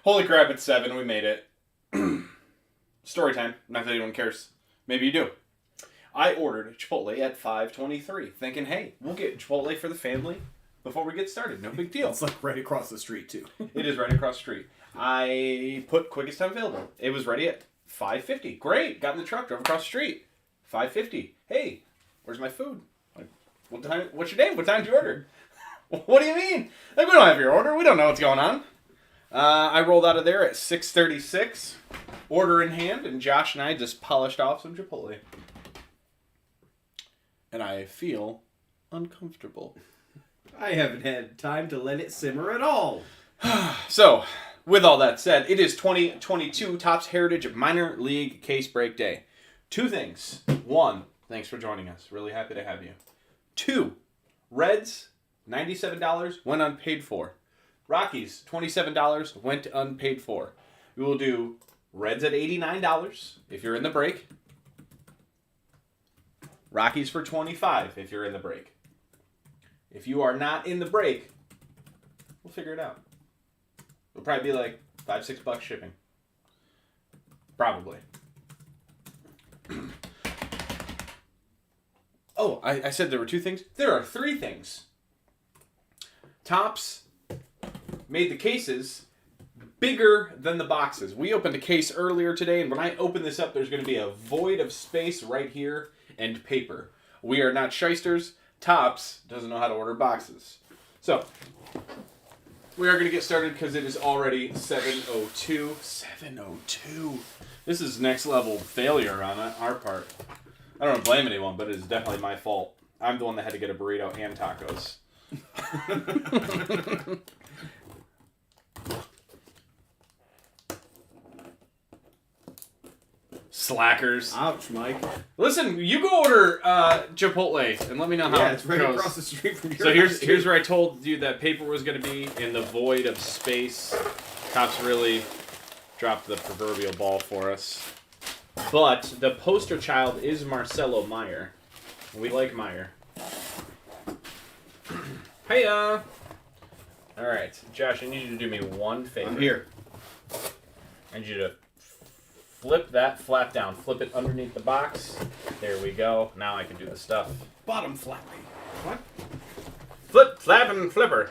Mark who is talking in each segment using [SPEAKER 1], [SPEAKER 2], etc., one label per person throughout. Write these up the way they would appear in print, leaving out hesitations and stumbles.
[SPEAKER 1] Holy crap, it's 7. We made it. Story time. Not that anyone cares. Maybe you do. I ordered Chipotle at 5:23, thinking, hey, we'll get Chipotle for the family before we get started. No big deal.
[SPEAKER 2] It's like right across the street, too.
[SPEAKER 1] It is right across the street. I put quickest time available. It was ready at 5:50. Great. Got in the truck, drove across the street. 5:50. Hey, where's my food? Like, what time? What's your name? What time did you order? What do you mean? Like, we don't have your order. We don't know what's going on. I rolled out of there at 6:36, order in hand, and Josh and I just polished off some Chipotle. And I feel uncomfortable.
[SPEAKER 2] I haven't had time to let it simmer at all.
[SPEAKER 1] So, with all that said, it is 2022 Topps Heritage Minor League Case Break Day. 2 things. 1, thanks for joining us. Really happy to have you. 2, Reds, $97, went unpaid for. Rockies, $27, went unpaid for. We will do Reds at $89 if you're in the break. Rockies for $25 if you're in the break. If you are not in the break, we'll figure it out. It'll probably be like $5-6 shipping. Probably. Oh, I said there were 2 things. There are 3 things. Topps made the cases bigger than the boxes. We opened a case earlier today, and when I open this up, there's going to be a void of space right here and paper. We are not shysters. Topps doesn't know how to order boxes. So, we are going to get started because it is already 7:02. 7:02. This is next level failure on our part. I don't blame anyone, but it is definitely my fault. I'm the one that had to get a burrito and tacos. Slackers.
[SPEAKER 2] Ouch, Mike.
[SPEAKER 1] Listen, you go order Chipotle and let me know how
[SPEAKER 2] Yeah, it's
[SPEAKER 1] it
[SPEAKER 2] right
[SPEAKER 1] goes.
[SPEAKER 2] across the street from your
[SPEAKER 1] So
[SPEAKER 2] house, too.
[SPEAKER 1] here's where I told you that paper was going to be in the void of space. Cops really dropped the proverbial ball for us. But the poster child is Marcelo Meyer. We like Meyer. Hiya! Alright, Josh, I need you to do me one favor.
[SPEAKER 2] I'm here.
[SPEAKER 1] I need you to flip that flap down. Flip it underneath the box. There we go. Now I can do the stuff.
[SPEAKER 2] Bottom flappy. What?
[SPEAKER 1] Flip, flap, and flipper.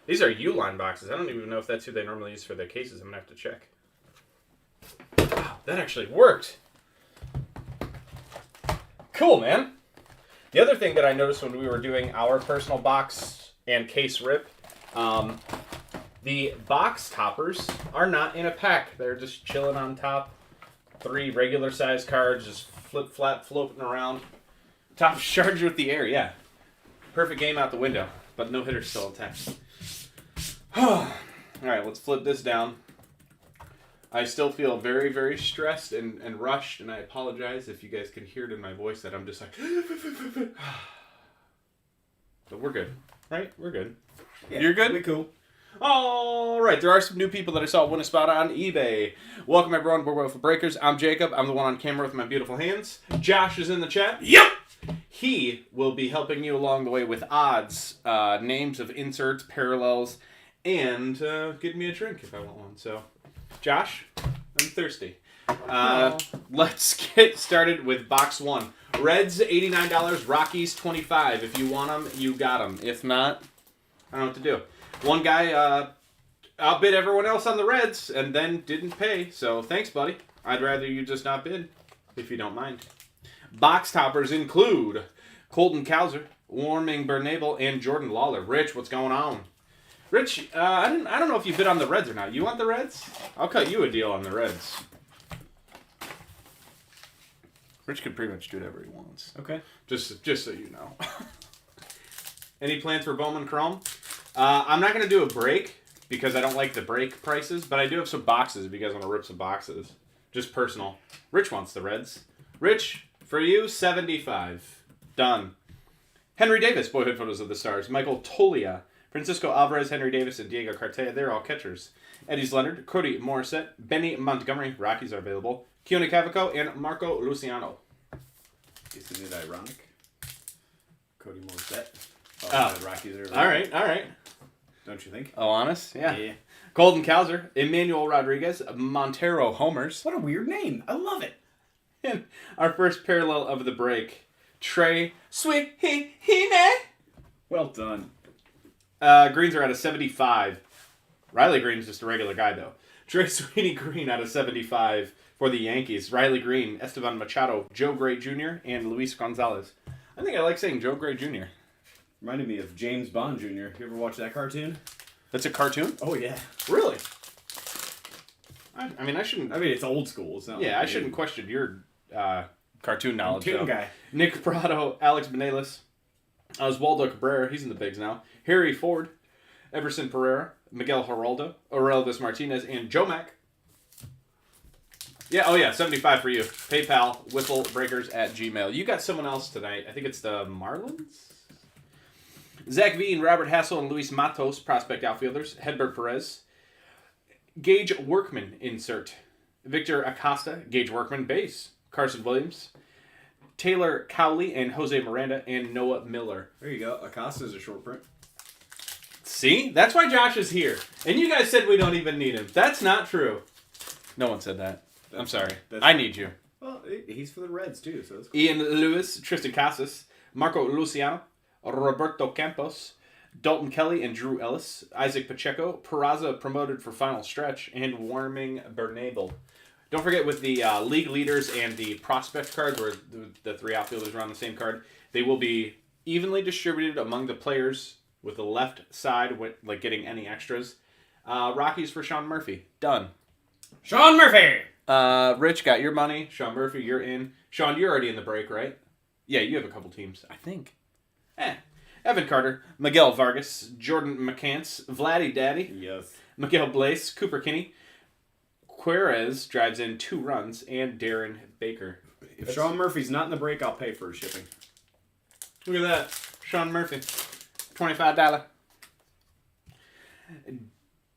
[SPEAKER 1] These are Uline boxes. I don't even know if that's who they normally use for their cases. I'm going to have to check. Wow, that actually worked. Cool, man. The other thing that I noticed when we were doing our personal box and case rip, the box toppers are not in a pack. They're just chilling on top. 3 regular size cards just flip, flap, floating around. Top charged with the air, yeah. Perfect game out the window, but no hitters still intact. Alright, let's flip this down. I still feel very, very stressed and rushed, and I apologize if you guys can hear it in my voice that I'm just like... But we're good, right? We're good.
[SPEAKER 2] Yeah,
[SPEAKER 1] You're good?
[SPEAKER 2] We're cool.
[SPEAKER 1] All right, there are some new people that I saw win a spot on eBay. Welcome, everyone. We're Willful Breakers. I'm Jacob. I'm the one on camera with my beautiful hands. Josh is in the chat. Yep! He will be helping you along the way with odds, names of inserts, parallels, and give me a drink if I want one. So, Josh, I'm thirsty. Let's get started with box 1. Reds, $89. Rockies, $25. If you want them, you got them. If not, I don't know what to do. One guy outbid everyone else on the Reds and then didn't pay. So thanks, buddy. I'd rather you just not bid, if you don't mind. Box toppers include Colton Cowser, Warming Bernabel, and Jordan Lawler. Rich, what's going on? Rich, I don't know if you bid on the Reds or not. You want the Reds? I'll cut you a deal on the Reds. Rich can pretty much do whatever he wants.
[SPEAKER 2] Okay.
[SPEAKER 1] Just so you know. Any plans for Bowman Chrome? I'm not going to do a break because I don't like the break prices, but I do have some boxes if you guys want to rip some boxes. Just personal. Rich wants the Reds. Rich, for you, $75. Done. Henry Davis, Boyhood Photos of the Stars. Michael Tolia. Francisco Alvarez, Henry Davis, and Diego Cartaya. They're all catchers. Eddie's Leonard, Cody Morissette, Benny Montgomery. Rockies are available. Keone Cavaco, and Marco Luciano.
[SPEAKER 2] Isn't it ironic? Cody Morissette.
[SPEAKER 1] Oh.
[SPEAKER 2] The Rockies are
[SPEAKER 1] All right.
[SPEAKER 2] Don't you think?
[SPEAKER 1] Oh, honest? Yeah.
[SPEAKER 2] Yeah.
[SPEAKER 1] Colton Cowser, Emmanuel Rodriguez, Montero homers.
[SPEAKER 2] What a weird name. I love it.
[SPEAKER 1] And our first parallel of the break, Trey Sweeney.
[SPEAKER 2] Well done.
[SPEAKER 1] Greens are at a 75. Riley Green's just a regular guy, though. Trey Sweeney Green out of 75 for the Yankees. Riley Green, Esteban Machado, Joe Gray Jr., and Luis Gonzalez. I think I like saying Joe Gray Jr.
[SPEAKER 2] Reminded me of James Bond Jr. You ever watch that cartoon?
[SPEAKER 1] That's a cartoon?
[SPEAKER 2] Oh, yeah.
[SPEAKER 1] Really? I mean, I shouldn't...
[SPEAKER 2] I mean, it's old school. It's not
[SPEAKER 1] Yeah,
[SPEAKER 2] like
[SPEAKER 1] I shouldn't question your cartoon knowledge,
[SPEAKER 2] Cartoon
[SPEAKER 1] though.
[SPEAKER 2] guy.
[SPEAKER 1] Nick Prado, Alex Benelis, Oswaldo Cabrera, he's in the bigs now, Harry Ford, Everson Pereira, Miguel Geraldo, Aurelvis Martinez, and Joe Mack. Yeah, oh yeah, 75 for you. PayPal, whifflebreakers@gmail. You got someone else tonight. I think it's the Marlins? Zach Veen, Robert Hassel, and Luis Matos, prospect outfielders. Hedberg Perez. Gage Workman, insert. Victor Acosta, Gage Workman, base. Carson Williams. Taylor Cowley and Jose Miranda, and Noah Miller.
[SPEAKER 2] There you go. Acosta's a short print.
[SPEAKER 1] See? That's why Josh is here. And you guys said we don't even need him. That's not true. No one said that. I'm sorry. I need you.
[SPEAKER 2] Well, he's for the Reds, too, so that's cool.
[SPEAKER 1] Ian Lewis, Tristan Casas, Marco Luciano, Roberto Campos, Dalton Kelly and Drew Ellis, Isaac Pacheco, Peraza promoted for final stretch, and Warming Bernabel. Don't forget with the league leaders and the prospect cards, where the three outfielders are on the same card, they will be evenly distributed among the players with the left side, with, like getting any extras. Rockies for Sean Murphy. Done.
[SPEAKER 2] Sean Murphy!
[SPEAKER 1] Rich, got your money. Sean Murphy, you're in. Sean, you're already in the break, right? Yeah, you have a couple teams, I think. Evan Carter, Miguel Vargas, Jordan McCants, Vladdy Daddy,
[SPEAKER 2] Yes.
[SPEAKER 1] Miguel Blaze, Cooper Kinney, Querez drives in 2 runs, and Darren Baker.
[SPEAKER 2] If Sean Murphy's not in the break, I'll pay for his shipping.
[SPEAKER 1] Look at that. Sean Murphy. $25.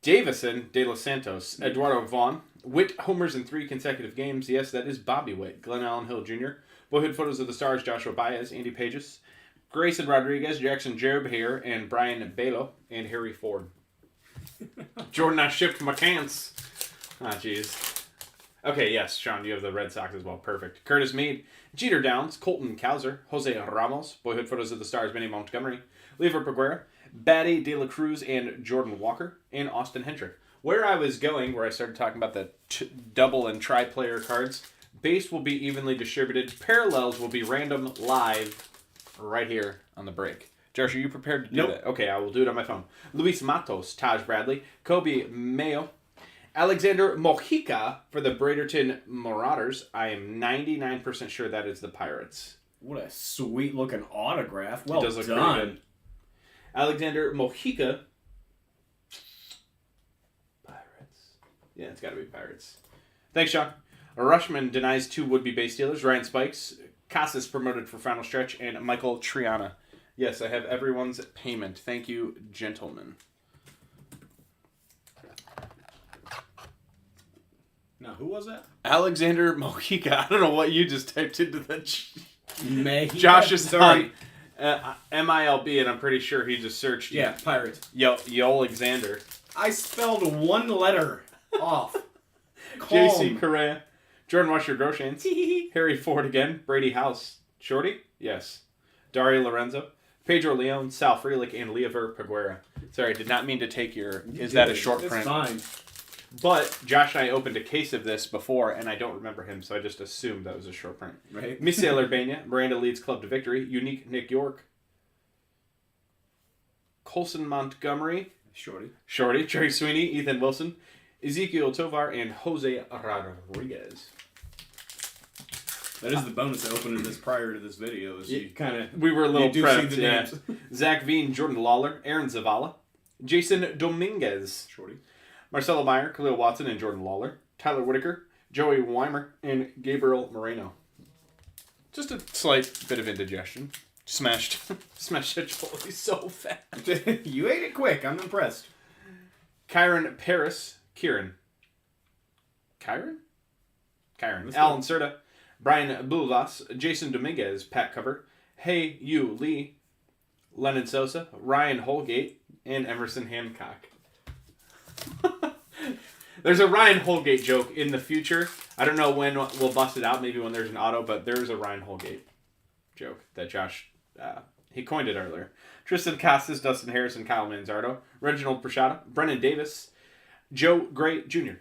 [SPEAKER 1] Davison De Los Santos, Eduardo Vaughn, Witt homers in 3 consecutive games. Yes, that is Bobby Witt. Glenn Allen Hill Jr., Boyhood Photos of the Stars, Joshua Baez, Andy Pages, Grayson Rodriguez, Jackson Job here, and Brian Balo, and Harry Ford. Jordan, I shipped McCants. Ah, jeez. Okay, yes, Sean, you have the Red Sox as well. Perfect. Curtis Mead, Jeter Downs, Colton Cowser, Jose Ramos, Boyhood Photos of the Stars, Benny Montgomery, Lever Peguera, Batty De La Cruz, and Jordan Walker, and Austin Hendrick. Where I was going, where I started talking about the double and tri-player cards, base will be evenly distributed. Parallels will be random live right here on the break. Josh, are you prepared to do that? Okay, I will do it on my phone. Luis Matos, Taj Bradley, Kobe Mayo, Alexander Mojica for the Braderton Marauders. I am 99% sure that is the Pirates.
[SPEAKER 2] What a sweet-looking autograph. Well
[SPEAKER 1] It does look
[SPEAKER 2] done.
[SPEAKER 1] pretty good. Alexander Mojica. Pirates. Yeah, it's got to be Pirates. Thanks, Sean. Rushman denies 2 would-be base stealers. Ryan Spikes. Casas promoted for final stretch. And Michael Triana. Yes, I have everyone's payment. Thank you, gentlemen.
[SPEAKER 2] Now, who was that?
[SPEAKER 1] Alexander Mojica. I don't know what you just typed into that.
[SPEAKER 2] Josh
[SPEAKER 1] is
[SPEAKER 2] sorry.
[SPEAKER 1] MILB, and I'm pretty sure he just searched.
[SPEAKER 2] Yeah, Pirates.
[SPEAKER 1] Yo Alexander.
[SPEAKER 2] I spelled 1 letter off.
[SPEAKER 1] JC Correa. Jordan Washer Groshans. Harry Ford again. Brady House. Shorty? Yes. Dario Lorenzo. Pedro Leon, Sal Frelick, and Leover Peguera. Sorry, did not mean to take your... Is that a short print?
[SPEAKER 2] It's fine.
[SPEAKER 1] But Josh and I opened a case of this before, and I don't remember him, so I just assumed that was a short print.
[SPEAKER 2] Right.
[SPEAKER 1] Misael Urbana, Miranda leads club to victory. Unique Nick York. Colson Montgomery. Shorty. Trey Sweeney, Ethan Wilson. Ezekiel Tovar, and Jose Rodriguez.
[SPEAKER 2] That is the bonus I opened this prior to this video. Is you kind of
[SPEAKER 1] We were a little
[SPEAKER 2] do
[SPEAKER 1] prepped,
[SPEAKER 2] see the
[SPEAKER 1] yeah.
[SPEAKER 2] names.
[SPEAKER 1] Zach Veen, Jordan Lawler, Aaron Zavala, Jason Dominguez,
[SPEAKER 2] Shorty.
[SPEAKER 1] Marcelo Meyer, Khalil Watson, and Jordan Lawler, Tyler Whitaker, Joey Weimer, and Gabriel Moreno. Just a slight bit of indigestion. Smashed that Chipotle so fast.
[SPEAKER 2] You ate it quick. I'm impressed.
[SPEAKER 1] Kyron Paris, Kyron. Alan Serta, Brian Bulvas, Jason Dominguez, Pat Cover, Hey Yu Lee, Lennon Sosa, Ryan Holgate, and Emerson Hancock. There's a Ryan Holgate joke in the future. I don't know when we'll bust it out. Maybe when there's an auto, but there's a Ryan Holgate joke that Josh, he coined it earlier. Tristan Casas, Dustin Harrison, Kyle Manzardo, Reginald Prashada, Brennan Davis, Joe Gray Jr.,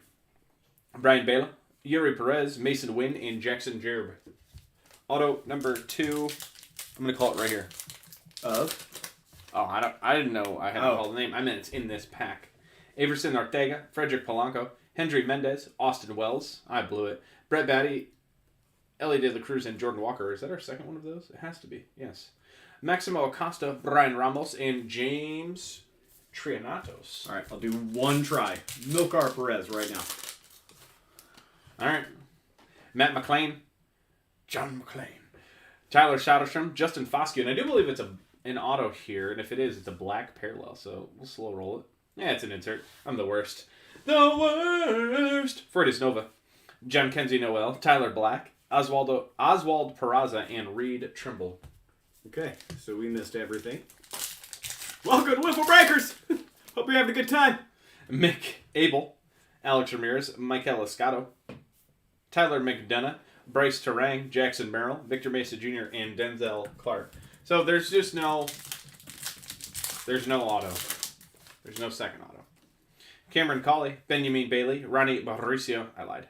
[SPEAKER 1] Brian Bela, Yuri Perez, Mason Wynn, and Jackson Jerb. Auto number 2. I'm gonna call it right here. I didn't know I had to call the name. I meant it's in this pack. Averson Ortega, Frederick Polanco, Hendry Mendez, Austin Wells. I blew it. Brett Batty, Ellie De La Cruz, and Jordan Walker. Is that our second one of those? It has to be. Yes. Maximo Acosta, Brian Ramos, and James Trianatos.
[SPEAKER 2] All right, I'll do one try. Milkar Perez right now.
[SPEAKER 1] All right. Matt McLean, John McLean, Tyler Soderstrom, Justin Foscue, and I do believe it's an auto here, and if it is, it's a black parallel, so we'll slow roll it. Yeah, it's an insert. I'm the worst. The worst! Freitas Nova, John Kenzie Noel, Tyler Black, Oswald Peraza, and Reed Trimble.
[SPEAKER 2] Okay, so we missed everything. Welcome to Wiffle Breakers! Hope you're having a good time.
[SPEAKER 1] Mick Abel, Alex Ramirez, Michael Escato, Tyler McDonough, Bryce Terang, Jackson Merrill, Victor Mesa Jr., and Denzel Clark. So there's just no auto. There's no second auto. Cameron Colley, Benjamin Bailey, Ronnie Mauricio, I lied.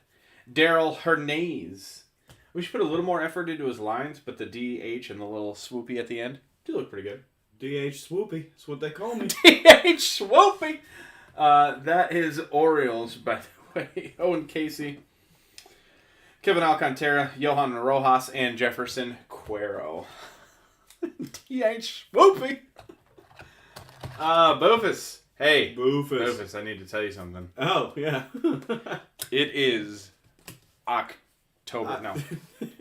[SPEAKER 1] Daryl Hernandez. We should put a little more effort into his lines, but the DH and the little swoopy at the end do look pretty good.
[SPEAKER 2] DH Swoopy. That's what they call me.
[SPEAKER 1] DH Swoopy! That is Orioles, by the way. Owen Casey, Kevin Alcantara, Johan Rojas, and Jefferson Cuero. DH Swoopy! Boofus. Hey. Boofus, I need to tell you something.
[SPEAKER 2] Oh, yeah.
[SPEAKER 1] It is October. No.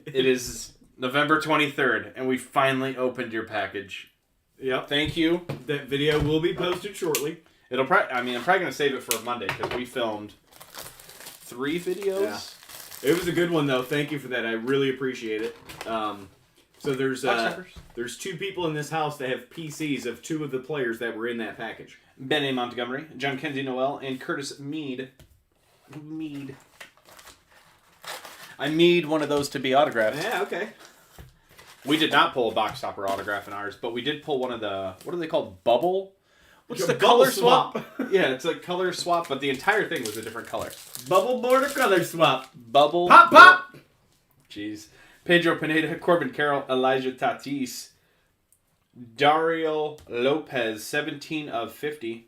[SPEAKER 1] It is November 23rd, and we finally opened your package.
[SPEAKER 2] Yep.
[SPEAKER 1] Thank you.
[SPEAKER 2] That video will be posted shortly.
[SPEAKER 1] I'm probably going to save it for Monday, because we filmed 3 videos.
[SPEAKER 2] Yeah. It was a good one, though. Thank you for that. I really appreciate it. So there's 2 people in this house that have PCs of 2 of the players that were in that package.
[SPEAKER 1] Ben A. Montgomery, John Kenzie Noel, and Curtis Mead. I need one of those to be autographed.
[SPEAKER 2] Yeah, okay.
[SPEAKER 1] We did not pull a box topper autograph in ours, but we did pull one of the, what are they called? Bubble? What's the color swap? Yeah, it's a color swap, but the entire thing was a different color.
[SPEAKER 2] Bubble border color swap.
[SPEAKER 1] Bubble.
[SPEAKER 2] Pop!
[SPEAKER 1] Jeez. Pedro Pineda, Corbin Carroll, Elijah Tatis, Dario Lopez, 17 of 50.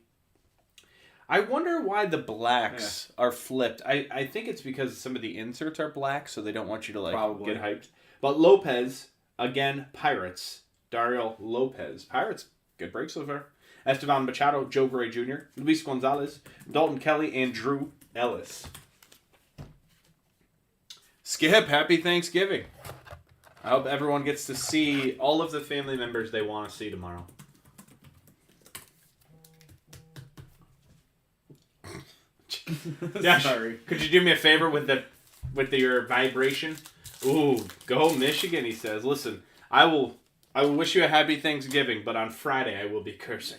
[SPEAKER 1] I wonder why the blacks are flipped. I think it's because some of the inserts are black, so they don't want you to get hyped. But Lopez, again, Pirates. Dario Lopez. Pirates, good break so far. Esteban Machado, Joe Gray Jr., Luis Gonzalez, Dalton Kelly, and Drew Ellis. Skip, happy Thanksgiving. I hope everyone gets to see all of the family members they want to see tomorrow. Josh, sorry. Could you do me a favor with your vibration? Ooh, go Michigan, he says. Listen, I will wish you a happy Thanksgiving, but on Friday I will be cursing.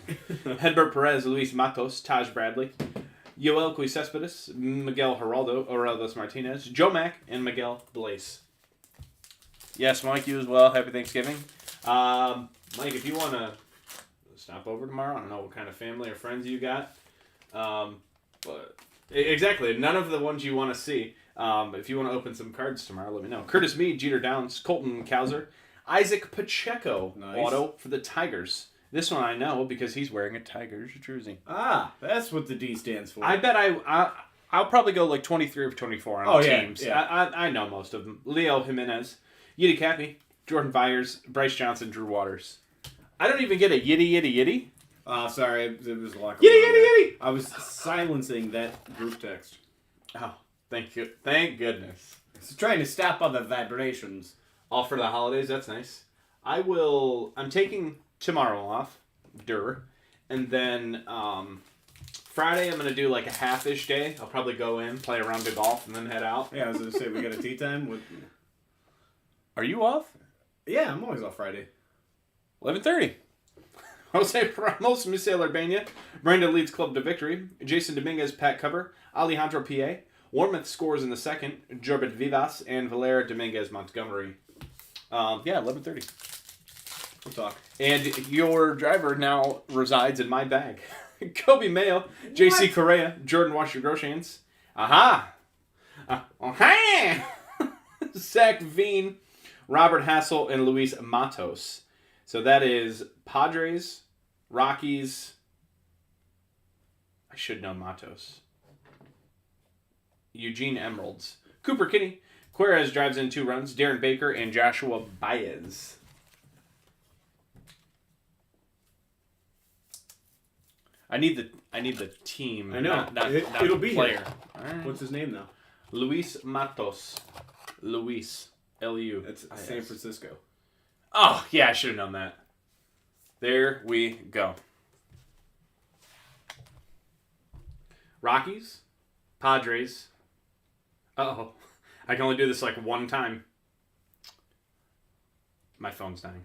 [SPEAKER 1] Hedbert Perez, Luis Matos, Taj Bradley, Yoel Cespedes, Miguel Geraldo, Aurelius Martinez, Joe Mack, and Miguel Blaze. Yes, Mike, you as well. Happy Thanksgiving. Mike, if you want to stop over tomorrow, I don't know what kind of family or friends you got. But exactly, none of the ones you want to see. If you want to open some cards tomorrow, let me know. Curtis Mead, Jeter Downs, Colton Cowser, Isaac Pacheco, auto for the Tigers. This one I know because he's wearing a Tigers jersey.
[SPEAKER 2] Ah, that's what the D stands for.
[SPEAKER 1] I bet I'll probably go like 23 or 24 on teams.
[SPEAKER 2] Yeah.
[SPEAKER 1] I know most of them. Leo Jimenez, Yiddy Cappy, Jordan Byers, Bryce Johnson, Drew Waters. I don't even get a yiddy.
[SPEAKER 2] Sorry, it was a lot.
[SPEAKER 1] Yiddy.
[SPEAKER 2] I was silencing that group text.
[SPEAKER 1] Oh, thank you. Thank goodness.
[SPEAKER 2] It's trying to stop all the vibrations.
[SPEAKER 1] All for the holidays, that's nice. I'm taking tomorrow off, and then Friday I'm going to do like a half-ish day. I'll probably go in, play a round of golf, and then head out.
[SPEAKER 2] Yeah, I was going to say, we got a tea time with...
[SPEAKER 1] Are you off?
[SPEAKER 2] Yeah, I'm always off Friday.
[SPEAKER 1] 11:30. Jose Ramos, Misael Urbania. Brandon leads club to victory. Jason Dominguez, Pat Cover. Alejandro P.A. Warmouth scores in the second. Jorbit Vivas and Valera Dominguez Montgomery. 11:30.
[SPEAKER 2] We'll talk.
[SPEAKER 1] And your driver now resides in my bag. Kobe Mayo, J.C. Correa, Jordan Wash Your Groshans. Aha! Zach Veen, Robert Hassel, and Luis Matos. So that is Padres, Rockies. I should know Matos. Eugene Emeralds. Cooper Kinney. Querez drives in 2 runs. Darren Baker and Joshua Baez. I need the team.
[SPEAKER 2] I know.
[SPEAKER 1] Not
[SPEAKER 2] It'll
[SPEAKER 1] the
[SPEAKER 2] be
[SPEAKER 1] player.
[SPEAKER 2] here.
[SPEAKER 1] Right.
[SPEAKER 2] What's his name now?
[SPEAKER 1] Luis Matos. Luis. L-U.
[SPEAKER 2] That's San Francisco.
[SPEAKER 1] Oh, yeah, I should have known that. There we go. Rockies. Padres. Uh-oh. I can only do this like one time. My phone's dying.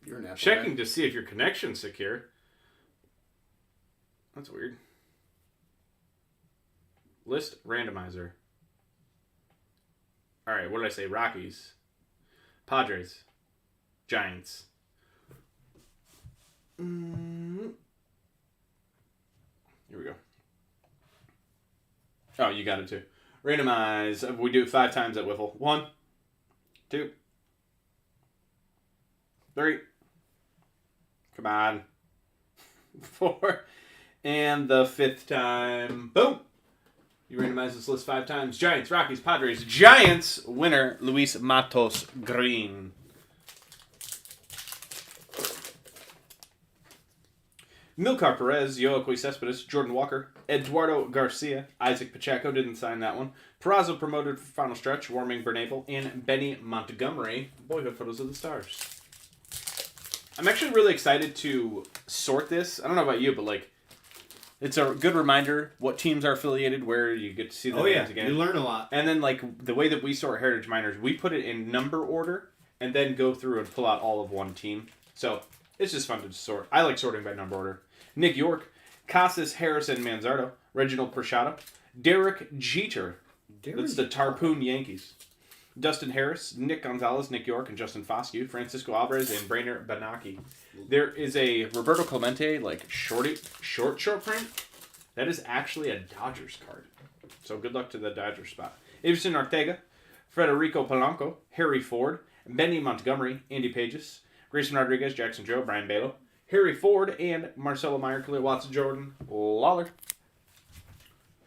[SPEAKER 2] You're an Apple
[SPEAKER 1] Checking
[SPEAKER 2] guy.
[SPEAKER 1] to see if your connection's secure. That's weird. List randomizer. All right, what did I say? Rockies, Padres, Giants. Here we go. Oh, you got it too. Randomize. We do it 5 times at Wiffle. 1, 2, 3. Come on. 4. And the 5th time. Boom. You randomize this list 5 times. Giants, Rockies, Padres. Giants winner, Luis Matos Green. Milcar Perez, Yoaquis Cespedes, Jordan Walker, Eduardo Garcia, Isaac Pacheco didn't sign that one. Peraza promoted for final stretch, Warming Bernabel, and Benny Montgomery. Boyhood photos of the stars. I'm actually really excited to sort this. I don't know about you, but like, it's a good reminder what teams are affiliated, where you get to see the names again.
[SPEAKER 2] You learn a lot.
[SPEAKER 1] And then like the way that we sort Heritage Miners, we put it in number order and then go through and pull out all of one team. So it's just fun to sort. I like sorting by number order. Nick York, Casas, Harrison, Manzardo, Reginald Prashado, Derek Jeter. That's the Tarpoon Yankees. Dustin Harris, Nick Gonzalez, Nick York, and Justin Foscue, Francisco Alvarez, and Brainer Banaki. There is a Roberto Clemente, like short print. That is actually a Dodgers card. So good luck to the Dodgers spot. Iverson Ortega, Federico Polanco, Harry Ford, Benny Montgomery, Andy Pages, Grayson Rodriguez, Jackson Joe, Brian Balo, Harry Ford, and Marcelo Meyer, Khalil Watson, Jordan Lawler.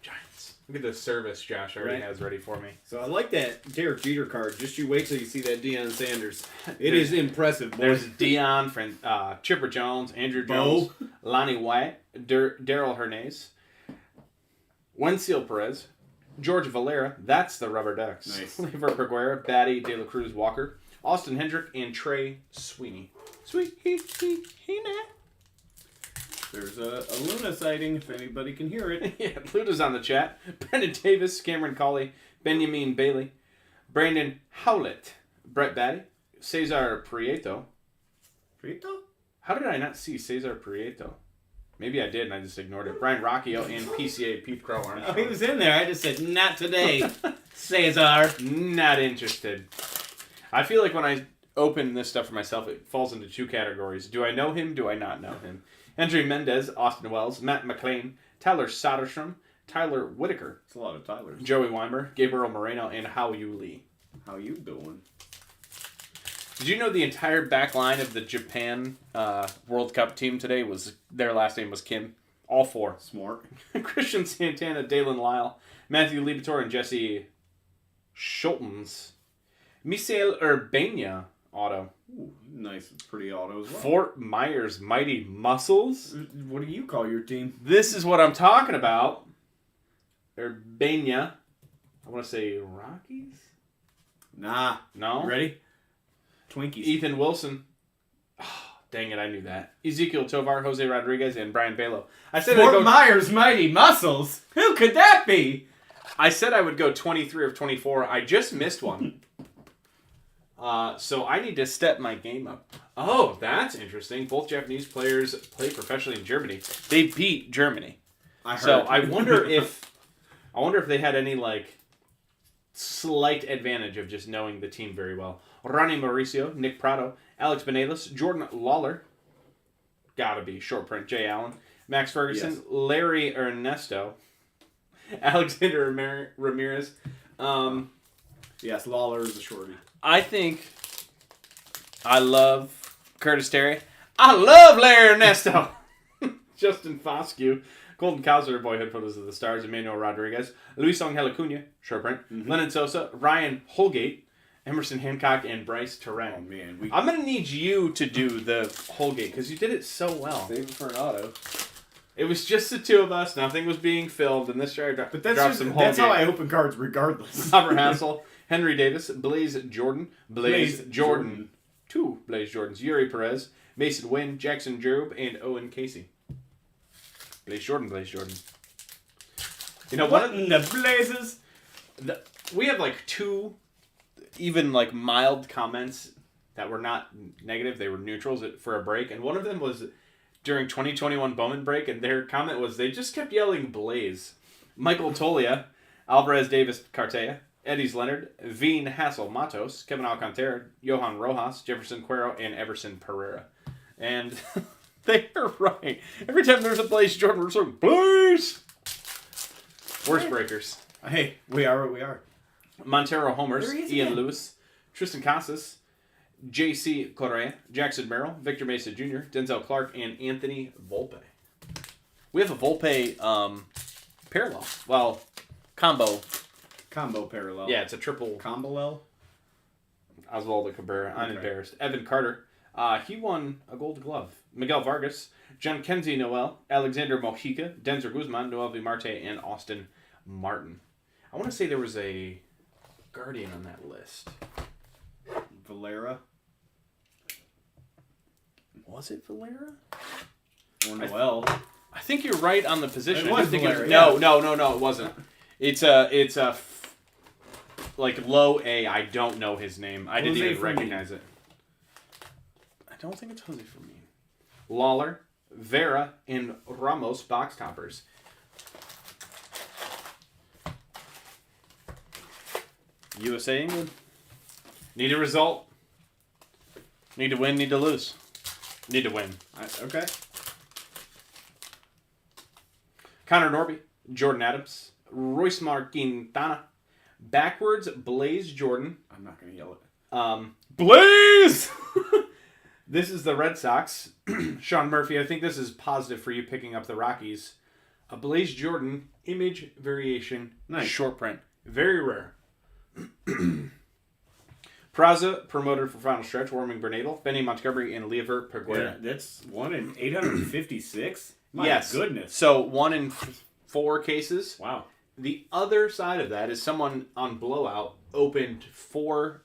[SPEAKER 1] Giants. Look at the service Josh already has ready for me.
[SPEAKER 2] So I like that Derek Jeter card. Just you wait till you see that Deion Sanders. It is impressive, boy.
[SPEAKER 1] There's Dion, Chipper Jones, Andrew Jones, Lonnie White, Daryl Hernandez, Wensiel Perez, George Valera. That's the Rubber Ducks.
[SPEAKER 2] Nice.
[SPEAKER 1] Lever Peguera, Batty, De La Cruz, Walker, Austin Hendrick, and Trey Sweeney. Sweeney.
[SPEAKER 2] There's a Luna sighting, if anybody can hear it.
[SPEAKER 1] Yeah, Luda's on the chat. Brendan Davis, Cameron Colley, Benjamin Bailey, Brandon Howlett, Brett Batty, Cesar Prieto.
[SPEAKER 2] Prieto?
[SPEAKER 1] How did I not see Cesar Prieto? Maybe I did and I just ignored it. Brian Rocchio and PCA Pete Crow Armstrong.
[SPEAKER 2] Oh, he was in there. I just said, not today, Cesar.
[SPEAKER 1] Not interested. I feel like when I open this stuff for myself, it falls into 2 categories. Do I know him? Do I not know him? Andrew Mendez, Austin Wells, Matt McLean, Tyler Soderstrom, Tyler Whitaker.
[SPEAKER 2] It's a lot of Tylers.
[SPEAKER 1] Joey Weimer, Gabriel Moreno, and Hao Yu Lee.
[SPEAKER 2] How you doing?
[SPEAKER 1] Did you know the entire back line of the Japan World Cup team today was, their last name was Kim? All 4.
[SPEAKER 2] Smart.
[SPEAKER 1] Christian Santana, Dalen Lyle, Matthew Libator, and Jesse Schultens. Misael Urbania auto.
[SPEAKER 2] Ooh, nice, pretty auto as well.
[SPEAKER 1] Fort Myers Mighty Muscles.
[SPEAKER 2] What do you call your team?
[SPEAKER 1] This is what I'm talking about. Urbania. I want to say Rockies?
[SPEAKER 2] Nah.
[SPEAKER 1] No?
[SPEAKER 2] You ready? Twinkies.
[SPEAKER 1] Ethan Wilson. Oh, dang it, I knew that. Ezekiel Tovar, Jose Rodriguez, and Brian Balo. I said
[SPEAKER 2] Fort Myers Mighty Muscles? Who could that be?
[SPEAKER 1] I said I would go 23 of 24. I just missed one. So I need to step my game up Oh, that's interesting. Both Japanese players play professionally in Germany. They beat Germany.
[SPEAKER 2] I heard.
[SPEAKER 1] So I wonder if they had any like slight advantage of just knowing the team very well. Ronnie Mauricio, Nick Prado, Alex Benelis, Jordan Lawler, gotta be short print. Jay Allen, Max Ferguson,
[SPEAKER 2] Yes.
[SPEAKER 1] Larry Ernesto, Alexander Ramirez.
[SPEAKER 2] Yes, Lawler is a shorty.
[SPEAKER 1] I think I love Curtis Terry. I love Larry Ernesto. Justin Foscue, Colton Cowser, Boyhood Photos of the Stars, Emmanuel Rodriguez, Luis Angel Acuna, short print, Lennon Sosa, Ryan Holgate, Emerson Hancock, and Bryce Terrain.
[SPEAKER 2] Oh man,
[SPEAKER 1] I'm going to need you to do the Holgate because you did it so well.
[SPEAKER 3] Save it for an auto.
[SPEAKER 1] It was just the two of us. Nothing was being filmed, and this year I
[SPEAKER 2] but
[SPEAKER 1] dropped some Holgate.
[SPEAKER 2] that's how I open cards, regardless.
[SPEAKER 1] Robert Hassel, Henry Davis, Blaze Jordan, Blaze
[SPEAKER 2] Blaze
[SPEAKER 1] Jordan.
[SPEAKER 2] Jordan.
[SPEAKER 1] Two Blaze Jordans, Yuri Perez, Mason Wynn, Jackson Jerub, and Owen Casey. Blaze Jordan. You know,
[SPEAKER 2] What in the blazes?
[SPEAKER 1] we have like two, even like mild comments that were not negative. They were neutrals for a break. And one of them was during 2021 Bowman break. And their comment was they just kept yelling Blaze. Michael Tolia, Alvarez Davis Cartea, Eddie's Leonard, Veen Hassel Matos, Kevin Alcantara, Johan Rojas, Jefferson Cuero, and Everson Pereira. And they're right. Every time there's a Blaze Jordan, we're saying Blaze! Worst breakers.
[SPEAKER 2] Hey, we are what we are.
[SPEAKER 1] Montero Homers,
[SPEAKER 2] There he is
[SPEAKER 1] Ian
[SPEAKER 2] again.
[SPEAKER 1] Lewis, Tristan Casas, J.C. Correa, Jackson Merrill, Victor Mesa Jr., Denzel Clark, and Anthony Volpe. We have a Volpe parallel. Well, combo.
[SPEAKER 2] Combo parallel.
[SPEAKER 1] Yeah, it's a triple.
[SPEAKER 2] Combo L.
[SPEAKER 1] Oswaldo Cabrera, unembarrassed. Evan Carter, he won a Gold Glove. Miguel Vargas, John Kenzie Noel, Alexander Mojica, Denzer Guzman, Noel Vimarte, and Austin Martin. I want to say there was a Guardian on that list.
[SPEAKER 2] Valera.
[SPEAKER 1] Was it Valera?
[SPEAKER 2] Or Noel.
[SPEAKER 1] I think you're right on the position.
[SPEAKER 2] It
[SPEAKER 1] I
[SPEAKER 2] was
[SPEAKER 1] didn't think
[SPEAKER 2] Valera,
[SPEAKER 1] No, it wasn't. It's a like low A. I don't know his name. I didn't
[SPEAKER 2] Jose
[SPEAKER 1] even
[SPEAKER 2] Fermin.
[SPEAKER 1] recognize it. I don't think it's Jose Fermin. Lawler, Vera, and Ramos box toppers. USA England. Need a result. Need to win, need to lose. Need to win.
[SPEAKER 2] Okay.
[SPEAKER 1] Connor Norby, Jordan Adams, Royce Quintana, backwards Blaze Jordan.
[SPEAKER 2] I'm not going to yell it.
[SPEAKER 1] Blaze! This is the Red Sox. Sean Murphy, I think this is positive for you picking up the Rockies. A Blaze Jordan image variation,
[SPEAKER 2] Nice.
[SPEAKER 1] short print. Very rare. Praza, promoted for final stretch, Warming Bernadel, Benny Montgomery, and Lever Peguera.
[SPEAKER 2] That's 1 in 856? My
[SPEAKER 1] Yes.
[SPEAKER 2] goodness.
[SPEAKER 1] So 1 in 4 cases.
[SPEAKER 2] Wow.
[SPEAKER 1] The other side of that is someone on Blowout opened 4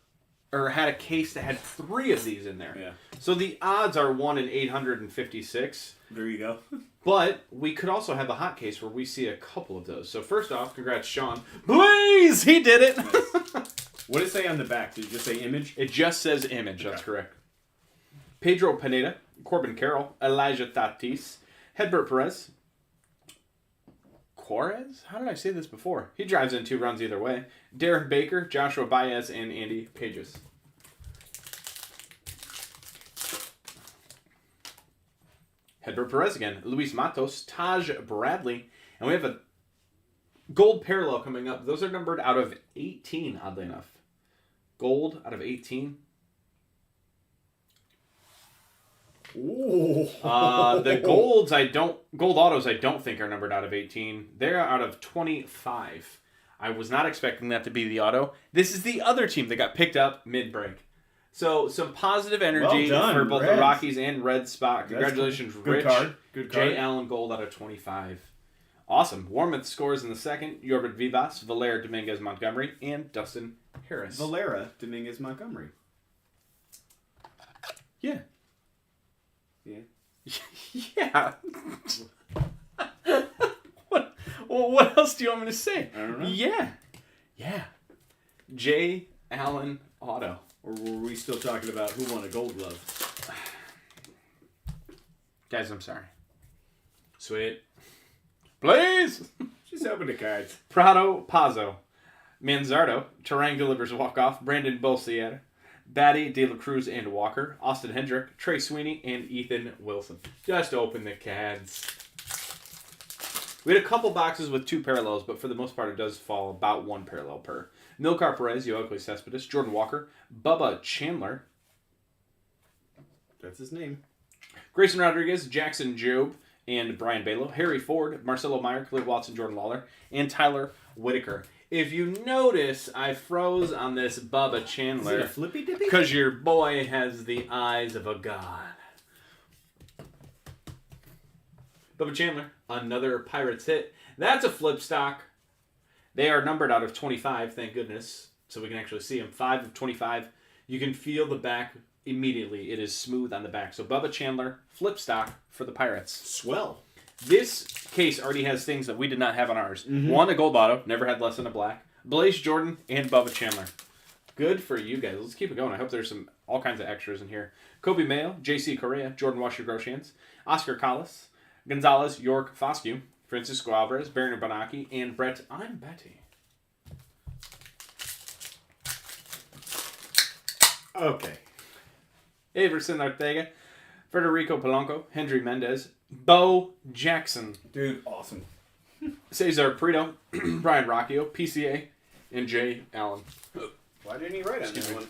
[SPEAKER 1] or had a case that had 3 of these in there.
[SPEAKER 2] Yeah.
[SPEAKER 1] So the odds are 1 in 856.
[SPEAKER 2] There you go.
[SPEAKER 1] But we could also have a hot case where we see a couple of those. So first off, congrats, Sean. Blaze! He did it!
[SPEAKER 2] What did it say on the back? Did it just say image?
[SPEAKER 1] It just says image. That's correct. Pedro Pineda, Corbin Carroll, Elijah Tatis, Hedbert Perez, Juarez? How did I say this before? He drives in 2 runs either way. Darren Baker, Joshua Baez, and Andy Pages. Hedbert Perez again. Luis Matos, Taj Bradley. And we have a gold parallel coming up. Those are numbered out of 18, oddly enough. Gold out of 18.
[SPEAKER 2] Ooh.
[SPEAKER 1] The golds gold autos I don't think are numbered out of 18. They're out of 25. I was not expecting that to be the auto. This is the other team that got picked up mid-break. So some positive energy
[SPEAKER 2] Well done,
[SPEAKER 1] for both
[SPEAKER 2] Reds.
[SPEAKER 1] the Rockies and Red spot. Congratulations,
[SPEAKER 2] Good
[SPEAKER 1] Rich.
[SPEAKER 2] card. Good card.
[SPEAKER 1] Jay Allen gold out of 25. Awesome. Warmouth scores in the second. Yorbert Vivas, Valera Dominguez Montgomery, and Dustin Harris.
[SPEAKER 2] Valera Dominguez Montgomery.
[SPEAKER 1] Yeah.
[SPEAKER 2] Yeah.
[SPEAKER 1] Yeah. What else do you want me to say?
[SPEAKER 2] I don't know.
[SPEAKER 1] Yeah. Yeah. Jay Allen Auto.
[SPEAKER 2] Or were we still talking about who won a gold glove?
[SPEAKER 1] Guys, I'm sorry. Sweet. Please!
[SPEAKER 2] Just open the cards.
[SPEAKER 1] Prado Pazzo. Manzardo. Terang delivers walk-off. Brandon Bolsier. Batty, De La Cruz, and Walker. Austin Hendrick. Trey Sweeney, and Ethan Wilson. Just open the cards. We had a couple boxes with 2 parallels, but for the most part it does fall about 1 parallel per. Milcar Perez, Yoaquez Cespedes, Jordan Walker, Bubba Chandler.
[SPEAKER 2] That's his name.
[SPEAKER 1] Grayson Rodriguez, Jackson Jobe, and Brian Balo. Harry Ford, Marcelo Meyer, Khalid Watson, Jordan Lawler, and Tyler Whitaker. If you notice, I froze on this Bubba Chandler.
[SPEAKER 2] Is it a flippy dippy?
[SPEAKER 1] Because your boy has the eyes of a god. Bubba Chandler, another Pirates hit. That's a flip stock. They are numbered out of 25, thank goodness. So we can actually see them. 5 of 25. You can feel the back immediately. It is smooth on the back. So Bubba Chandler, flip stock for the Pirates.
[SPEAKER 2] Swell.
[SPEAKER 1] This case already has things that we did not have on ours.
[SPEAKER 2] Mm-hmm.
[SPEAKER 1] 1, a gold auto. Never had less than a black. Blaze Jordan and Bubba Chandler. Good for you guys. Let's keep it going. I hope there's all kinds of extras in here. Kobe Mayo, J.C. Correa, Jordan Washer Groshans, Oscar Collis, Gonzalez, York Foscue, Francisco Alvarez, Baron Bonacci, and Brett I'm Betty.
[SPEAKER 2] Okay.
[SPEAKER 1] Everson Ortega, Federico Polanco, Hendry Mendez, Bo Jackson,
[SPEAKER 2] Dude, awesome.
[SPEAKER 1] Cesar Prieto, Brian Rocchio, PCA, and Jay Allen.
[SPEAKER 2] Why didn't he write on this one?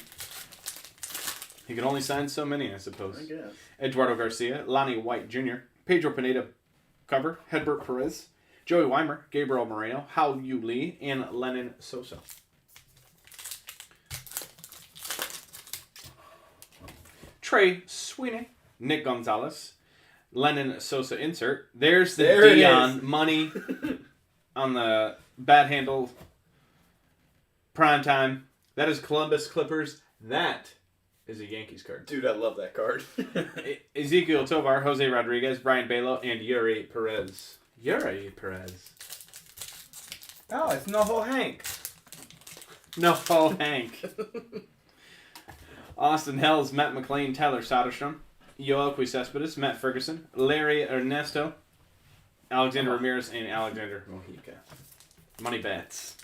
[SPEAKER 1] He can only sign so many, I suppose.
[SPEAKER 2] I guess.
[SPEAKER 1] Eduardo Garcia, Lonnie White Jr., Pedro Pineda cover, Hedbert Perez, Joey Weimer, Gabriel Moreno, Hao Yu Lee, and Lennon Sosa. Trey Sweeney, Nick Gonzalez, Lennon Sosa insert. There's the
[SPEAKER 2] There it
[SPEAKER 1] Dion
[SPEAKER 2] is.
[SPEAKER 1] money on the bat handle. Prime time. That is Columbus Clippers. That is a Yankees card.
[SPEAKER 2] Dude, I love that card.
[SPEAKER 1] Ezekiel Tovar, Jose Rodriguez, Brian Balo, and Yuri Perez. Yuri Perez.
[SPEAKER 2] Oh, it's Noho Hank.
[SPEAKER 1] No, Paul Hank. Austin Hells, Matt McLean, Tyler Soderstrom, Yoaquez Cespedes, Matt Ferguson, Larry Ernesto, Alexander Ramirez, and Alexander Mojica. Money bets.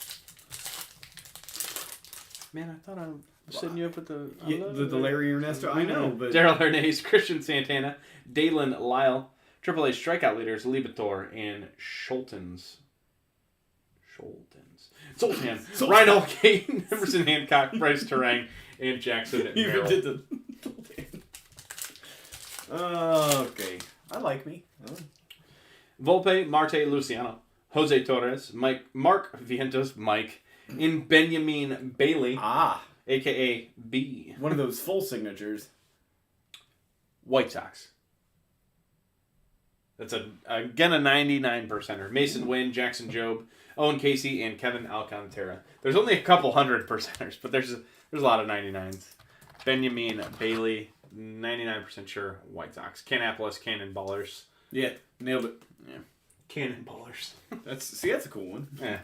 [SPEAKER 1] Man, I thought I was setting you up with the...
[SPEAKER 2] the Larry Ernesto, I know, but...
[SPEAKER 1] Daryl Hernandez, Christian Santana, Dalen Lyle, AAA strikeout leaders, Libator, and Schultens. Zoltan. Ryan Olkate, Emerson Hancock, Bryce Terang, and Jackson
[SPEAKER 2] You
[SPEAKER 1] Merrill.
[SPEAKER 2] even did the... okay. I like me.
[SPEAKER 1] Volpe, Marte, Luciano, Jose Torres, Mark Vientos, Mike, and Benjamin Bailey, a.k.a. B.
[SPEAKER 2] One of those full signatures.
[SPEAKER 1] White Sox. That's again a 99%er. Mason Wynn, Jackson Jobe, Owen Casey, and Kevin Alcantara. There's only a couple 100%ers, but there's a lot of 99s. Benjamin Bailey, 99% sure White Sox. Canapolis, Cannonballers.
[SPEAKER 2] Yeah, nailed it.
[SPEAKER 1] Yeah. Cannonballers.
[SPEAKER 2] That's a cool one.
[SPEAKER 1] Yeah.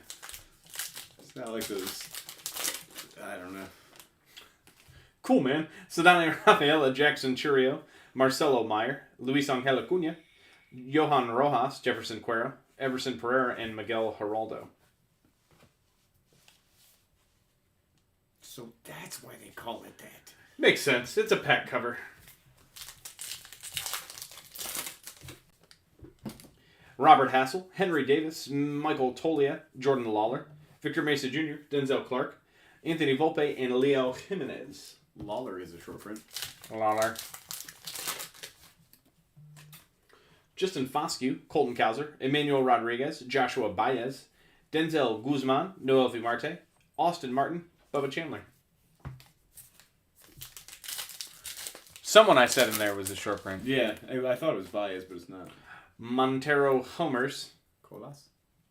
[SPEAKER 2] It's not like those... I don't know.
[SPEAKER 1] Cool, man. Sedane Rafaela, Jackson Churio, Marcelo Meyer, Luis Angel Acuna, Johan Rojas, Jefferson Cuero, Everson Pereira, and Miguel Geraldo.
[SPEAKER 2] So that's why they call it that.
[SPEAKER 1] Makes sense. It's a pack cover. Robert Hassel, Henry Davis, Michael Tolia, Jordan Lawler, Victor Mesa Jr., Denzel Clark, Anthony Volpe, and Leo Jimenez.
[SPEAKER 2] Lawler is a short print.
[SPEAKER 1] Lawler. Justin Foscue, Colton Cowser, Emmanuel Rodriguez, Joshua Baez, Denzel Guzman, Noel V. Marte, Austin Martin, Bubba Chandler. Someone I said in there was a short print.
[SPEAKER 2] Yeah, I thought it was Baez, but it's not.
[SPEAKER 1] Montero Homers,
[SPEAKER 2] Colas?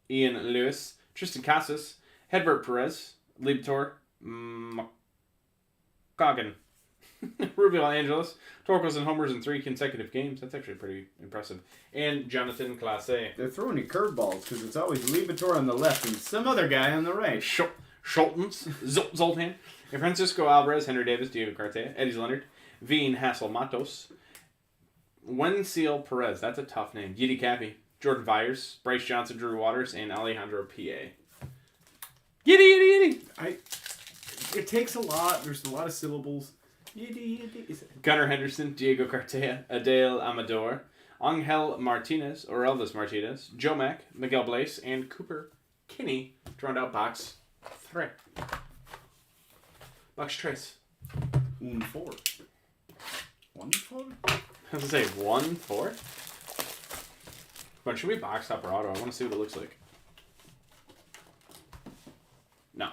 [SPEAKER 1] Ian Lewis, Tristan Casas, Hedbert Perez, Libator, Coggin, Rubio Angeles, Torcos and homers in 3 consecutive games. That's actually pretty impressive. And Jonathan Clase.
[SPEAKER 2] They're throwing you curveballs because it's always Libator on the left and some other guy on the right.
[SPEAKER 1] Schultens, Zoltan, and Francisco Alvarez, Henry Davis, Diego Cartea, Eddie Leonard, Veen Hassel Matos, Wenceal Perez. That's a tough name. Yiddy Cappy. Jordan Vyers. Bryce Johnson, Drew Waters, and Alejandro P.A. Yiddy.
[SPEAKER 2] It takes a lot. There's a lot of syllables.
[SPEAKER 1] Gunnar Henderson. Diego Cartea. Adele Amador. Angel Martinez, or Elvis Martinez. Joe Mack. Miguel Blaise, and Cooper Kinney to round out box 3. Box Trace.
[SPEAKER 2] 1-4. 1-4?
[SPEAKER 1] I was going to say 1-4? But should we box top or auto? I want to see what it looks like. No.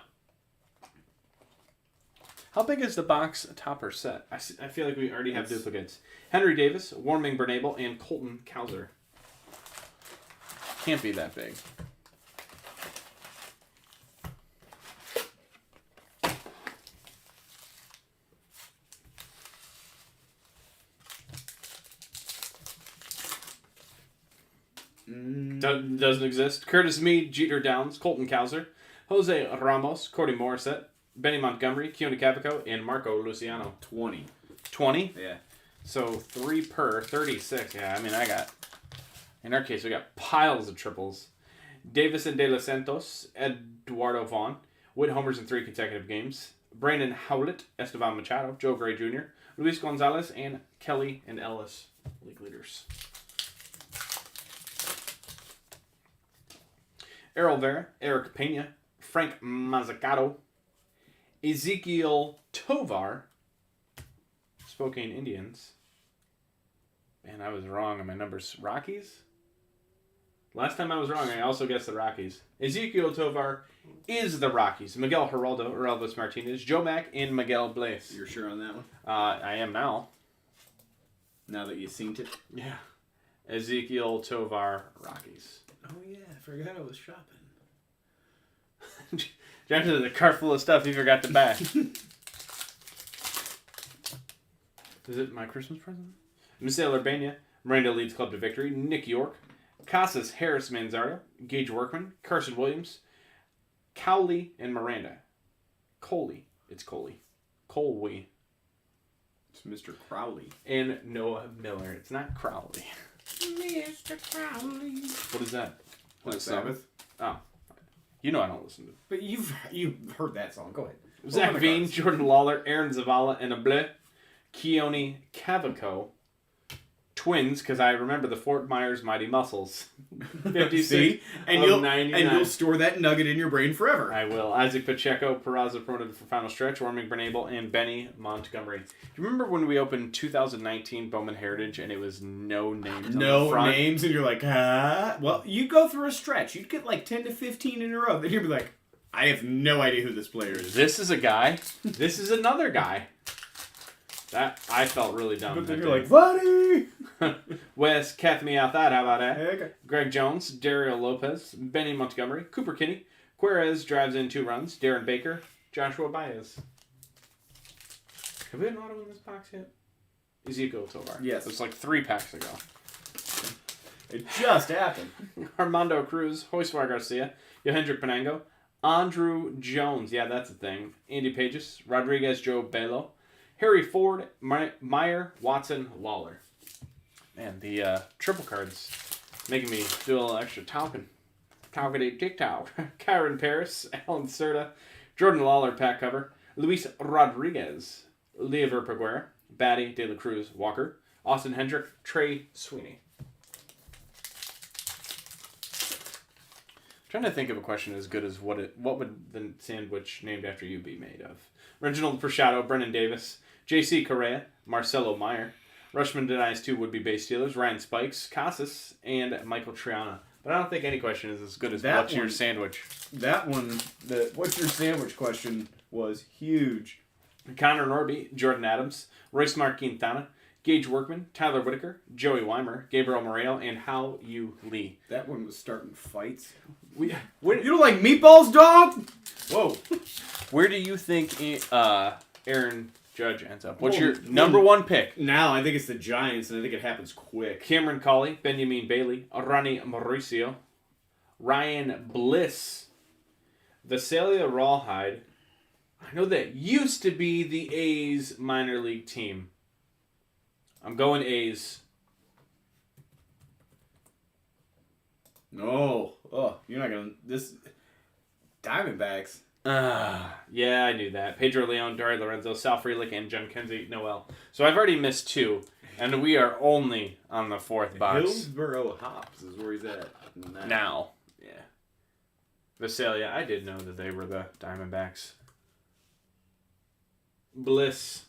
[SPEAKER 1] How big is the box topper set? I feel like we already have duplicates. Henry Davis, Warming Bernabel, and Colton Cowser. Can't be that big. Doesn't exist. Curtis Mead, Jeter Downs, Colton Cowser, Jose Ramos, Cordy Morissette, Benny Montgomery, Keone Capico, and Marco Luciano.
[SPEAKER 2] 20.
[SPEAKER 1] 20?
[SPEAKER 2] Yeah.
[SPEAKER 1] So 3 per 36. Yeah, I mean, in our case, we got piles of triples. Davison De Los Santos, Eduardo Vaughn, Whit homers in 3 consecutive games. Brandon Howlett, Esteban Machado, Joe Gray Jr., Luis Gonzalez, and Kelly and Ellis, league leaders. Errol Vera, Eric Pena, Frank Mazzucato, Ezekiel Tovar, Spokane Indians. Man, I was wrong on my numbers. Rockies? Last time I was wrong, I also guessed the Rockies. Ezekiel Tovar is the Rockies. Miguel Geraldo or Elvis Martinez, Joe Mack, and Miguel Blaise.
[SPEAKER 2] You're sure on that one?
[SPEAKER 1] I am now.
[SPEAKER 2] Now that you've seen it?
[SPEAKER 1] Yeah. Ezekiel Tovar, Rockies.
[SPEAKER 2] Oh, yeah. I forgot I was shopping.
[SPEAKER 1] Josh has a cart full of stuff he forgot to buy. Is it my Christmas present? Misael Urbania, Miranda leads club to victory. Nick York, Casas Harris Manzardo, Gage Workman, Carson Williams, Cowley, and Miranda. Coley. It's Coley. Coley.
[SPEAKER 2] It's Mr. Crowley.
[SPEAKER 1] And Noah Miller. It's not Crowley.
[SPEAKER 2] Mr. Crowley.
[SPEAKER 1] What is that?
[SPEAKER 2] Black Sabbath.
[SPEAKER 1] Oh. You know I don't listen to it.
[SPEAKER 2] But you've heard that song. Go ahead.
[SPEAKER 1] Zach Veen, Jordan Lawler, Aaron Zavala, and Ableh, Keone Cavico. Twins, because I remember the Fort Myers Mighty Muscles. 56
[SPEAKER 2] See? And
[SPEAKER 1] of 99.
[SPEAKER 2] you'll store that nugget in your brain forever.
[SPEAKER 1] I will. Isaac Pacheco, Peraza promoted for final stretch, Warming Bernabel, and Benny Montgomery. Do you remember when we opened 2019 Bowman Heritage and it was no names on the front?
[SPEAKER 2] Names, and you're like, Well, you go through a stretch. You'd get like 10 to 15 in a row. Then you'd be like, I have no idea who this player is.
[SPEAKER 1] This is a guy. This is another guy. That I felt really dumb.
[SPEAKER 2] But then you're like, buddy!
[SPEAKER 1] Wes kept me out that. How about that?
[SPEAKER 2] Okay.
[SPEAKER 1] Greg Jones, Dario Lopez, Benny Montgomery, Cooper Kinney, Querez drives in 2 runs, Darren Baker, Joshua Baez. Have we had an auto in this box yet? Ezekiel Tovar.
[SPEAKER 2] Yes.
[SPEAKER 1] It was like 3 packs ago.
[SPEAKER 2] It just happened.
[SPEAKER 1] Armando Cruz, Joisvar Garcia, Yohendrick Penango, Andrew Jones. Yeah, that's a thing. Andy Pages, Rodriguez Joe Bello, Harry Ford, Meyer, Watson, Lawler. Man, the triple cards making me do a little extra talking. Talkity TikTok. Kyron Paris, Alan Serta, Jordan Lawler pack cover, Luis Rodriguez, Lever Peguera, Batty, De La Cruz, Walker, Austin Hendrick, Trey Sweeney. Trying to think of a question as good as what would the sandwich named after you be made of? Reginald Prashado, Brennan Davis, J.C. Correa, Marcelo Meyer, Rushman denies 2 would-be base stealers, Ryan Spikes, Casas, and Michael Triana. But I don't think any question is as good as what's your sandwich.
[SPEAKER 2] That one, the what's your sandwich question was huge.
[SPEAKER 1] Connor Norby, Jordan Adams, Royce Mark Quintana, Gage Workman, Tyler Whitaker, Joey Weimer, Gabriel Moreno, and Hao Yu Lee.
[SPEAKER 2] That one was starting fights.
[SPEAKER 1] You
[SPEAKER 2] don't like meatballs, dog? Whoa.
[SPEAKER 1] Where do you think Aaron Judge ends up? What's your number 1 pick?
[SPEAKER 2] Now, I think it's the Giants, and I think it happens quick.
[SPEAKER 1] Cameron Colley, Benjamin Bailey, Ronnie Mauricio, Ryan Bliss, Visalia Rawhide. I know that used to be the A's minor league team. I'm going A's.
[SPEAKER 2] No. Oh, you're not going to... This... Diamondbacks.
[SPEAKER 1] Yeah, I knew that. Pedro Leon, Dari Lorenzo, Sal Frelick, and Jhonkensy Noel. So I've already missed 2, and we are only on the 4th box.
[SPEAKER 2] Hillsborough Hops is where he's at.
[SPEAKER 1] Now. Yeah. Visalia, I did know that they were the Diamondbacks. Bliss.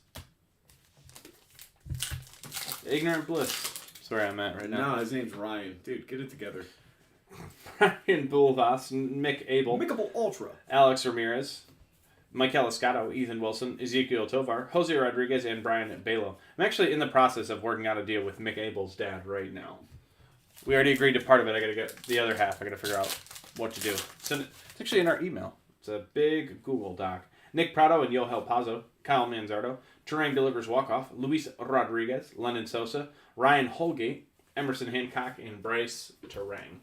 [SPEAKER 1] Ignorant Bliss. That's where I'm at right now.
[SPEAKER 2] No, his name's Ryan. Dude, get it together.
[SPEAKER 1] Ryan Bulvas, Mick Abel,
[SPEAKER 2] Mickable Ultra,
[SPEAKER 1] Alex Ramirez, Michael Escato, Ethan Wilson, Ezekiel Tovar, Jose Rodriguez, and Brian Balo. I'm actually in the process of working out a deal with Mick Abel's dad right now. We already agreed to part of it. I gotta get the other half. I gotta figure out what to do. It's actually in our email. It's a big Google Doc. Nick Prado and Yohel Pazzo, Kyle Manzardo, Terang delivers walk-off, Luis Rodriguez, Lennon Sosa, Ryan Holgate, Emerson Hancock, and Bryce Terang.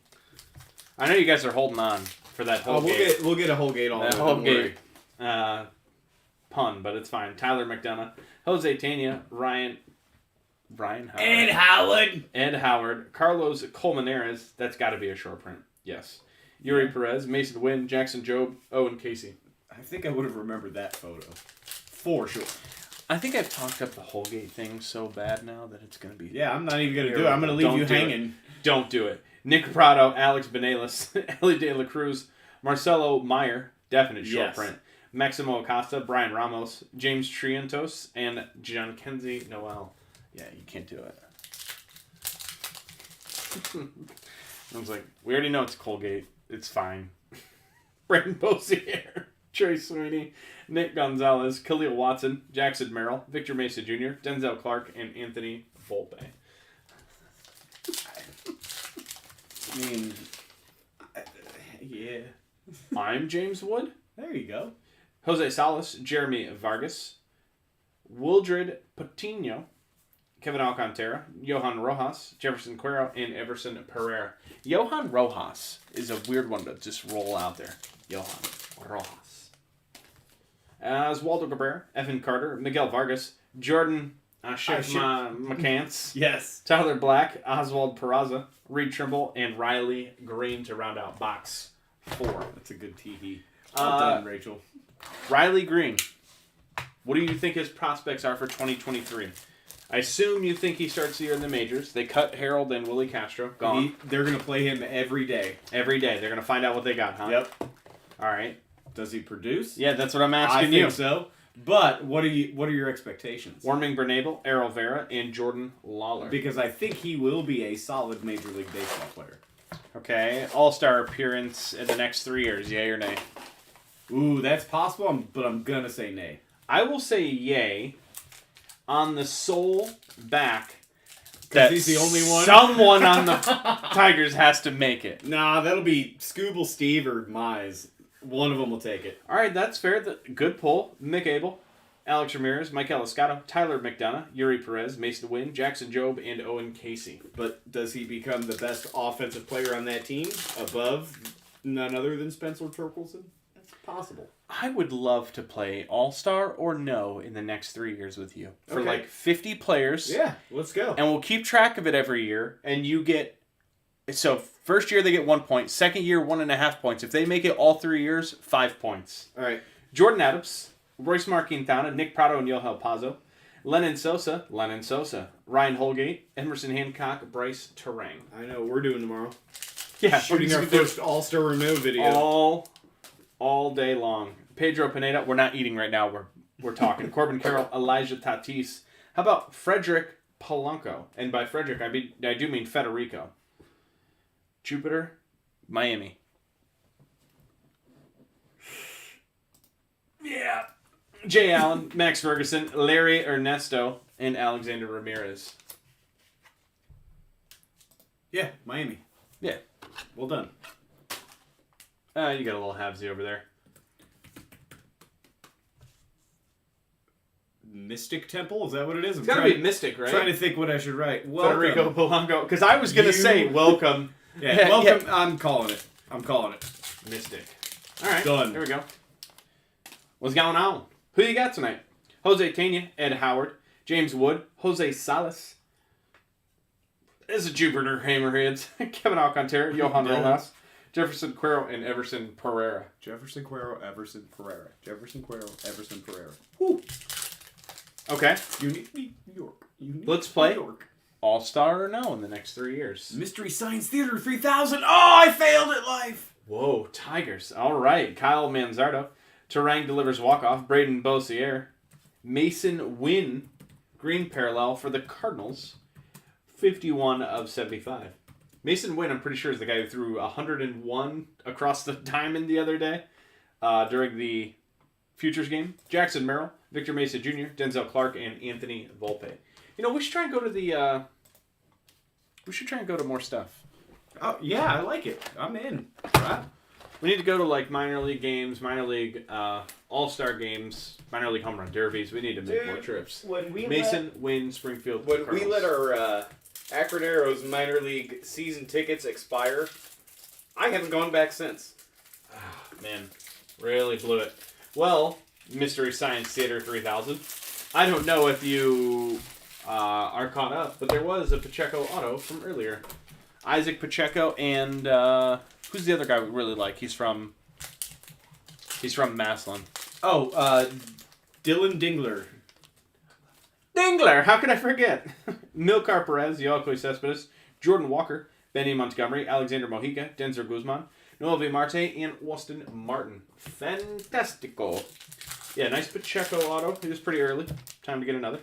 [SPEAKER 1] I know you guys are holding on for that Holgate.
[SPEAKER 2] We'll get a Holgate on
[SPEAKER 1] that Holgate pun, but it's fine. Tyler McDonough, Jose Tania, Ryan Howard, Ed Howard, Carlos Colmenares. That's got to be a short print. Yes. Yuri Perez, Mason Wynn, Jackson Jobe, Owen Casey.
[SPEAKER 2] I think I would have remembered that photo. For sure.
[SPEAKER 1] I think I've talked up the Holgate thing so bad now that it's going to be...
[SPEAKER 2] Yeah, I'm not even going to do it. I'm going to leave you hanging.
[SPEAKER 1] Don't do it. Nick Prado, Alex Benelis, Ellie De La Cruz, Marcelo Meyer, definite short print. Maximo Acosta, Brian Ramos, James Triantos, and Jhonkensy Noel. Yeah, you can't do it. I was like, we already know it's Colgate. It's fine. Brandon Bosier, Trey Sweeney, Nick Gonzalez, Khalil Watson, Jackson Merrill, Victor Mesa Jr., Denzel Clark, and Anthony Volpe.
[SPEAKER 2] I mean, yeah.
[SPEAKER 1] I'm James Wood.
[SPEAKER 2] There you go.
[SPEAKER 1] Jose Salas, Jeremy Vargas, Wildred Patino, Kevin Alcantara, Johan Rojas, Jefferson Cuero, and Everson Pereira. Johan Rojas is a weird one to just roll out there. Johan Rojas. Oswaldo Cabrera, Evan Carter, Miguel Vargas, Jordan McCants.
[SPEAKER 2] Yes.
[SPEAKER 1] Tyler Black, Oswald Peraza, Reed Trimble, and Riley Green to round out box 4.
[SPEAKER 2] That's a good TV. Well done, Rachel.
[SPEAKER 1] Riley Green. What do you think his prospects are for 2023? I assume you think he starts the year in the majors. They cut Harold and Willie Castro. Gone.
[SPEAKER 2] They're going to play him every day.
[SPEAKER 1] Every day. They're going to find out what they got, huh?
[SPEAKER 2] Yep.
[SPEAKER 1] All right.
[SPEAKER 2] Does he produce?
[SPEAKER 1] Yeah, that's what I'm asking you.
[SPEAKER 2] I think so. But what are your expectations?
[SPEAKER 1] Warming Bernabel, Errol Vera, and Jordan Lawler.
[SPEAKER 2] Because I think he will be a solid Major League Baseball player.
[SPEAKER 1] Okay. All-star appearance in the next 3 years, yay or nay?
[SPEAKER 2] Ooh, that's possible, but I'm going to say nay.
[SPEAKER 1] I will say yay on the sole back that
[SPEAKER 2] he's the only one.
[SPEAKER 1] Someone on the Tigers has to make it.
[SPEAKER 2] Nah, that'll be Scooble Steve or Mize. One of them will take it.
[SPEAKER 1] All right, that's fair. Good pull. Mick Abel, Alex Ramirez, Michael Escato, Tyler McDonough, Yuri Perez, Mason Wynn, Jackson Jobe, and Owen Casey.
[SPEAKER 2] But does he become the best offensive player on that team above none other than Spencer Torkelson? That's possible.
[SPEAKER 1] I would love to play All-Star or no in the next 3 years with you. For
[SPEAKER 2] Okay.
[SPEAKER 1] like 50 players.
[SPEAKER 2] Yeah, let's go.
[SPEAKER 1] And we'll keep track of it every year. And you get... So, first year they get 1 point. Second year, 1.5 points. If they make it all 3 years, 5 points.
[SPEAKER 2] All right.
[SPEAKER 1] Jordan Adams, Royce Marquintana, Nick Prado, and Yohel Pazzo. Lennon Sosa. Ryan Holgate, Emerson Hancock, Bryce Terang.
[SPEAKER 2] I know. We're doing tomorrow.
[SPEAKER 1] Yeah,
[SPEAKER 2] Shooting our first All-Star Renault video.
[SPEAKER 1] All day long. Pedro Pineda, we're not eating right now. We're talking. Corbin Carroll, Elijah Tatis. How about Frederick Polanco? And by Frederick, I do mean Federico. Jupiter, Miami. Yeah. Jay Allen, Max Ferguson, Larry Ernesto, and Alexander Ramirez.
[SPEAKER 2] Yeah, Miami.
[SPEAKER 1] Yeah.
[SPEAKER 2] Well done.
[SPEAKER 1] You got a little halvesy over there.
[SPEAKER 2] Mystic Temple? Is that what it is?
[SPEAKER 1] It's got to be Mystic, right?
[SPEAKER 2] Trying to think what I should write. Welcome.
[SPEAKER 1] Federico Polanco. Because I was going to say welcome.
[SPEAKER 2] Yeah, welcome. Yeah. I'm calling it.
[SPEAKER 1] Mystic. All right.
[SPEAKER 2] Done.
[SPEAKER 1] Here we go. What's going on? Who you got tonight? Jose Tania, Ed Howard, James Wood, Jose Salas, is a Jupiter Hammerheads. Kevin Alcantara, Johan Rojas, Jefferson Cuero, and Everson Pereira.
[SPEAKER 2] Jefferson Cuero, Everson Pereira. Jefferson Cuero, Everson Pereira.
[SPEAKER 1] Woo. Okay.
[SPEAKER 2] Unique New York.
[SPEAKER 1] Let's play All-Star or no in the next 3 years.
[SPEAKER 2] Mystery Science Theater 3000. Oh, I failed at life.
[SPEAKER 1] Whoa, Tigers. All right. Kyle Manzardo. Terang delivers walk-off. Braden Beausier. Mason Wynn. Green parallel for the Cardinals. 51 of 75. Mason Wynn, I'm pretty sure, is the guy who threw 101 across the diamond the other day during the Futures game. Jackson Merrill. Victor Mesa Jr., Denzel Clark, and Anthony Volpe. You know, we should try and go to the... we should try and go to more stuff.
[SPEAKER 2] Oh, yeah, I like it. I'm in. Right?
[SPEAKER 1] We need to go to, like, minor league games, minor league all-star games, minor league home run derbies. We need to make more trips.
[SPEAKER 3] When we
[SPEAKER 1] Mason, Wynn, Springfield,
[SPEAKER 3] When
[SPEAKER 1] Cardinals.
[SPEAKER 3] we let our Akron Arrows minor league season tickets expire, I haven't gone back since.
[SPEAKER 1] Man, really blew it. Well, Mystery Science Theater 3000. I don't know if you are caught up, but there was a Pacheco auto from earlier. Isaac Pacheco and who's the other guy we really like? He's from Maslin.
[SPEAKER 2] Oh, Dylan Dingler.
[SPEAKER 1] Dingler! How could I forget? Milcar Perez, Yoelqui Cespedes, Jordan Walker, Benny Montgomery, Alexander Mojica, Denzer Guzman, Noel V. Marte, and Austin Martin. Fantastico. Yeah, nice Pacheco auto. He was pretty early. Time to get another.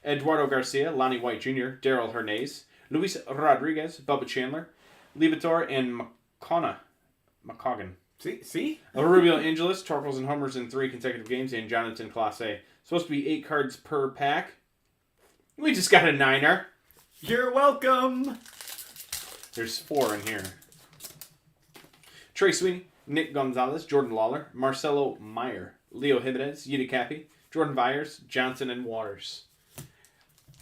[SPEAKER 1] Eduardo Garcia, Lonnie White Jr., Daryl Hernandez, Luis Rodriguez, Bubba Chandler, Libator, and McCoggan.
[SPEAKER 2] See?
[SPEAKER 1] Rubio Angeles, Torkels and homers in 3 consecutive games, and Jonathan Clase. Supposed to be 8 cards per pack. We just got a 9er.
[SPEAKER 2] You're welcome.
[SPEAKER 1] There's 4 in here. Trey Sweeney, Nick Gonzalez, Jordan Lawler, Marcelo Meyer, Leo Jimenez, Yidi Cappy, Jordan Byers, Johnson, and Waters.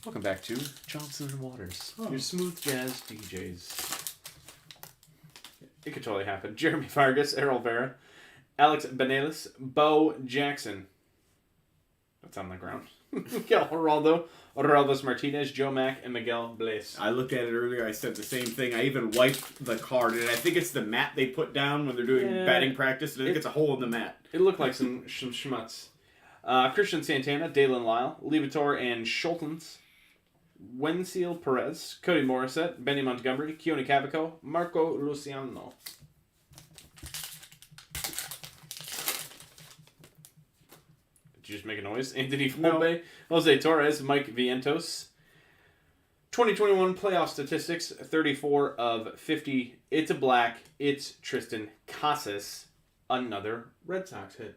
[SPEAKER 1] Welcome back to Johnson and Waters, your smooth jazz DJs. It could totally happen. Jeremy Vargas, Errol Vera, Alex Benelis, Bo Jackson. That's on the ground. Miguel Geraldo, Orelvis Martinez, Joe Mack, and Miguel Blaze.
[SPEAKER 2] I looked at it earlier. I said the same thing. I even wiped the card, and I think it's the mat they put down when they're doing batting practice. And I think it's a hole in the mat.
[SPEAKER 1] It looked like some schmutz. Christian Santana, Dalen Lyle, Libator, and Schultens. Wensiel Perez, Cody Morissette, Benny Montgomery, Keone Cavaco, Marco Luciano. Did you just make a noise? Anthony Volpe, Jose Torres, Mike Vientos. 2021 playoff statistics, 34 of 50. It's a black. It's Tristan Casas. Another Red Sox hit.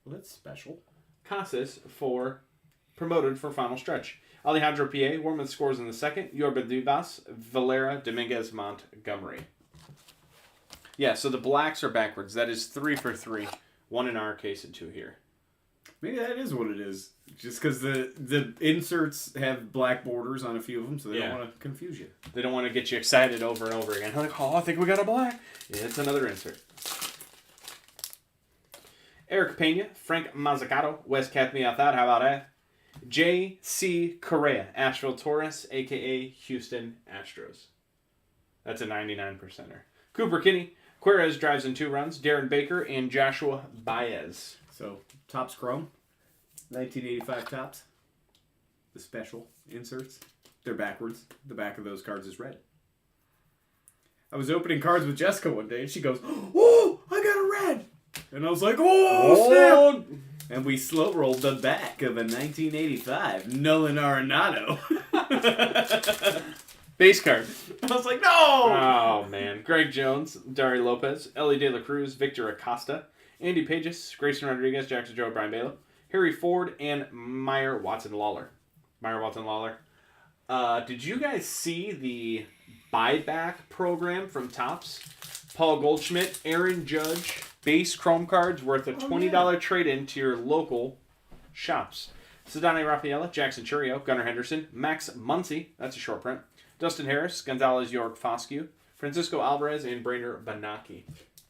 [SPEAKER 2] Well, that's special.
[SPEAKER 1] Casas for promoted for final stretch. Alejandro P.A. Wormuth scores in the second. Yorba Dubas, Valera, Dominguez, Montgomery. Yeah, so the blacks are backwards. That is 3 for 3. 1 in our case and 2 here.
[SPEAKER 2] Maybe that is what it is. Just because the inserts have black borders on a few of them, so they don't want to confuse you.
[SPEAKER 1] They don't want to get you excited over and over again. Like, oh, I think we got a black. Yeah, it's another insert. Eric Pena, Frank Mazzucato, Wes Katmiathad, how about that? J.C. Correa, Asheville Taurus, a.k.a. Houston Astros. That's a 99%er. Cooper Kinney, Querez drives in 2 runs, Darren Baker, and Joshua Baez.
[SPEAKER 2] So, Topps Chrome, 1985 Topps. The special inserts. They're backwards. The back of those cards is red. I was opening cards with Jessica one day, and she goes, "Oh, I got a red!" And I was like, "Oh, snap!" And we slow rolled the back of a 1985 Nolan Arenado.
[SPEAKER 1] Base card.
[SPEAKER 2] I was like, "No!"
[SPEAKER 1] Oh, man. Greg Jones, Dari Lopez, Ellie De La Cruz, Victor Acosta, Andy Pages, Grayson Rodriguez, Jackson Joe, Brian Balo, Harry Ford, and Meyer Watson Lawler. Did you guys see the buyback program from Topps? Paul Goldschmidt, Aaron Judge, base Chrome cards worth a $20 trade-in to your local shops. Sedane Rafaela, Jackson Churio, Gunnar Henderson, Max Muncy, that's a short print, Dustin Harris, Gonzalez York Foscue, Francisco Alvarez, and Brainer Banaki.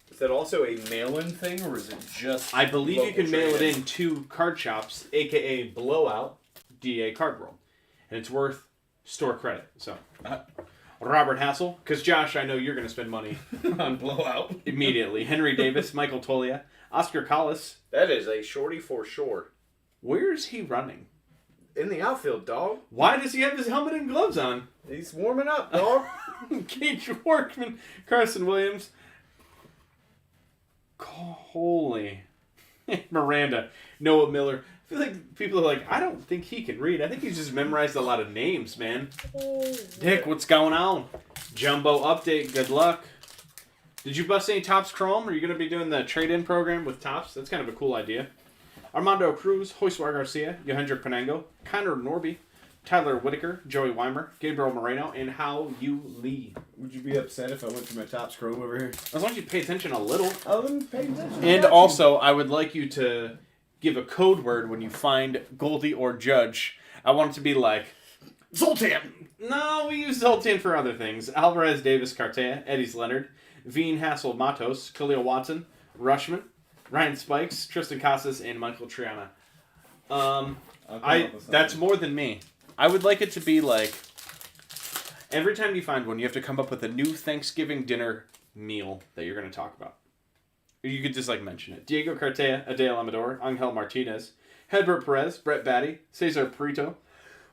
[SPEAKER 3] Is that also a mail-in thing, or is it just...
[SPEAKER 1] I believe you can mail it
[SPEAKER 3] trade-in?
[SPEAKER 1] in to card shops, a.k.a. Blowout, DA Card World. And it's worth store credit. So, Robert Hassel, because Josh, I know you're going to spend money
[SPEAKER 3] On blowout.
[SPEAKER 1] immediately. Henry Davis, Michael Tolia, Oscar Collis.
[SPEAKER 3] That is a shorty for sure.
[SPEAKER 1] Where's he running?
[SPEAKER 3] In the outfield, dog.
[SPEAKER 1] Why does he have his helmet and gloves on?
[SPEAKER 3] He's warming up, dog.
[SPEAKER 1] Gage Workman, Carson Williams, Coley, Miranda, Noah Miller. I feel like people are like, I don't think he can read. I think he's just memorized a lot of names, man. Dick, what's going on? Jumbo update, good luck. Did you bust any Topps Chrome? Are you going to be doing the trade-in program with Topps? That's kind of a cool idea. Armando Cruz, Josué Garcia, Yohendrick Panango, Connor Norby, Tyler Whitaker, Joey Weimer, Gabriel Moreno, and Hao Yu Lee.
[SPEAKER 2] Would you be upset if I went through my Topps Chrome over here?
[SPEAKER 1] As long as you pay attention a little.
[SPEAKER 2] I wouldn't pay attention.
[SPEAKER 1] And also, I would like you to give a code word when you find Goldie or Judge. I want it to be like,
[SPEAKER 2] Zoltan!
[SPEAKER 1] no, we use Zoltan for other things. Alvarez, Davis, Cartea, Eddie's Leonard, Veen, Hassel, Matos, Khalil Watson, Rushman, Ryan Spikes, Tristan Casas, and Michael Triana. That's more than me. I would like it to be like, every time you find one, you have to come up with a new Thanksgiving dinner meal that you're going to talk about. You could just like mention it. Diego Cartea, Adele Amador, Angel Martinez, Hedbert Perez, Brett Batty, Cesar Perito,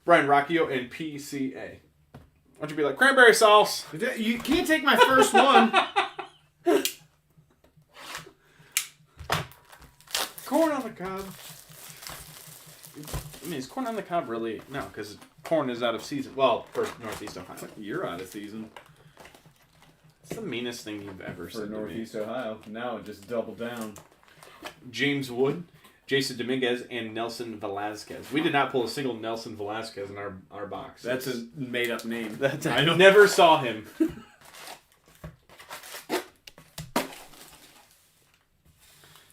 [SPEAKER 1] Brian Rocchio, and PCA. Why don't you be like, cranberry sauce?
[SPEAKER 2] You can't take my first one.
[SPEAKER 1] Corn on the cob. I mean, is corn on the cob really? No, because corn is out of season. Well, for Northeast Ohio.
[SPEAKER 2] You're out of season.
[SPEAKER 1] It's the meanest thing you've ever
[SPEAKER 2] For
[SPEAKER 1] said
[SPEAKER 2] Northeast
[SPEAKER 1] to me.
[SPEAKER 2] Ohio. Now it just doubled down.
[SPEAKER 1] James Wood, Jason Dominguez, and Nelson Velasquez. We did not pull a single Nelson Velasquez in our box.
[SPEAKER 2] That's a made-up name.
[SPEAKER 1] I never saw him.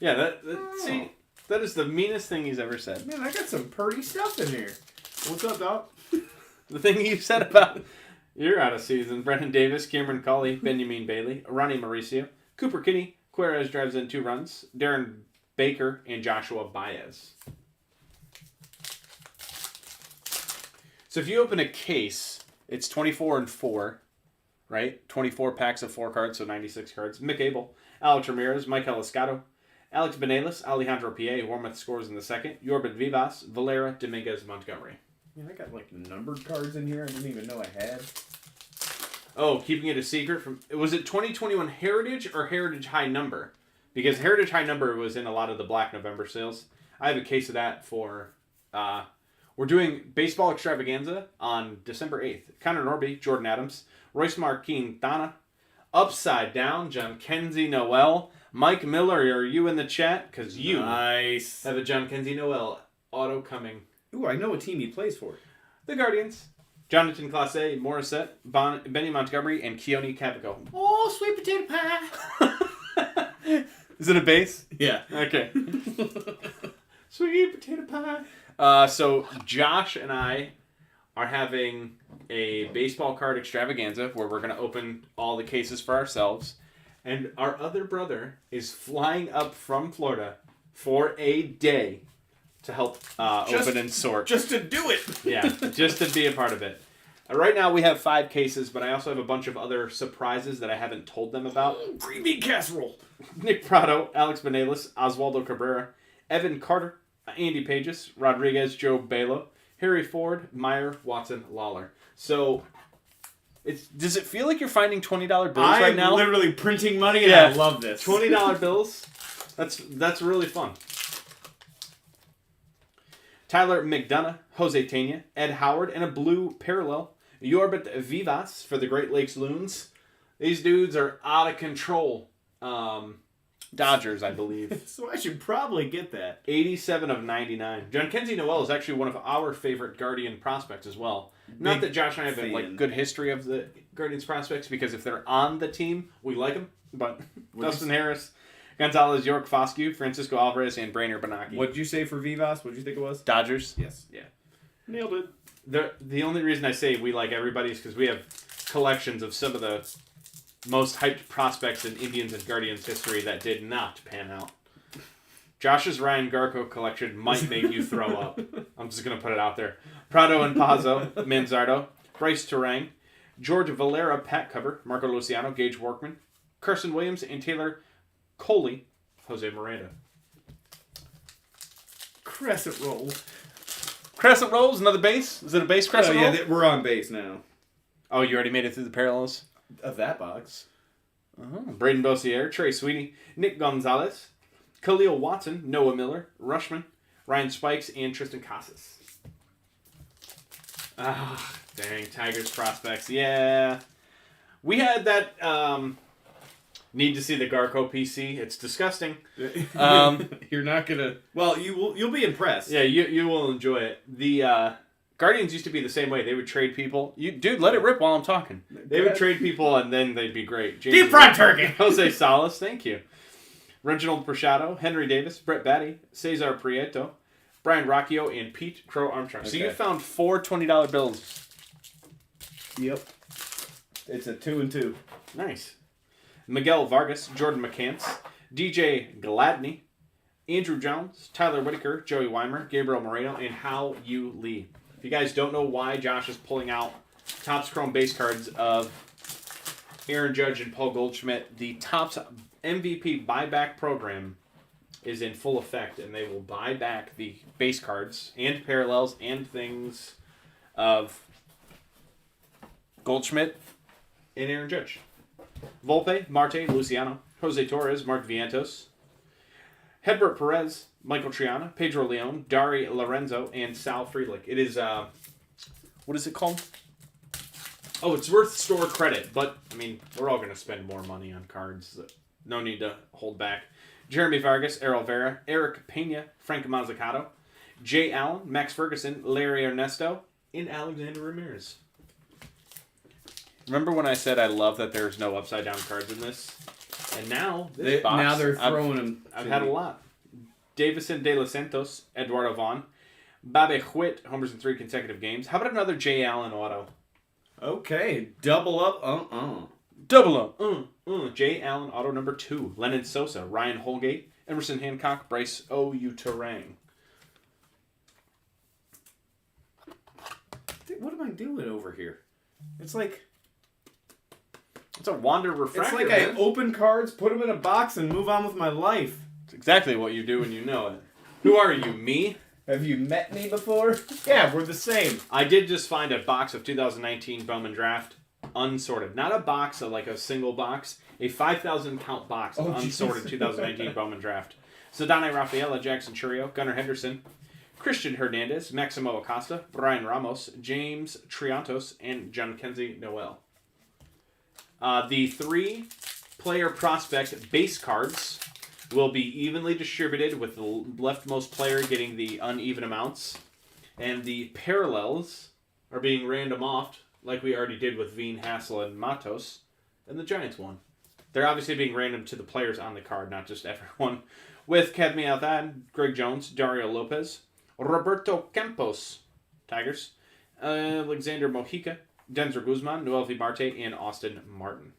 [SPEAKER 1] Yeah, see, that is the meanest thing he's ever said.
[SPEAKER 2] Man, I got some pretty stuff in here. What's up, Doc?
[SPEAKER 1] The thing you said about you're out of season. Brendan Davis, Cameron Colley, Benjamin Bailey, Ronnie Mauricio, Cooper Kinney, Querez drives in 2 runs, Darren Baker, and Joshua Baez. So if you open a case, it's 24 and 4, right? 24 packs of 4 cards, so 96 cards. Mick Abel, Alex Ramirez, Mike Eliscado, Alex Benelis, Alejandro P.A., Warmouth scores in the second, Yorbit Vivas, Valera, Dominguez, Montgomery.
[SPEAKER 2] Man, I got like numbered cards in here I didn't even know I had.
[SPEAKER 1] Oh, keeping it a secret from... Was it 2021 Heritage or Heritage High Number? Because Heritage High Number was in a lot of the Black November sales. I have a case of that for... we're doing Baseball Extravaganza on December 8th. Connor Norby, Jordan Adams, Royce Marquintana, Upside Down, John Kenzie Noel, Mike Miller, are you in the chat? Because you
[SPEAKER 2] Nice.
[SPEAKER 1] have a John Kenzie Noel auto coming.
[SPEAKER 2] Ooh, I know what team he plays for.
[SPEAKER 1] The Guardians. Jonathan Classe, Morissette, Benny Montgomery, and Keone Cavico.
[SPEAKER 2] Oh, sweet potato pie.
[SPEAKER 1] Is it a base?
[SPEAKER 2] Yeah.
[SPEAKER 1] Okay. Sweet potato pie. So Josh and I are having a baseball card extravaganza where we're going to open all the cases for ourselves. And our other brother is flying up from Florida for a day to help open and sort.
[SPEAKER 2] Just to do it.
[SPEAKER 1] Yeah, just to be a part of it. Right now we have 5 cases, but I also have a bunch of other surprises that I haven't told them about.
[SPEAKER 2] Green bean casserole.
[SPEAKER 1] Nick Prado, Alex Benelis, Oswaldo Cabrera, Evan Carter, Andy Pages, Rodriguez, Joe Balo, Harry Ford, Meyer, Watson, Lawler. So, does it feel like you're finding $20 bills right now?
[SPEAKER 2] I'm literally printing money, and
[SPEAKER 1] Yeah.
[SPEAKER 2] I love this.
[SPEAKER 1] $20 bills. That's really fun. Tyler McDonough, Jose Tena, Ed Howard, and a blue parallel. Yorbit Vivas for the Great Lakes Loons. These dudes are out of control. Dodgers, I believe.
[SPEAKER 2] So I should probably get that.
[SPEAKER 1] 87 of 99. John Kenzie Noel is actually one of our favorite Guardian prospects as well. Not
[SPEAKER 2] Big
[SPEAKER 1] that Josh and I have a
[SPEAKER 2] fan.
[SPEAKER 1] good history of the Guardians prospects, because if they're on the team, we like them. But Dustin Harris, Gonzalez, York Foscue, Francisco Alvarez, and Brainer Benaki.
[SPEAKER 2] What did you say for Vivas? What did you think it was?
[SPEAKER 1] Dodgers?
[SPEAKER 2] Yes.
[SPEAKER 1] Yeah.
[SPEAKER 2] Nailed it.
[SPEAKER 1] The only reason I say we like everybody is because we have collections of some of the most hyped prospects in Indians and Guardians history that did not pan out. Josh's Ryan Garco collection might make you throw up. I'm just going to put it out there. Prado and Pazzo, Manzardo, Bryce Terang, George Valera, Pat Cover, Marco Luciano, Gage Workman, Carson Williams, and Taylor Coley, Jose Miranda.
[SPEAKER 2] Crescent roll.
[SPEAKER 1] Crescent rolls, another base? Is it a base crescent roll?
[SPEAKER 2] We're on base now.
[SPEAKER 1] Oh, you already made it through the parallels?
[SPEAKER 2] Of that box.
[SPEAKER 1] Braden Bossier, Trey Sweeney, Nick Gonzalez, Khalil Watson, Noah Miller, Rushman, Ryan Spikes, and Tristan Casas. Ah, dang, Tigers prospects. Yeah. We had that, need to see the Garco PC. It's disgusting.
[SPEAKER 2] You're not gonna. Well, you'll be impressed.
[SPEAKER 1] Yeah, you will enjoy it. The Guardians used to be the same way. They would trade people. Dude, let it rip while I'm talking. They would trade people and then they'd be great.
[SPEAKER 2] Deep fried turkey.
[SPEAKER 1] Jose Salas, thank you. Reginald Prashado, Henry Davis, Brett Batty, Cesar Prieto, Brian Rocchio, and Pete Crow Armstrong. So
[SPEAKER 2] Okay.
[SPEAKER 1] you found 4 $20 bills.
[SPEAKER 2] Yep. It's a 2 and 2.
[SPEAKER 1] Nice. Miguel Vargas, Jordan McCants, DJ Gladney, Andrew Jones, Tyler Whitaker, Joey Weimer, Gabriel Moreno, and Hao Yu Lee. If you guys don't know why Josh is pulling out Topps Chrome base cards of Aaron Judge and Paul Goldschmidt, the Topps MVP buyback program is in full effect, and they will buy back the base cards and parallels and things of Goldschmidt and Aaron Judge. Volpe, Marte, Luciano, Jose Torres, Mark Vientos, Hedbert Perez, Michael Triana, Pedro Leon, Dari Lorenzo, and Sal Friedlich. It is, what is it called? Oh, it's worth store credit, but, I mean, we're all going to spend more money on cards. No need to hold back. Jeremy Vargas, Errol Vera, Eric Pena, Frank Mazzucato, Jay Allen, Max Ferguson, Larry Ernesto, and Alexander Ramirez. Remember when I said I love that there's no upside down cards in this? And now, this box,
[SPEAKER 2] now they're throwing them.
[SPEAKER 1] I've had a lot. Davison De Los Santos, Eduardo Vaughn, Babe Huit, homers in 3 consecutive games. How about another Jay Allen auto?
[SPEAKER 2] Okay, double up.
[SPEAKER 1] Double up. Jay Allen auto number 2. Lennon Sosa, Ryan Holgate, Emerson Hancock, Bryce O.U. Terang.
[SPEAKER 2] What am I doing over here? It's like
[SPEAKER 1] It's a Wander Refractor.
[SPEAKER 2] I
[SPEAKER 1] man.
[SPEAKER 2] open cards, put them in a box, and move on with my life.
[SPEAKER 1] It's exactly what you do when you know it. Who are you, me?
[SPEAKER 2] Have you met me before? Yeah, we're the same.
[SPEAKER 1] I did just find a box of 2019 Bowman Draft unsorted. Not a box of like a single box, a 5,000 count box of unsorted 2019 Bowman Draft. Zidane Rafaela, Jackson Churio, Gunnar Henderson, Christian Hernandez, Maximo Acosta, Brian Ramos, James Triantos, and John Kenzie Noel. The 3-player prospect base cards will be evenly distributed, with the leftmost player getting the uneven amounts. And the parallels are being random offed, like we already did with Veen, Hassel, and Matos, and the Giants one. They're obviously being random to the players on the card, not just everyone. With Kevin Althad, Greg Jones, Dario Lopez, Roberto Campos, Tigers, Alexander Mojica, Denzer Guzman, Noel V. Marte, and Austin Martin.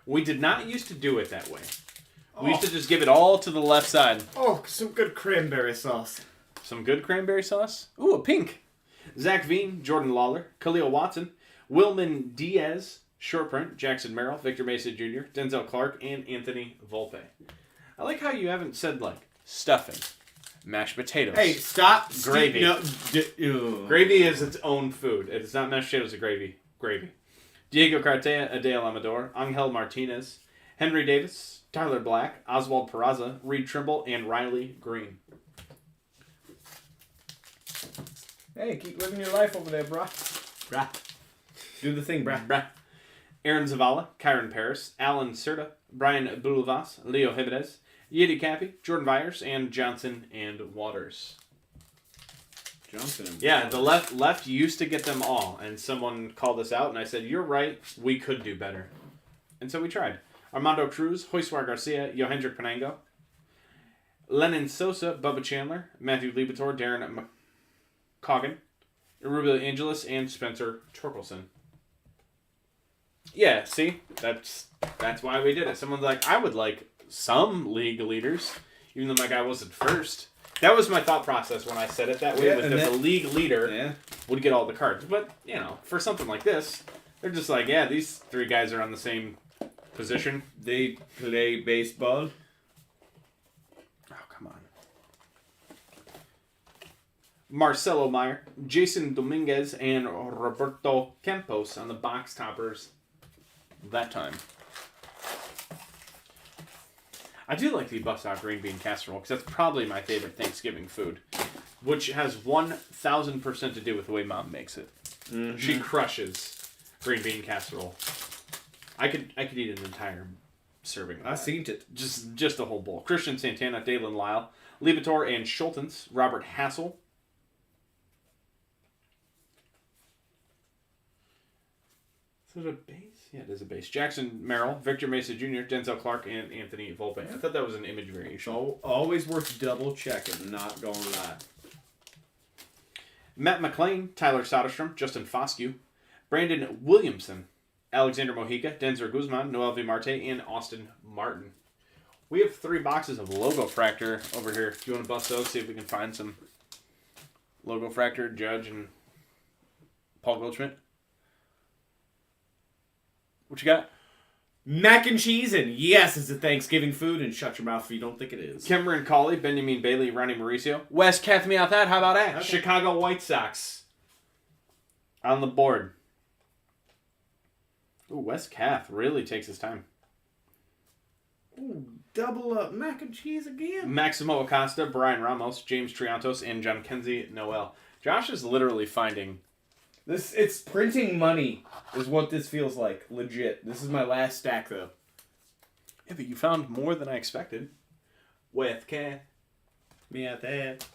[SPEAKER 1] We did not used to do it that way. We used to just give it all to the left side.
[SPEAKER 2] Oh, some good cranberry sauce.
[SPEAKER 1] Some good cranberry sauce. Ooh, a pink. Zach Veen, Jordan Lawler, Khalil Watson, Wilman Diaz, short print, Jackson Merrill, Victor Mesa Jr., Denzel Clark, and Anthony Volpe. I like how you haven't said, like, stuffing, mashed potatoes.
[SPEAKER 2] Hey, stop.
[SPEAKER 1] Gravy.
[SPEAKER 2] No,
[SPEAKER 1] Gravy is its own food. It's not mashed potatoes, it's gravy. Gravy. Diego Cartea, Adele Amador, Angel Martinez, Henry Davis, Tyler Black, Oswald Peraza, Reed Trimble, and Riley Green.
[SPEAKER 2] Hey, keep living your life over there, brah. Brah. Do the thing, brah.
[SPEAKER 1] Aaron Zavala, Kyron Paris, Alan Serta, Brian Boulevas, Leo Jimenez, Yeti Cappy, Jordan Vyers, and Johnson and Waters. Yeah, the left used to get them all, and someone called us out, and I said, "You're right, we could do better." And so we tried. Armando Cruz, Joisuar Garcia, Johendrick Penango, Lennon Sosa, Bubba Chandler, Matthew Libator, Darren McCoggin, Rubio Angeles, and Spencer Torkelson. Yeah, see? That's why we did it. Someone's like, I would like some league leaders, even though my guy wasn't first. That was my thought process when I said it that way.
[SPEAKER 2] Yeah,
[SPEAKER 1] was
[SPEAKER 2] and
[SPEAKER 1] that the
[SPEAKER 2] that-
[SPEAKER 1] league leader
[SPEAKER 2] Yeah.
[SPEAKER 1] would get all the cards. But, you know, for something like this, they're just like, yeah, these three guys are on the same position.
[SPEAKER 2] They play baseball.
[SPEAKER 1] Oh, come on. Marcelo Meyer, Jason Dominguez, and Roberto Campos on the box toppers that time. I do like the bust out green bean casserole because that's probably my favorite Thanksgiving food, which has 1,000% to do with the way Mom makes it.
[SPEAKER 2] Mm-hmm.
[SPEAKER 1] She crushes green bean casserole. I could eat an entire serving. Of
[SPEAKER 2] I
[SPEAKER 1] that.
[SPEAKER 2] seen it.
[SPEAKER 1] Just a whole bowl. Christian Santana, Dalen Lyle, Libator and Schultens, Robert Hassel. Is it a base? Yeah, it is a base. Jackson Merrill, Victor Mesa Jr., Denzel Clark, and Anthony Volpe. I thought that was an image variation.
[SPEAKER 2] So always worth double checking. Not going to lie.
[SPEAKER 1] Matt McClain, Tyler Soderstrom, Justin Foscue, Brandon Williamson, Alexander Mojica, Denzer Guzman, Noel V. Marte, and Austin Martin. We have 3 boxes of Logo Fractor over here. Do you want to bust those? See if we can find some Logo Fractor, Judge, and Paul Goldschmidt. What you got?
[SPEAKER 2] Mac and cheese and yes, it's a Thanksgiving food and shut your mouth if you don't think it is.
[SPEAKER 1] Cameron Colley, Benjamin Bailey, Ronnie Mauricio. Wes Kath me out that. How about that?
[SPEAKER 2] Okay.
[SPEAKER 1] Chicago White Sox. On the board. Ooh, Wes Kath really takes his time.
[SPEAKER 2] Ooh, double up mac and cheese again.
[SPEAKER 1] Maximo Acosta, Brian Ramos, James Triantos, and John Kenzie Noel. Josh is literally finding...
[SPEAKER 2] It's printing money is what this feels like. Legit. This is my last stack though.
[SPEAKER 1] Yeah, but you found more than I expected. With Kath.
[SPEAKER 2] Me at that.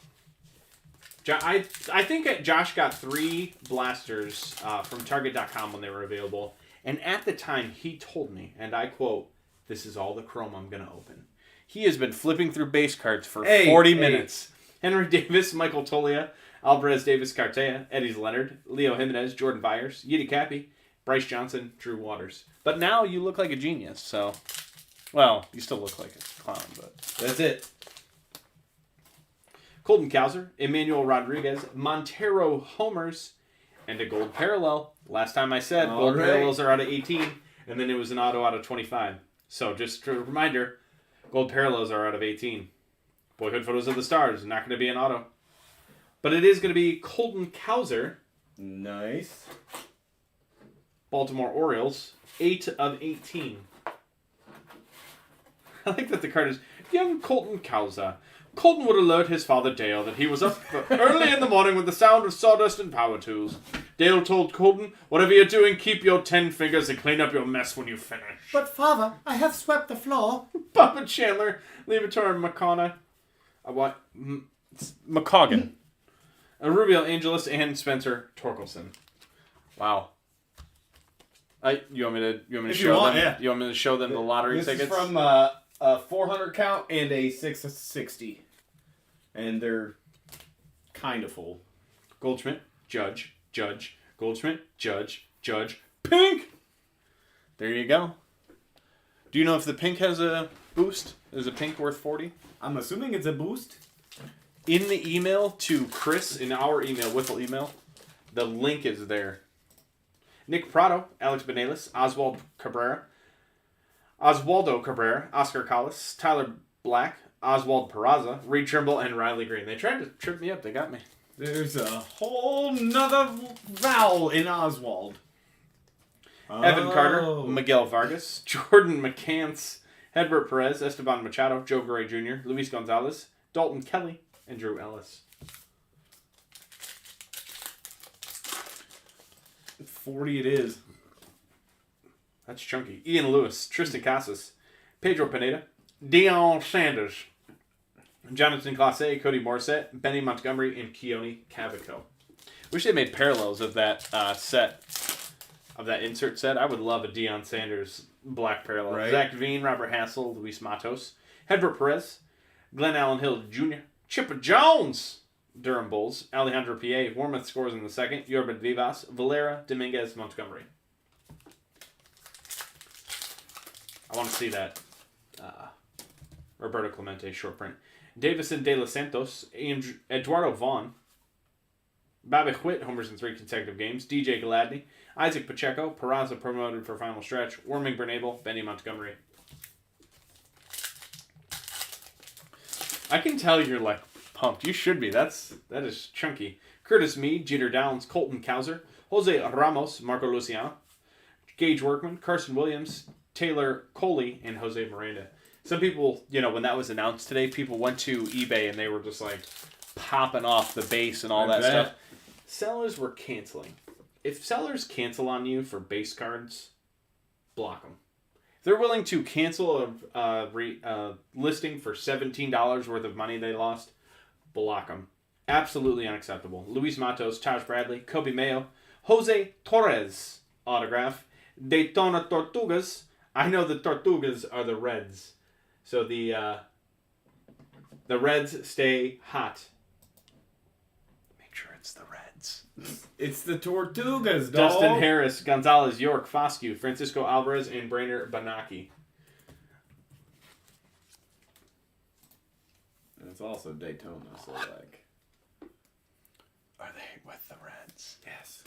[SPEAKER 1] I think Josh got 3 blasters from Target.com when they were available. And at the time, he told me, and I quote, "This is all the chrome I'm going to open." He has been flipping through base cards for 40 minutes. Henry Davis, Michael Tolia, Alvarez Davis Cartea, Eddie Leonard, Leo Jimenez, Jordan Byers, Yiddy Cappy, Bryce Johnson, Drew Waters. But now you look like a genius, so... Well, you still look like a clown, but...
[SPEAKER 2] That's it.
[SPEAKER 1] Colton Cowser, Emmanuel Rodriguez, Montero Homers, and a gold parallel. Last time I said
[SPEAKER 2] All
[SPEAKER 1] gold
[SPEAKER 2] right.
[SPEAKER 1] parallels are out of 18, and then it was an auto out of 25. So just a reminder, gold parallels are out of 18. Boyhood Photos of the Stars, not going to be an auto. But it is going to be Colton Cowser,
[SPEAKER 2] Nice.
[SPEAKER 1] Baltimore Orioles, 8 of 18. I like that the card is young Colton Cowser. Colton would alert his father Dale that he was up early in the morning with the sound of sawdust and power tools. Dale told Colton, "Whatever you're doing, keep your 10 fingers and clean up your mess when you finish."
[SPEAKER 4] But, Father, I have swept the floor.
[SPEAKER 1] Papa Chandler, Levator McCona, McCoggin, Rubio Angelis, and Spencer Torkelson. Wow. You want me to
[SPEAKER 2] If
[SPEAKER 1] show
[SPEAKER 2] you want,
[SPEAKER 1] them?
[SPEAKER 2] yeah.
[SPEAKER 1] You want me to show them the lottery
[SPEAKER 2] This
[SPEAKER 1] tickets?
[SPEAKER 2] is from a 400 count and a 660. And they're kind of full.
[SPEAKER 1] Goldschmidt, Judge, Goldschmidt, Judge, Pink! There you go. Do you know if the Pink has a boost? Is a Pink worth 40?
[SPEAKER 2] I'm assuming it's a boost.
[SPEAKER 1] In the email to Chris, in our email, Whipple email, the link is there. Nick Prado, Alex Benelis, Oswaldo Cabrera, Oscar Collis, Tyler Black, Oswald Peraza, Reed Trimble, and Riley Green. They tried to trip me up. They got me.
[SPEAKER 2] There's a whole nother vowel in Oswald.
[SPEAKER 1] Evan Carter,
[SPEAKER 2] Oh.
[SPEAKER 1] Miguel Vargas, Jordan McCants, Hedbert Perez, Esteban Machado, Joe Gray Jr., Luis Gonzalez, Dalton Kelly, and Drew Ellis.
[SPEAKER 2] 40 it is.
[SPEAKER 1] That's chunky. Ian Lewis, Tristan Casas, Pedro Pineda, Deion Sanders, Jonathan Classe, Cody Morissette, Benny Montgomery, and Keone Cavaco. Wish they made parallels of that set, of that insert set. I would love a Deion Sanders black parallel.
[SPEAKER 2] Right.
[SPEAKER 1] Zach Veen, Robert Hassel, Luis Matos, Hedbert Perez, Glenn Allen Hill Jr., Chipper Jones, Durham Bulls, Alejandro P.A., Warmouth scores in the second, Yorban Vivas, Valera, Dominguez, Montgomery. I want to see that Roberto Clemente short print. Davison De Los Santos, Eduardo Vaughn, Bobby Witt homers in 3 consecutive games, DJ Gladney, Isaac Pacheco, Peraza promoted for final stretch, Warming Bernabel, Benny Montgomery. I can tell you're like pumped. You should be. That is chunky. Curtis Mead, Jeter Downs, Colton Cowser, Jose Ramos, Marco Luciano, Gage Workman, Carson Williams, Taylor Coley, and Jose Miranda. Some people, when that was announced today, people went to eBay and they were just like popping off the base and all that stuff. Sellers were canceling. If sellers cancel on you for base cards, block them. If they're willing to cancel a listing for $17 worth of money they lost, block them. Absolutely unacceptable. Luis Matos, Taj Bradley, Kobe Mayo, Jose Torres autograph, Daytona Tortugas. I know the Tortugas are the Reds. So the Reds stay hot. Make sure it's the Reds.
[SPEAKER 2] It's the Tortugas, dog.
[SPEAKER 1] Dustin Harris, Gonzalez, York, Foscue, Francisco Alvarez, and Brainer Banaki.
[SPEAKER 2] And it's also Daytona, so like...
[SPEAKER 1] Are they with the Reds?
[SPEAKER 2] Yes.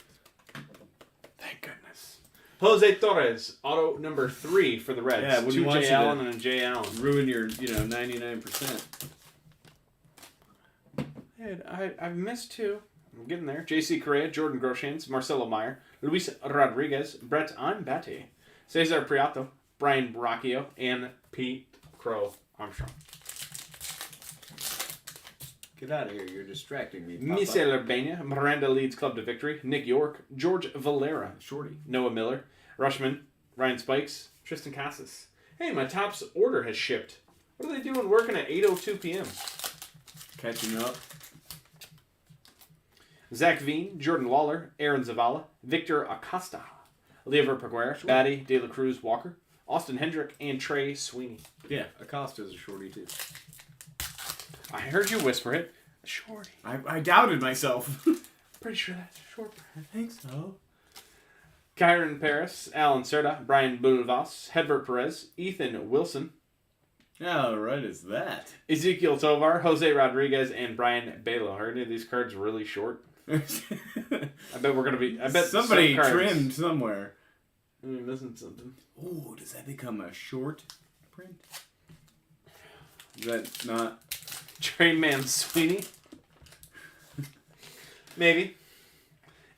[SPEAKER 1] Thank goodness. Jose Torres, auto number 3 for the Reds.
[SPEAKER 2] Yeah, wouldn't
[SPEAKER 1] 2
[SPEAKER 2] want
[SPEAKER 1] J
[SPEAKER 2] you
[SPEAKER 1] Allen
[SPEAKER 2] to
[SPEAKER 1] and a J Allen.
[SPEAKER 2] Ruin your, 99%.
[SPEAKER 1] Hey, I've missed 2. I'm getting there. J.C. Correa, Jordan Groshans, Marcelo Meyer, Luis Rodriguez, Brett Anbate, Cesar Prieto, Brian Bracchio, and Pete Crow Armstrong.
[SPEAKER 2] Get out of here, you're distracting me.
[SPEAKER 1] Misael Urbana, Miranda leads club to victory, Nick York, George Valera,
[SPEAKER 2] Shorty.
[SPEAKER 1] Noah Miller, Rushman, Ryan Spikes, Tristan Casas. Hey, my Topps order has shipped. What are they doing working at 8:02 p.m.?
[SPEAKER 2] Catching up.
[SPEAKER 1] Zach Veen, Jordan Lawler, Aaron Zavala, Victor Acosta, Lever Peguera, Batty, De La Cruz Walker, Austin Hendrick, and Trey Sweeney.
[SPEAKER 2] Yeah, Acosta's a shorty too.
[SPEAKER 1] I heard you whisper it. Shorty.
[SPEAKER 2] I doubted myself.
[SPEAKER 1] Pretty sure that's short.
[SPEAKER 2] I think so.
[SPEAKER 1] Kyron Paris, Alan Serta, Brian Bulvas, Hedbert Perez, Ethan Wilson,
[SPEAKER 2] How right is that?
[SPEAKER 1] Ezekiel Tovar, Jose Rodriguez, and Brian Balo. Are any of these cards really short? I bet we're gonna be. I bet
[SPEAKER 2] somebody
[SPEAKER 1] some cards,
[SPEAKER 2] trimmed somewhere.
[SPEAKER 1] I'm missing something.
[SPEAKER 2] Oh, does that become a short print? Is that not?
[SPEAKER 1] Trey Man Sweeney. Maybe.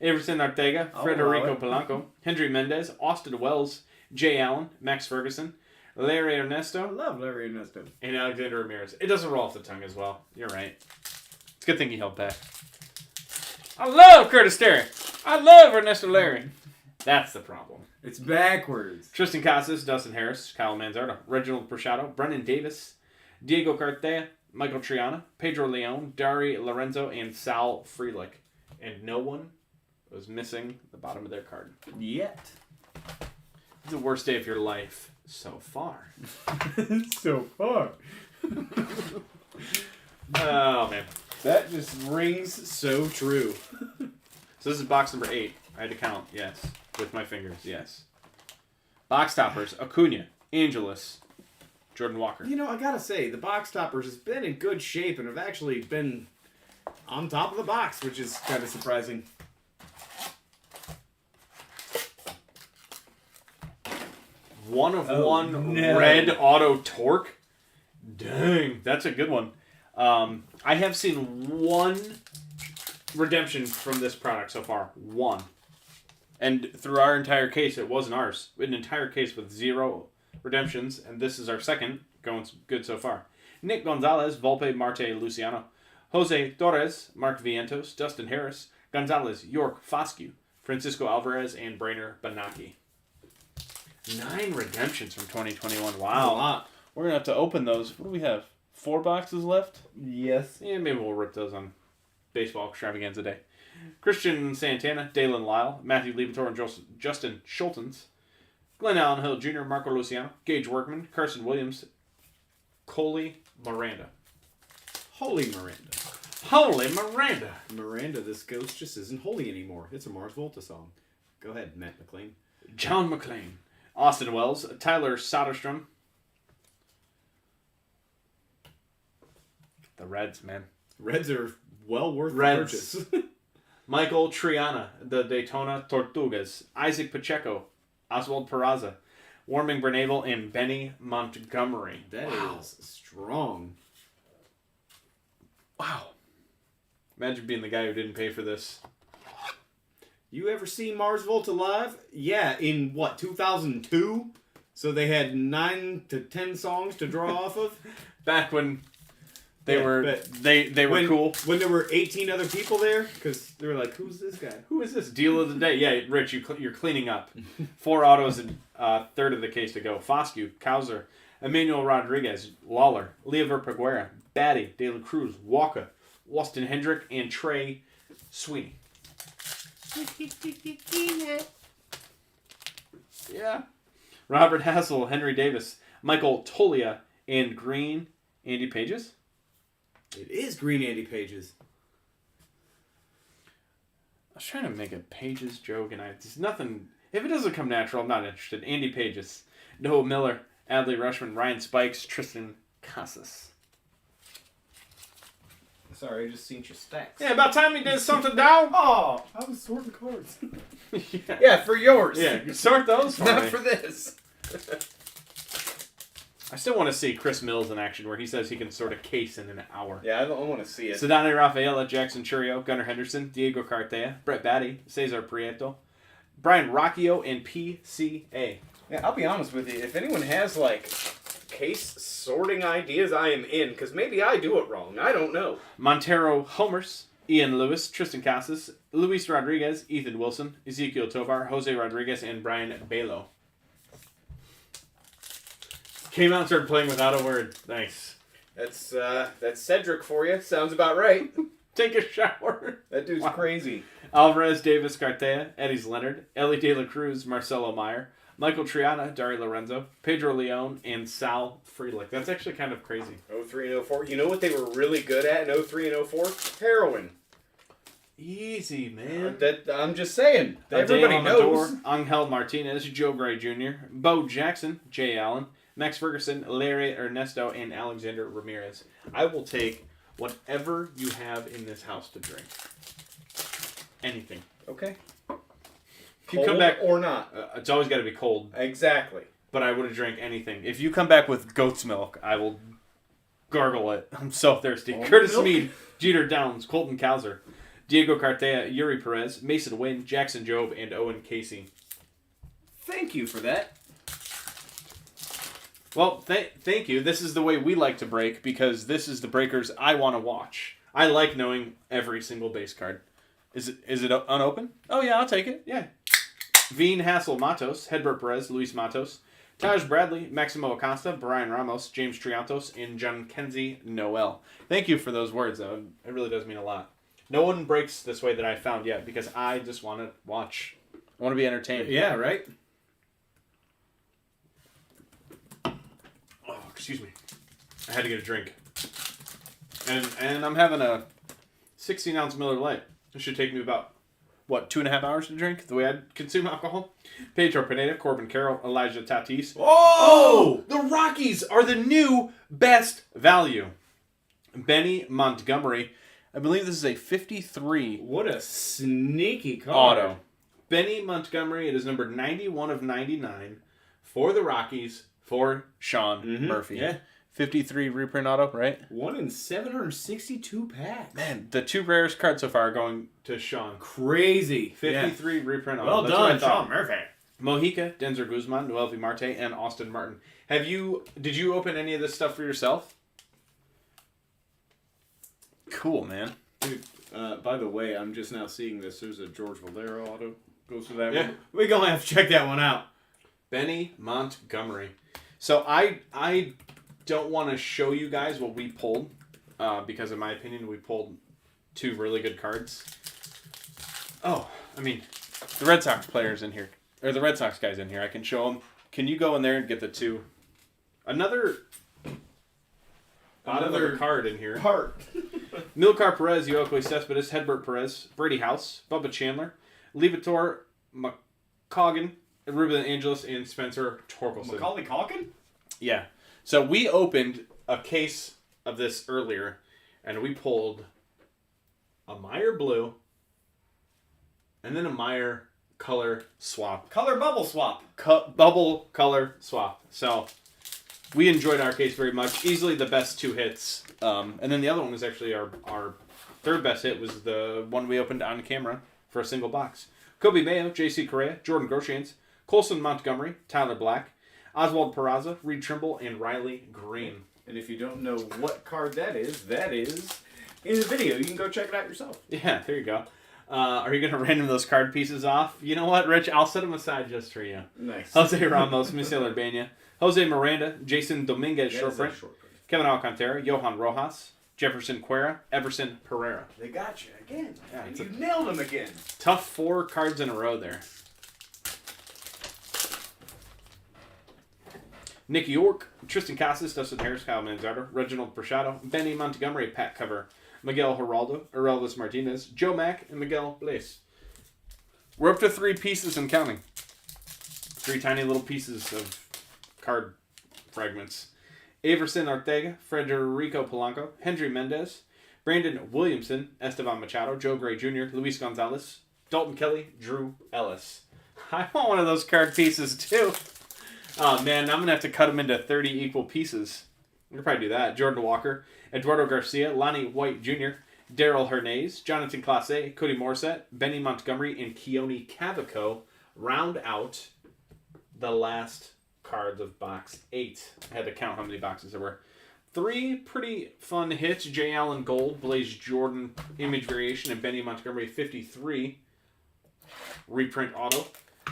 [SPEAKER 1] Everson Ortega,
[SPEAKER 2] I'll
[SPEAKER 1] Federico
[SPEAKER 2] allow it.
[SPEAKER 1] Polanco, Henry Mendez, Austin Wells, Jay Allen, Max Ferguson, Larry
[SPEAKER 2] I
[SPEAKER 1] Ernesto,
[SPEAKER 2] love Larry Ernesto.
[SPEAKER 1] and Alexander Ramirez. It doesn't roll off the tongue as well. You're right. It's a good thing he held back. I love Curtis Terry. I love Ernesto Larry. That's the problem.
[SPEAKER 2] It's backwards.
[SPEAKER 1] Tristan Casas, Dustin Harris, Kyle Manzardo, Reginald Preciado, Brennan Davis, Diego Cartea, Michael Triana, Pedro Leon, Dari Lorenzo, and Sal Freelick. And no one was missing the bottom of their card.
[SPEAKER 2] Yet.
[SPEAKER 1] It's the worst day of your life so far.
[SPEAKER 2] So far.
[SPEAKER 1] Oh, man.
[SPEAKER 2] That just rings so true.
[SPEAKER 1] So this is box number 8. I had to count, yes. With my fingers, yes. Box toppers, Acuna, Angelis, Jordan Walker.
[SPEAKER 2] I gotta say, the box toppers has been in good shape and have actually been on top of the box, which is kind of surprising.
[SPEAKER 1] One of
[SPEAKER 2] Oh,
[SPEAKER 1] one
[SPEAKER 2] no.
[SPEAKER 1] red auto torque. Dang, that's a good one. I have seen one redemption from this product so far. One. And through our entire case, it wasn't ours. An entire case with 0 redemptions, and this is our second. Going good so far. Nick Gonzalez, Volpe, Marte, Luciano, Jose Torres, Mark Vientos, Dustin Harris, Gonzalez, York, Foscue, Francisco Alvarez, and Brainer Banaki. 9 redemptions from 2021. Wow.
[SPEAKER 2] A lot.
[SPEAKER 1] We're going to have to open those. What do we have? 4 boxes left?
[SPEAKER 2] Yes.
[SPEAKER 1] Yeah, maybe we'll rip those on Baseball Extravaganza Day. Christian Santana, Dalen Lyle, Matthew Liebentor, and Justin Schultens, Glenn Allen Hill Jr., Marco Luciano, Gage Workman, Carson Williams, Coley Miranda.
[SPEAKER 2] Holy Miranda.
[SPEAKER 1] Holy Miranda!
[SPEAKER 2] Miranda, this ghost just isn't holy anymore. It's a Mars Volta song. Go ahead, Matt McLean.
[SPEAKER 1] John McClain, Austin Wells, Tyler Soderstrom, The Reds, man.
[SPEAKER 2] Reds are well worth
[SPEAKER 1] Reds.
[SPEAKER 2] the purchase.
[SPEAKER 1] Michael Triana, the Daytona Tortugas. Isaac Pacheco. Oswald Peraza. Warming Bernabel, and Benny Montgomery.
[SPEAKER 2] That is strong.
[SPEAKER 1] Wow. Imagine being the guy who didn't pay for this.
[SPEAKER 2] You ever see Mars Volta live? Yeah, in what, 2002? So they had 9 to 10 songs to draw off of?
[SPEAKER 1] Back when they
[SPEAKER 2] Yeah,
[SPEAKER 1] were
[SPEAKER 2] but
[SPEAKER 1] they were cool.
[SPEAKER 2] When there were 18 other people there? Because they were like, who's this guy?
[SPEAKER 1] Who is this? Deal of the day. Yeah, Rich, you're cleaning up. 4 autos and third of the case to go. Foscue, Kauser, Emmanuel Rodriguez, Lawler, Leover Peguera, Batty, De La Cruz, Walker, Austin Hendrick, and Trey Sweeney. Yeah. Robert Hassel, Henry Davis, Michael Tolia, and Green Andy Pages.
[SPEAKER 2] It is Green Andy Pages.
[SPEAKER 1] I was trying to make a Pages joke, and it's nothing. If it doesn't come natural, I'm not interested. Andy Pages, Noah Miller, Adley Rushman, Ryan Spikes, Tristan Casas.
[SPEAKER 3] Sorry, I just seen your stacks.
[SPEAKER 1] Yeah, about time he did something down.
[SPEAKER 2] Oh, I was sorting cards.
[SPEAKER 3] Yeah, for yours.
[SPEAKER 1] Yeah, sort those for
[SPEAKER 3] Not
[SPEAKER 1] me.
[SPEAKER 3] for this.
[SPEAKER 1] I still want to see Chris Mills in action, where he says he can sort a case in an hour.
[SPEAKER 3] Yeah, I want to see it.
[SPEAKER 1] Sedani Rafaela, Jackson Churio, Gunnar Henderson, Diego Cartea, Brett Batty, Cesar Prieto, Brian Rocchio, and PCA.
[SPEAKER 3] Yeah, I'll be honest with you. If anyone has like case sorting ideas, I am in, because maybe I do it wrong. I don't know.
[SPEAKER 1] Montero Homers, Ian Lewis, Tristan Casas, Luis Rodriguez, Ethan Wilson, Ezekiel Tovar, Jose Rodriguez, and Brian Balo. Came out and started playing without a word. Nice.
[SPEAKER 3] That's Cedric for you. Sounds about right.
[SPEAKER 1] Take a shower.
[SPEAKER 3] That dude's crazy.
[SPEAKER 1] Alvarez, Davis, Cartea, Eddie's Leonard, Ellie De La Cruz, Marcelo Meyer, Michael Triana, Dario Lorenzo, Pedro Leon, and Sal Freelick. That's actually kind of crazy.
[SPEAKER 3] 03 and 04. You know what they were really good at in 03 and 04? Heroin.
[SPEAKER 1] Easy, man.
[SPEAKER 3] I'm just saying. Everybody knows.
[SPEAKER 1] Angel Martinez, Joe Gray Jr., Bo Jackson, Jay Allen, Max Ferguson, Larry Ernesto, and Alexander Ramirez. I will take whatever you have in this house to drink. Anything.
[SPEAKER 3] Okay.
[SPEAKER 1] If you come back,
[SPEAKER 3] or not.
[SPEAKER 1] it's always got to be cold.
[SPEAKER 3] Exactly.
[SPEAKER 1] But I would have drank anything. If you come back with goat's milk, I will gargle it. I'm so thirsty.
[SPEAKER 2] Almond
[SPEAKER 1] Curtis
[SPEAKER 2] milk?
[SPEAKER 1] Mead, Jeter Downs, Colton Kauser, Diego Cartea, Yuri Perez, Mason Wynn, Jackson Jobe, and Owen Casey.
[SPEAKER 2] Thank you for that.
[SPEAKER 1] Well, thank you. This is the way we like to break, because this is the breakers I want to watch. I like knowing every single base card. Is it unopened? Oh yeah, I'll take it. Yeah. Veen Hassel Matos, Hedbert Perez, Luis Matos, Taj Bradley, Maximo Acosta, Brian Ramos, James Triantos, and John Kenzie Noel. Thank you for those words, though. It really does mean a lot. No one breaks this way that I found yet, because I just want to watch. I want to be entertained.
[SPEAKER 2] Yeah, right?
[SPEAKER 1] Oh, excuse me. I had to get a drink. And I'm having a 16-ounce Miller Lite. It should take me about, 2.5 hours to drink, the way I consume alcohol. Pedro Pineda, Corbin Carroll, Elijah Tatis.
[SPEAKER 2] Oh!
[SPEAKER 1] The Rockies are the new best value. Benny Montgomery. I believe this is a 53
[SPEAKER 2] What a sneaky card.
[SPEAKER 1] auto. Benny Montgomery, it is number 91 of 99 for the Rockies for Sean Murphy.
[SPEAKER 2] Yeah.
[SPEAKER 1] 53 reprint auto, right?
[SPEAKER 2] 1 in 762 packs.
[SPEAKER 1] Man, the 2 rarest cards so far are going to Sean.
[SPEAKER 2] Crazy.
[SPEAKER 1] 53 reprint auto.
[SPEAKER 2] Well
[SPEAKER 1] That's what I
[SPEAKER 2] done,
[SPEAKER 1] thought.
[SPEAKER 2] Sean Murphy.
[SPEAKER 1] Mojica, Denzer Guzman, Noelvi Marte, and Austin Martin. Did you open any of this stuff for yourself? Cool, man.
[SPEAKER 2] Dude, by the way, I'm just now seeing this. There's a George Valero auto. Goes to that
[SPEAKER 1] Yeah.
[SPEAKER 2] one. We're going to have to check that one out.
[SPEAKER 1] Benny Montgomery. So I don't want to show you guys what we pulled, because in my opinion we pulled 2 really good cards. Oh, I mean, the Red Sox players in here, or the Red Sox guys in here, I can show them. Can you go in there and get the 2? Another card in here.
[SPEAKER 3] Heart.
[SPEAKER 1] Milcar Perez, Yoaquez Cespedes, Hedbert Perez, Brady House, Bubba Chandler, Levitor McCoggin, Ruben Angeles, and Spencer Torkelson.
[SPEAKER 2] Macaulay Culkin?
[SPEAKER 1] Yeah. So we opened a case of this earlier, and we pulled a Meyer blue and then a Meyer color swap.
[SPEAKER 2] Color bubble swap.
[SPEAKER 1] Bubble color swap. So we enjoyed our case very much. Easily the best 2 hits. And then the other one was actually our third best hit was the one we opened on camera for a single box. Kobe Mayo, J.C. Correa, Jordan Groshans, Colson Montgomery, Tyler Black, Oswald Peraza, Reed Trimble, and Riley Green.
[SPEAKER 2] And if you don't know what card that is in the video. You can go check it out yourself.
[SPEAKER 1] Yeah, there you go. Are you going to random those card pieces off? You know what, Rich? I'll set them aside just for you.
[SPEAKER 2] Nice.
[SPEAKER 1] Jose Ramos, Misael Urbana, Jose Miranda, Jason Dominguez, short print, Kevin Alcantara, Johan Rojas, Jefferson Cuera, Everson Pereira.
[SPEAKER 3] They got you again.
[SPEAKER 1] Yeah,
[SPEAKER 3] and
[SPEAKER 1] it's
[SPEAKER 3] you nailed them again.
[SPEAKER 1] Tough 4 cards in a row there. Nick York, Tristan Casas, Dustin Harris, Kyle Manzardo, Reginald Prashado, Benny Montgomery, Pat Cover, Miguel Geraldo, Aurelvis Martinez, Joe Mack, and Miguel Blaze. We're up to 3 pieces and counting. 3 tiny little pieces of card fragments. Averson Ortega, Federico Polanco, Hendry Mendez, Brandon Williamson, Esteban Machado, Joe Gray Jr., Luis Gonzalez, Dalton Kelly, Drew Ellis. I want one of those card pieces too. Oh man, I'm going to have to cut them into 30 equal pieces. We could probably do that. Jordan Walker, Eduardo Garcia, Lonnie White Jr., Daryl Hernandez, Jonathan Clase, Cody Morissette, Benny Montgomery, and Keone Cavaco round out the last cards of box 8. I had to count how many boxes there were. 3 pretty fun hits. Jay Allen Gold, Blaze Jordan Image Variation, and Benny Montgomery 53 reprint auto.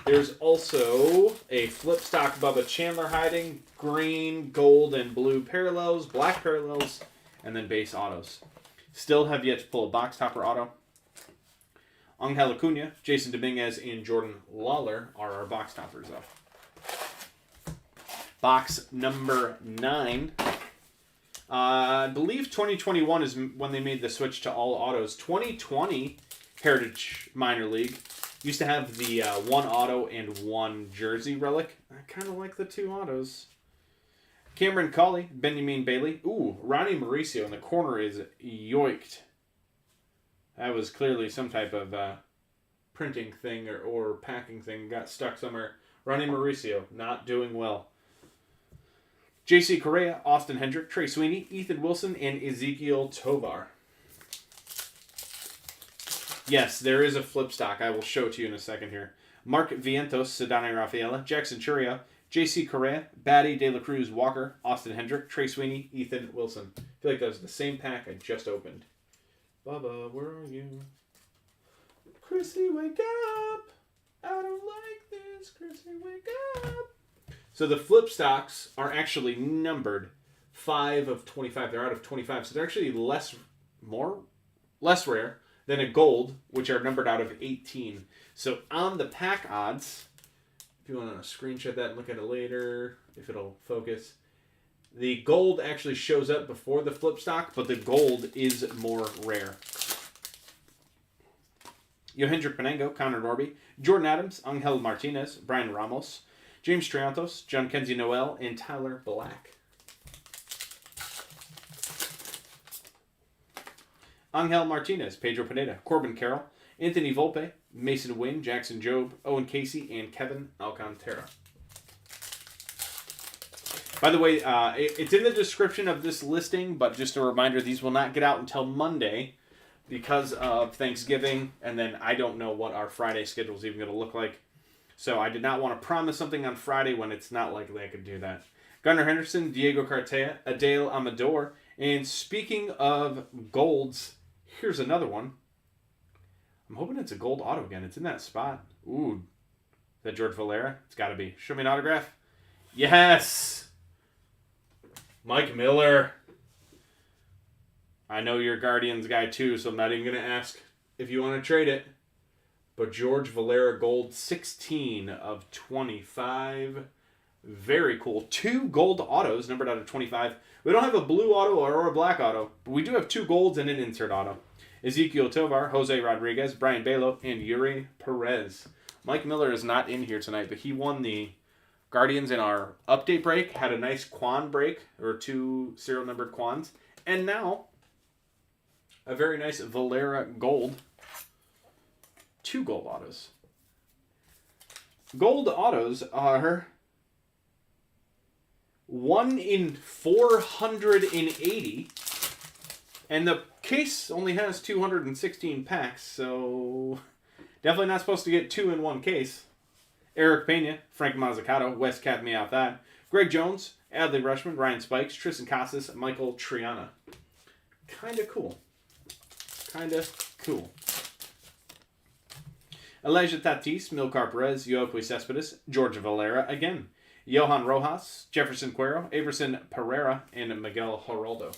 [SPEAKER 1] There's also a flip stock Bubba Chandler hiding, green, gold, and blue parallels, black parallels, and then base autos. Still have yet to pull a box topper auto. Angel Acuna, Jason Dominguez, and Jordan Lawler are our box toppers though. Box number 9. I believe 2021 is when they made the switch to all autos. 2020 Heritage Minor League used to have the 1 auto and 1 jersey relic. I kind of like the 2 autos. Cameron Colley, Benjamin Bailey. Ooh, Ronnie Mauricio in the corner is yoinked. That was clearly some type of printing thing or packing thing. Got stuck somewhere. Ronnie Mauricio, not doing well. J.C. Correa, Austin Hendrick, Trey Sweeney, Ethan Wilson, and Ezekiel Tovar. Yes, there is a flip stock. I will show it to you in a second here. Mark Vientos, Sedani Rafaela, Jackson Churia, J.C. Correa, Batty, De La Cruz, Walker, Austin Hendrick, Trey Sweeney, Ethan Wilson. I feel like that was the same pack I just opened. Bubba, where are you? Chrissy, wake up! I don't like this. Chrissy, wake up! So the flip stocks are actually numbered 5 of 25. They're out of 25, so they're actually less rare than a gold, which are numbered out of 18. So on the pack odds, if you want to screenshot that and look at it later, if it'll focus, the gold actually shows up before the flip stock, but the gold is more rare. Yohendrick Penango, Connor Norby, Jordan Adams, Angel Martinez, Brian Ramos, James Triantos, John Kenzie Noel, and Tyler Black. Angel Martinez, Pedro Pineda, Corbin Carroll, Anthony Volpe, Mason Wynn, Jackson Jobe, Owen Casey, and Kevin Alcantara. By the way, it's in the description of this listing, but just a reminder, these will not get out until Monday because of Thanksgiving, and then I don't know what our Friday schedule is even going to look like. So I did not want to promise something on Friday when it's not likely I could do that. Gunnar Henderson, Diego Cartea, Adele Amador, and speaking of golds, here's another one. I'm hoping it's a gold auto again. It's in that spot. Ooh. Is that George Valera? It's got to be. Show me an autograph. Yes! Mike Miller. I know you're a Guardians guy too, so I'm not even going to ask if you want to trade it. But George Valera gold, 16 of 25. Very cool. 2 gold autos numbered out of 25. We don't have a blue auto or a black auto, but we do have 2 golds and an insert auto. Ezekiel Tovar, Jose Rodriguez, Brian Belo, and Yuri Perez. Mike Miller is not in here tonight, but he won the Guardians in our update break, had a nice Quan break, or 2 serial numbered Quans, and now A very nice Valera Gold. 2 gold autos. Gold autos are 1 in 480. And the case only has 216 packs, so definitely not supposed to get 2 in 1 case. Eric Pena, Frank Mazzucato, Wes capped me out that. Greg Jones, Adley Rushman, Ryan Spikes, Tristan Casas, Michael Triana. Kinda cool. Elijah Tatis, Milcar Perez, Yoequi Cespedes, George Valera again. Johan Rojas, Jefferson Cuero, Averson Pereira, and Miguel Geraldo.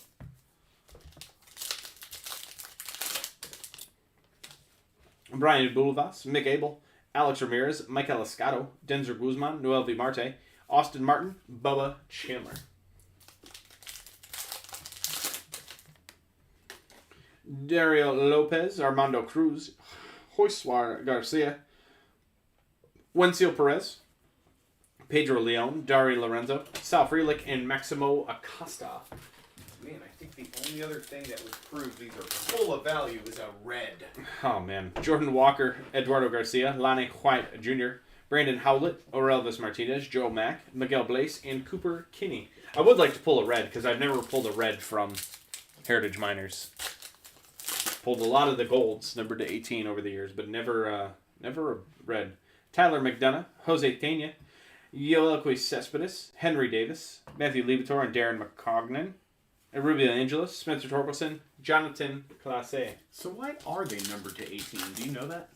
[SPEAKER 1] Brian Bulvas, Mick Abel, Alex Ramirez, Michael Escato, Denzer Guzman, Noel V. Marte, Austin Martin, Bubba Chandler. Dario Lopez, Armando Cruz, Josuar Garcia, Wencio Perez, Pedro Leon, Dari Lorenzo, Sal Frelick, and Maximo Acosta.
[SPEAKER 3] Man, I think the only other thing that would prove these are full of value is a red.
[SPEAKER 1] Oh, man. Jordan Walker, Eduardo Garcia, Lonnie White Jr., Brandon Howlett, Orelvis Martinez, Joe Mack, Miguel Blaze, and Cooper Kinney. I would like to pull a red, because I've never pulled a red from Heritage Miners. Pulled a lot of the golds, numbered to 18 over the years, but never a red. Tyler McDonough, Jose Tena, Yoequi Cespedes, Henry Davis, Matthew Liebertor, and Darren McCognan, Rubio Angeles, Spencer Torkelson, Jonathan Clase.
[SPEAKER 2] So why are they numbered to 18? Do you know that?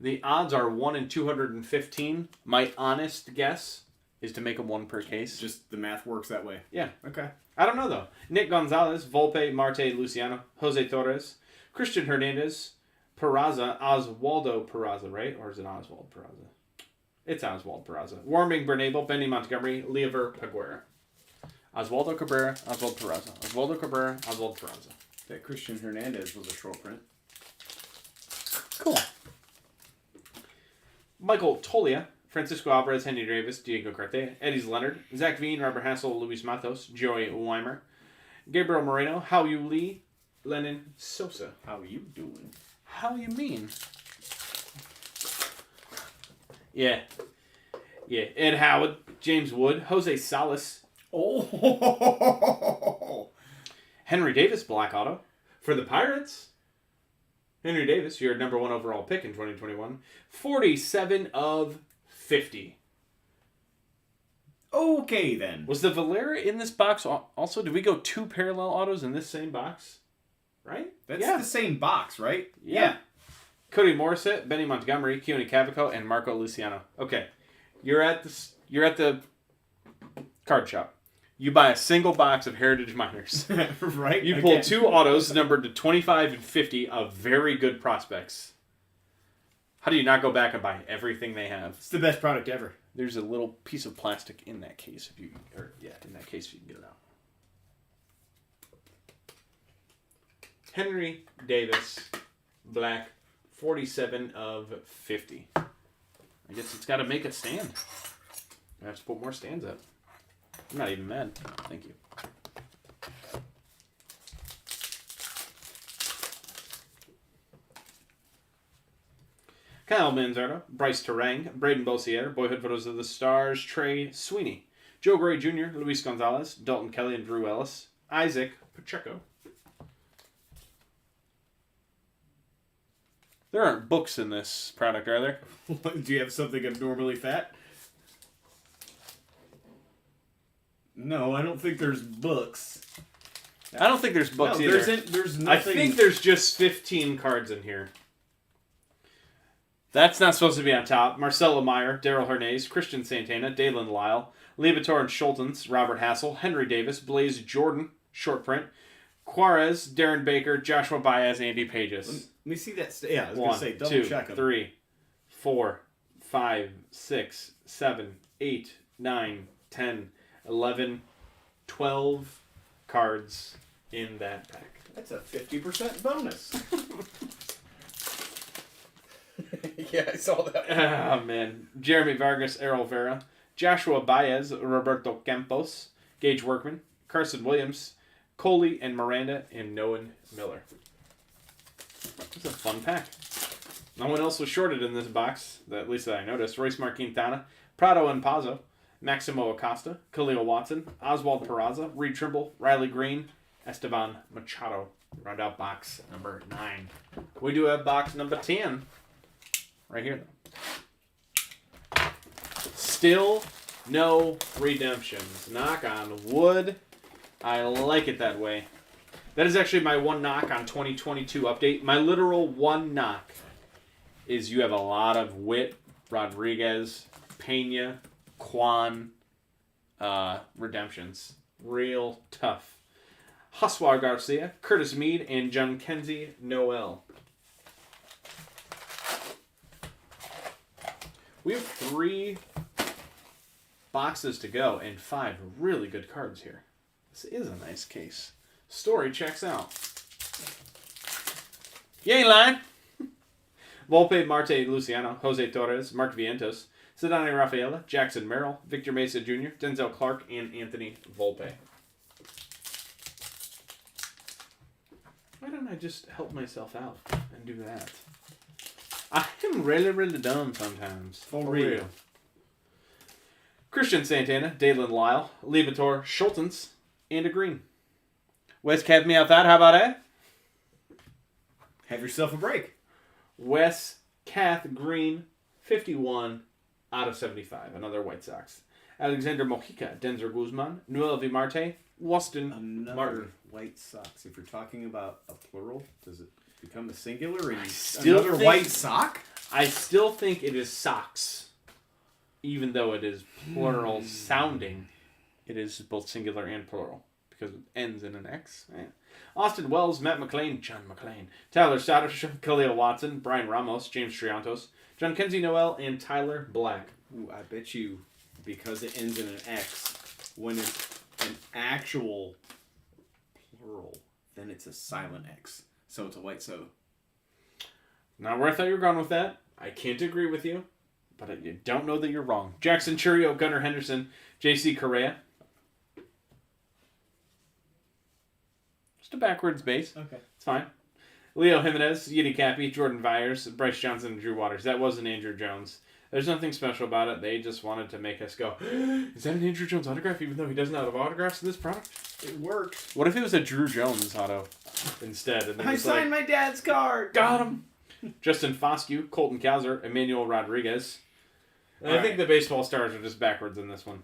[SPEAKER 1] The odds are 1 in 215. My honest guess is to make them 1 per case.
[SPEAKER 2] Just the math works that way.
[SPEAKER 1] Yeah.
[SPEAKER 2] Okay.
[SPEAKER 1] I don't know, though. Nick Gonzalez, Volpe, Marte, Luciano, Jose Torres, Christian Hernandez, Peraza, Oswaldo Peraza, right? Or is it Oswald Peraza? It's Oswald Peraza. Warming Bernabel, Benny Montgomery, Lever Paguera. Oswaldo Cabrera, Oswald Peraza. Oswaldo Cabrera, Oswald Peraza.
[SPEAKER 2] That Christian Hernandez was a short print.
[SPEAKER 1] Cool. Michael Tolia, Francisco Alvarez, Henry Davis, Diego Carte, Eddie Leonard, Zach Veen, Robert Hassel, Luis Matos, Joey Weimer, Gabriel Moreno, How You Lee, Lennon Sosa.
[SPEAKER 2] How you doing?
[SPEAKER 1] How you mean? Yeah. Ed Howard, James Wood, Jose Salas,
[SPEAKER 2] Oh.
[SPEAKER 1] Henry Davis, Black Auto. For the Pirates, Henry Davis, your number 1 overall pick in 2021. 47 of 50.
[SPEAKER 2] Okay, then.
[SPEAKER 1] Was the Valera in this box also? Did we go 2 parallel autos in this same box? Right?
[SPEAKER 2] That's the same box, right?
[SPEAKER 1] Yeah. Cody Morissette, Benny Montgomery, Keone Cavaco, and Marco Luciano. Okay. You're at the card shop. You buy a single box of Heritage Miners.
[SPEAKER 2] Right?
[SPEAKER 1] You pull 2 autos numbered to 25 and 50 of very good prospects. How do you not go back and buy everything they have?
[SPEAKER 2] It's the best product ever.
[SPEAKER 1] There's a little piece of plastic in that case if you can get it out. Henry Davis, black, 47 of 50. I guess it's got to make a stand. I have to put more stands up. I'm not even mad. Thank you. Kyle Manzardo, Bryce Terang, Braden Bossier, Boyhood Photos of the Stars, Trey Sweeney, Joe Gray Jr., Luis Gonzalez, Dalton Kelly, and Drew Ellis, Isaac Pacheco. There aren't books in this product, are there?
[SPEAKER 2] Do you have something abnormally fat? No, I don't think there's books.
[SPEAKER 1] I don't think there's books either.
[SPEAKER 2] There's nothing.
[SPEAKER 1] I think there's just 15 cards in here. That's not supposed to be on top. Marcelo Meyer, Daryl Hernandez, Christian Santana, Dalen Lyle, Liebertor and Schultens, Robert Hassel, Henry Davis, Blaze Jordan, short print, Juarez, Darren Baker, Joshua Baez, Andy Pages.
[SPEAKER 2] Let me see that. Yeah, I was
[SPEAKER 1] 1,
[SPEAKER 2] going to say, double
[SPEAKER 1] 2,
[SPEAKER 2] check them.
[SPEAKER 1] 3, 4, 5, 6, 7, 8, 9, 10, 11, 12 cards in that pack.
[SPEAKER 2] That's a 50% bonus.
[SPEAKER 3] Yeah, I saw that.
[SPEAKER 1] Oh, man. Jeremy Vargas, Errol Vera, Joshua Baez, Roberto Campos, Gage Workman, Carson Williams, Coley and Miranda, and Nolan Miller. It's a fun pack. No one else was shorted in this box, at least that I noticed. Royce Marquintana, Prado and Pazzo, Maximo Acosta, Khalil Watson, Oswald Peraza, Reed Trimble, Riley Green, Esteban Machado. Round out box number 9. We do have box number 10 right here. Still no redemptions. Knock on wood. I like it that way. That is actually my one knock on 2022 update. My literal one knock is you have a lot of Witt, Rodriguez, Pena, Kwan redemptions. Real tough. Huswar Garcia, Curtis Mead, and John Kenzie Noel. We have 3 boxes to go and 5 really good cards here. This is a nice case. Story checks out. You ain't lying. Volpe, Marte, Luciano, Jose Torres, Mark Vientos, Sedani Rafaela, Jackson Merrill, Victor Mesa Jr., Denzel Clark, and Anthony Volpe. Why don't I just help myself out and do that? I am really, really dumb sometimes. For real. Christian Santana, Dalen Lyle, Libator, Schultens, and a green. Wes kept me out that. How about that?
[SPEAKER 2] Have yourself a break.
[SPEAKER 1] Wes Kath Green, 51 out of 75. Another White Sox. Alexander Mojica, Denzer Guzman, Noel V. Marte, Waston
[SPEAKER 2] Another
[SPEAKER 1] Martin.
[SPEAKER 2] White Sox. If you're talking about a plural, does it become a singular? And
[SPEAKER 1] still
[SPEAKER 2] another
[SPEAKER 1] think-
[SPEAKER 2] white sock?
[SPEAKER 1] I still think it is socks. Even though it is plural sounding, it is both singular and plural. Because it ends in an X. Right? Austin Wells, Matt McLean, John McLean, Tyler Stoddard, Khalil Watson, Brian Ramos, James Triantos, John Kenzie Noel, and Tyler Black.
[SPEAKER 2] Ooh, I bet you, because it ends in an X, when it's an actual plural, then it's a silent X. So it's a white so.
[SPEAKER 1] Not where I thought you were going with that. I can't agree with you, but I don't know that you're wrong. Jackson Churio, Gunnar Henderson, J.C. Correa. Just a backwards base.
[SPEAKER 2] Okay.
[SPEAKER 1] It's fine. Leo Jimenez, Yiddy Cappy, Jordan Vyers, Bryce Johnson, and Drew Waters. That wasn't Andrew Jones. There's nothing special about it. They just wanted to make us go, is that an Andrew Jones autograph, even though he doesn't have autographs in this product?
[SPEAKER 2] It worked.
[SPEAKER 1] What if it was a Drew Jones auto instead? And
[SPEAKER 2] I
[SPEAKER 1] was
[SPEAKER 2] signed my dad's card.
[SPEAKER 1] got him. Justin Foscue, Colton Cowser, Emmanuel Rodriguez. And I
[SPEAKER 2] All
[SPEAKER 1] think
[SPEAKER 2] right.
[SPEAKER 1] the baseball stars are just backwards in this one.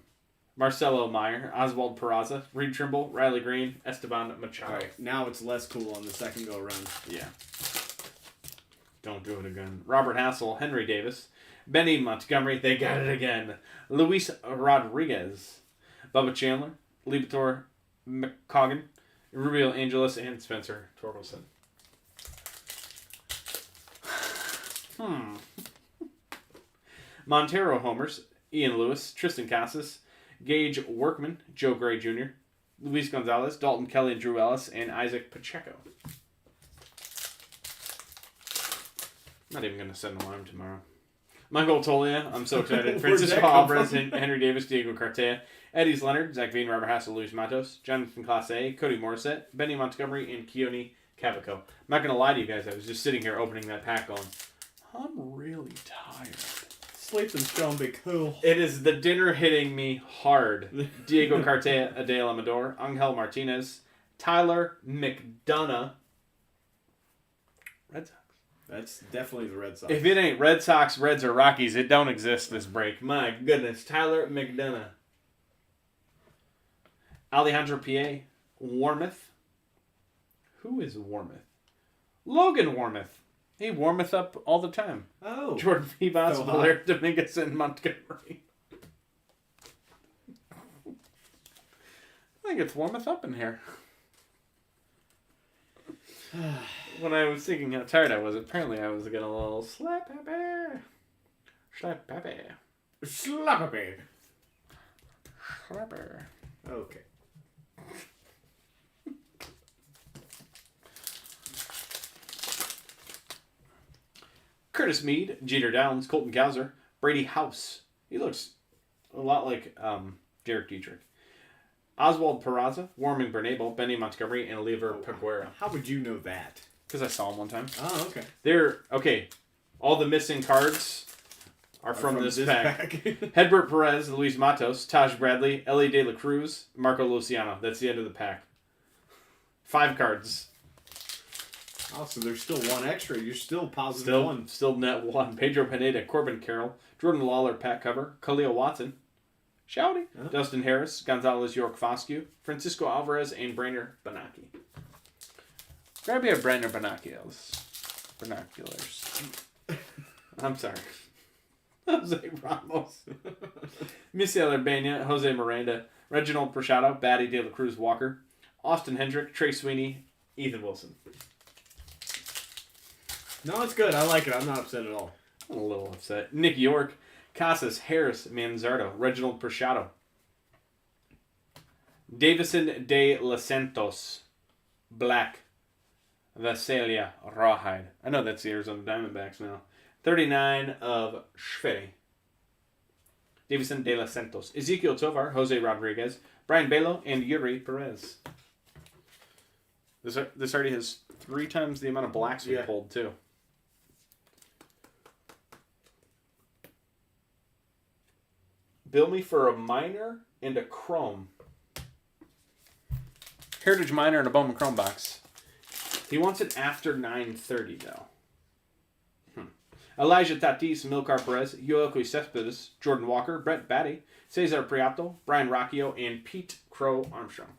[SPEAKER 1] Marcelo Meyer, Oswald Peraza, Reed Trimble, Riley Green, Esteban Machado.
[SPEAKER 2] All right, now it's less cool on the second go around.
[SPEAKER 1] Yeah. Don't do it again. Robert Hassel, Henry Davis, Benny Montgomery, they got it again. Luis Rodriguez, Bubba Chandler, Libator McCoggan, Rubio Angeles, and Spencer Torkelson. Montero homers, Ian Lewis, Tristan Casas, Gage Workman, Joe Gray Jr., Luis Gonzalez, Dalton Kelly and Drew Ellis, and Isaac Pacheco. Not even going to send an alarm tomorrow. Michael Tolia, I'm so excited.
[SPEAKER 2] Where'd
[SPEAKER 1] Francisco
[SPEAKER 2] that come
[SPEAKER 1] Alvarez,
[SPEAKER 2] from?
[SPEAKER 1] Henry Davis, Diego Cartea, Eddie's Leonard, Zach Veen, Robert Hassel, Luis Matos, Jonathan Class A, Cody Morissette, Benny Montgomery, and Keone Cavaco. I'm not going to lie to you guys. I was just sitting here opening that pack going, I'm really tired.
[SPEAKER 2] Sleeping's gonna be cool.
[SPEAKER 1] It is the dinner hitting me hard. Diego Cartea, Adele Amador, Angel Martinez, Tyler McDonough. Red Sox.
[SPEAKER 2] That's definitely the Red Sox.
[SPEAKER 1] If it ain't Red Sox, Reds, or Rockies, it don't exist this break. My goodness. Tyler McDonough. Alejandro P.A. Warmouth. Who is Warmouth? Logan Warmouth. He warmeth up all the time.
[SPEAKER 2] Oh.
[SPEAKER 1] Jordan Vivas,
[SPEAKER 2] So hot.
[SPEAKER 1] Valer Dominguez, and Montgomery. I think it's warmeth up in here. When I was thinking how tired I was, apparently I was getting a little slap happy. Slap happy.
[SPEAKER 2] Slap babe.
[SPEAKER 1] Slapper.
[SPEAKER 2] Okay.
[SPEAKER 1] Curtis Mead, Jeter Downs, Colton Cowser, Brady House. He looks a lot like Derek Dietrich. Oswald Peraza, Warming Bernabel, Benny Montgomery, and Oliver Peguera.
[SPEAKER 2] How would you know that?
[SPEAKER 1] Because I saw him one time.
[SPEAKER 2] Oh, okay.
[SPEAKER 1] Okay. All the missing cards are from this pack. Hedbert Perez, Luis Matos, Taj Bradley, Ellie De La Cruz, Marco Luciano. That's the end of the pack. 5 cards.
[SPEAKER 2] Oh, so there's still one extra. You're still positive one.
[SPEAKER 1] Still net 1. Pedro Pineda, Corbin Carroll, Jordan Lawler, pack cover, Khalil Watson, Shouty, Dustin Harris, Gonzalez York Foscue, Francisco Alvarez, and Brainer Benaki. Grab your Brainer Binoculars. I'm sorry. Jose Ramos. Misael Urbana, Jose Miranda, Reginald Prashado, Batty De La Cruz Walker, Austin Hendrick, Trey Sweeney, Ethan Wilson.
[SPEAKER 2] No, it's good. I like it. I'm not upset at all.
[SPEAKER 1] I'm a little upset. Nick York, Casas, Harris, Manzardo, Reginald Prashado, Davison De Los Santos, Black, Vasalia Rawhide. I know that's the Arizona Diamondbacks now. 39 of Schferi. Davison De Los Santos, Ezekiel Tovar, Jose Rodriguez, Brian Belo, and Yuri Perez. This already has 3 times the amount of blacks we pulled, too. Bill me for a minor and a chrome. Heritage minor and a Bowman Chrome box. He wants it after 9:30 though. Elijah Tatis, Milcar Perez, Yoelqui Cespedes, Jordan Walker, Brett Batty, Cesar Prieto, Brian Rocchio, and Pete Crow Armstrong.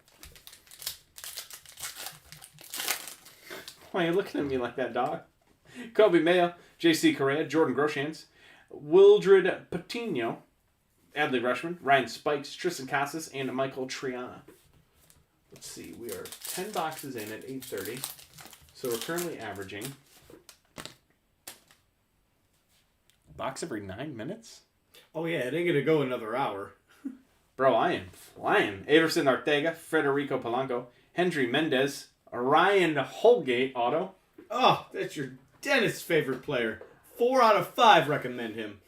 [SPEAKER 1] Why are you looking at me like that, dog? Kobe Mayo, J.C. Correa, Jordan Groshans, Wildred Patino, Adley Rushman, Ryan Spikes, Tristan Casas, and Michael Triana. Let's see, we are 10 boxes in at 8:30, so we're currently averaging box every 9 minutes?
[SPEAKER 2] Oh, yeah, it ain't going to go another hour.
[SPEAKER 1] Bro, I am flying. Everson Ortega, Federico Polanco, Hendry Mendez, Ryan Holgate auto.
[SPEAKER 2] Oh, that's your dentist's favorite player. 4 out of 5 recommend him.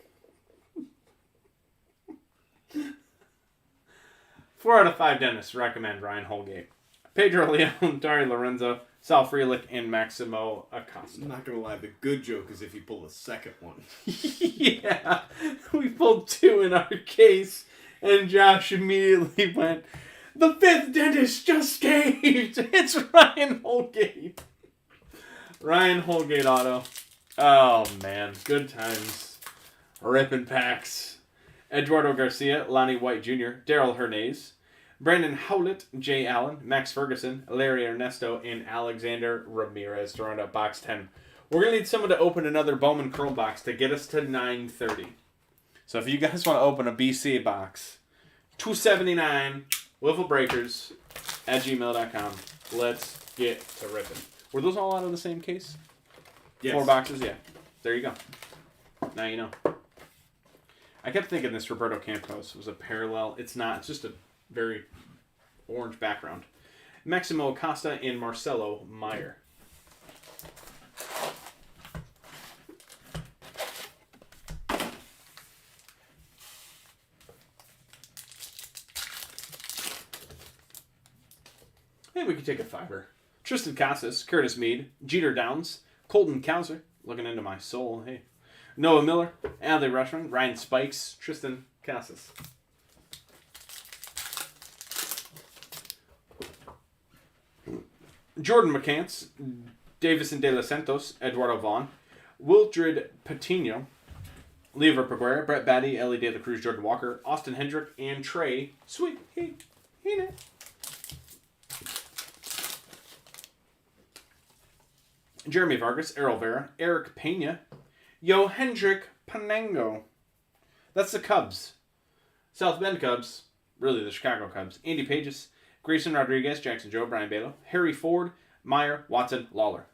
[SPEAKER 1] 4 out of 5 dentists recommend Ryan Holgate. Pedro Leon, Dari Lorenzo, Sal Frelick, and Maximo Acosta.
[SPEAKER 2] I'm not going to lie, the good joke is if you pull a second one.
[SPEAKER 1] Yeah, we pulled 2 in our case, and Josh immediately went, "The 5th dentist just caved! It's Ryan Holgate!" Ryan Holgate auto. Oh, man. Good times. Ripping packs. Eduardo Garcia, Lonnie White Jr., Daryl Hernandez, Brandon Howlett, Jay Allen, Max Ferguson, Larry Ernesto, and Alexander Ramirez to round up box 10. We're going to need someone to open another Bowman Chrome box to get us to 9:30. So if you guys want to open a BC box, $279, wifflebreakers at gmail.com. Let's get to ripping. Were those all out of the same case?
[SPEAKER 2] Yes.
[SPEAKER 1] 4 boxes? Yeah. There you go. Now you know. I kept thinking this Roberto Campos was a parallel. It's not. It's just a very orange background. Maximo Acosta and Marcelo Meyer. Hey, we could take a 5er. Tristan Casas, Curtis Mead, Jeter Downs, Colton Cowser, looking into my soul. Hey. Noah Miller, Adley Rushman, Ryan Spikes, Tristan Casas. Jordan McCants, Davison De Los Santos, Eduardo Vaughn, Wildred Patino, Lever Peguera, Brett Batty, Ellie De La Cruz, Jordan Walker, Austin Hendrick, and Trey Sweet. Hey. Jeremy Vargas, Errol Vera, Eric Pena, Yo Hendrick Panango. That's the Cubs. South Bend Cubs. Really the Chicago Cubs. Andy Pages, Grayson Rodriguez, Jackson Joe, Brian Balo, Harry Ford, Meyer, Watson, Lawler.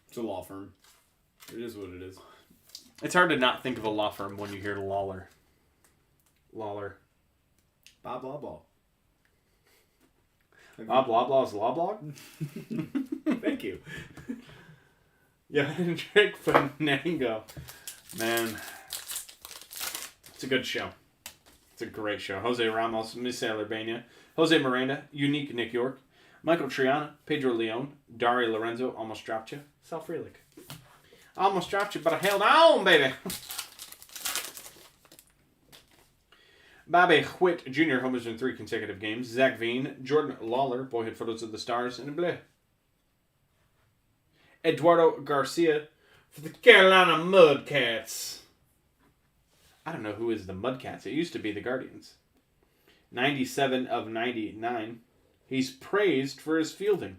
[SPEAKER 2] It's a law firm. It is what it is.
[SPEAKER 1] It's hard to not think of a law firm when you hear Lawler.
[SPEAKER 2] Blah, blah, blah.
[SPEAKER 1] Blah, blah, blah is law blog?
[SPEAKER 2] Thank you.
[SPEAKER 1] Yeah, Hendrick Panango. Man. It's a good show. It's a great show. Jose Ramos, Misael Urbania, Jose Miranda, Unique Nick York, Michael Triana, Pedro Leon, Dario Lorenzo, Almost Dropped You, Sal Frelick. Almost dropped you, but I held on, baby. Bobby Whitt Jr. homers in 3 consecutive games. Zach Veen, Jordan Lawler, Boyhood Photos of the Stars, and Bleu. Eduardo Garcia for the Carolina Mudcats. I don't know who is the Mudcats. It used to be the Guardians. 97 of 99. He's praised for his fielding.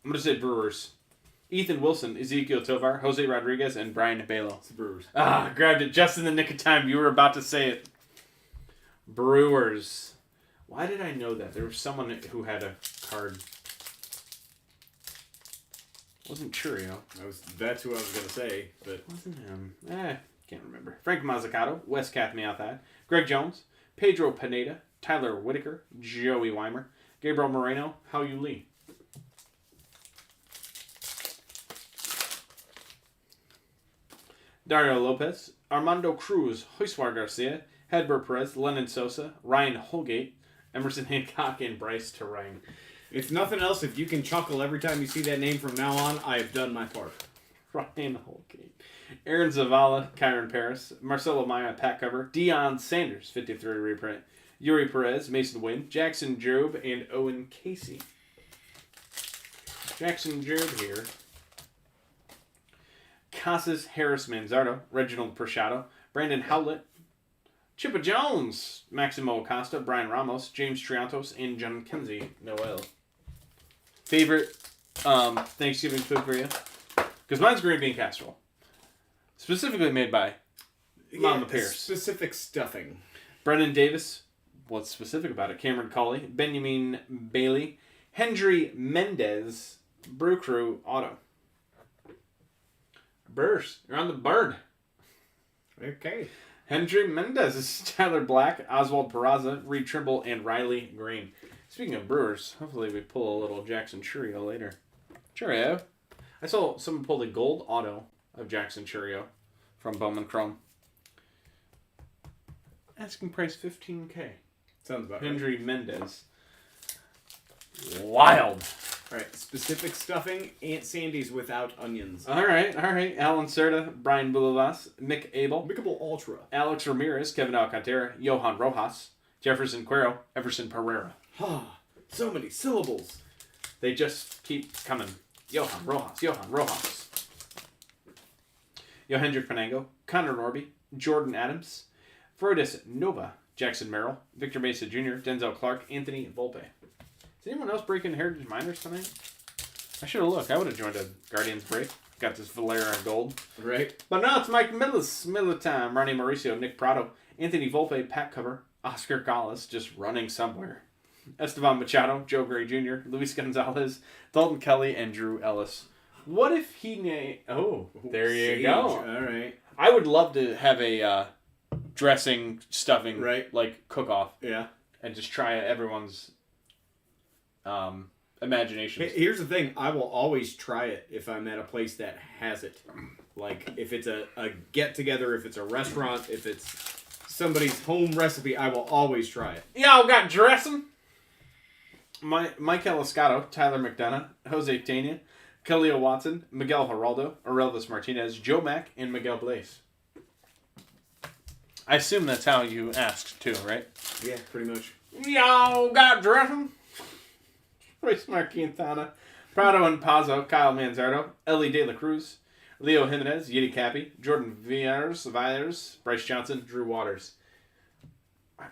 [SPEAKER 1] I'm going to say Brewers. Ethan Wilson, Ezekiel Tovar, Jose Rodriguez, and Brian Balo.
[SPEAKER 2] It's the Brewers.
[SPEAKER 1] Grabbed it just in the nick of time. You were about to say it. Brewers. Why did I know that? There was someone who had a card. Wasn't Churio.
[SPEAKER 2] That's who I was going to say, but...
[SPEAKER 1] Wasn't him. Can't remember. Frank Mazzucato, Wes Cathmiathad, Greg Jones, Pedro Pineda, Tyler Whitaker, Joey Weimer, Gabriel Moreno, Hao Yu Lee. Dario Lopez, Armando Cruz, Josuar Garcia, Hedberg Perez, Lennon Sosa, Ryan Holgate, Emerson Hancock, and Bryce Terang.
[SPEAKER 2] If nothing else, if you can chuckle every time you see that name from now on, I have done my part.
[SPEAKER 1] Ryan Holgate. Aaron Zavala, Kyron Paris, Marcelo Maya, Pat Cover, Deion Sanders, 53 reprint, Yuri Perez, Mason Wynn, Jackson Job, and Owen Casey. Jackson Job here. Casas Harris Manzardo, Reginald Prashado, Brandon Howlett, Chippa Jones, Maximo Acosta, Brian Ramos, James Triantos, and John Kenzie Noel. Favorite Thanksgiving food for you? Because mine's green bean casserole. Specifically made by Mama Pierce.
[SPEAKER 2] Specific stuffing.
[SPEAKER 1] Brendan Davis. What's specific about it? Cameron Colley, Benjamin Bailey, Hendry Mendez, Brew Crew Auto. Burst. You're on the bird.
[SPEAKER 2] Okay.
[SPEAKER 1] Hendry Mendez, Tyler Black, Oswald Peraza, Reed Trimble, and Riley Green. Speaking of Brewers, hopefully we pull a little Jackson Churio later. Churio. I saw someone pull the gold auto of Jackson Churio from Bowman Chrome. Asking price $15K.
[SPEAKER 2] Sounds about right.
[SPEAKER 1] Hendry Mendez. Wild.
[SPEAKER 2] All right, specific stuffing, Aunt Sandy's without onions.
[SPEAKER 1] All right. Alan Serta, Brian Bulavas, Mick Abel,
[SPEAKER 2] Mickable Ultra.
[SPEAKER 1] Alex Ramirez, Kevin Alcantara, Johan Rojas, Jefferson Cuero, Everson Pereira.
[SPEAKER 2] So many syllables.
[SPEAKER 1] They just keep coming. Johan Rojas. Johendrick Panango, Connor Norby, Jordan Adams, Frodis Nova, Jackson Merrill, Victor Mesa Jr., Denzel Clark, Anthony Volpe. Is anyone else breaking Heritage Minors tonight? I should have looked. I would have joined a Guardians break. Got this Valera Gold.
[SPEAKER 2] Right.
[SPEAKER 1] But now it's Mike Miller time. Ronnie Mauricio, Nick Prado, Anthony Volpe, Pat Cover, Oscar Gallus just running somewhere. Esteban Machado, Joe Gray Jr., Luis Gonzalez, Dalton Kelly, and Drew Ellis. What if he Oh, there you
[SPEAKER 2] Sage.
[SPEAKER 1] go.
[SPEAKER 2] All right.
[SPEAKER 1] I would love to have a dressing, stuffing,
[SPEAKER 2] Right.
[SPEAKER 1] like cook-off,
[SPEAKER 2] Yeah.
[SPEAKER 1] and just try everyone's imagination.
[SPEAKER 2] Here's the thing. I will always try it if I'm at a place that has it. Like, if it's a get-together, if it's a restaurant, if it's somebody's home recipe, I will always try it.
[SPEAKER 1] Y'all got dressing? Mike Eliscato, Tyler McDonough, Jose Tania, Khalil Watson, Miguel Geraldo, Aurelvis Martinez, Joe Mack, and Miguel Blaze. I assume that's how you asked, too, right?
[SPEAKER 2] Yeah, pretty much.
[SPEAKER 1] Y'all got dressing? Royce Marquintana, Prado and Pazzo, Kyle Manzardo, Ellie De La Cruz, Leo Jimenez, Yeti Cappy, Jordan Viers, Bryce Johnson, Drew Waters.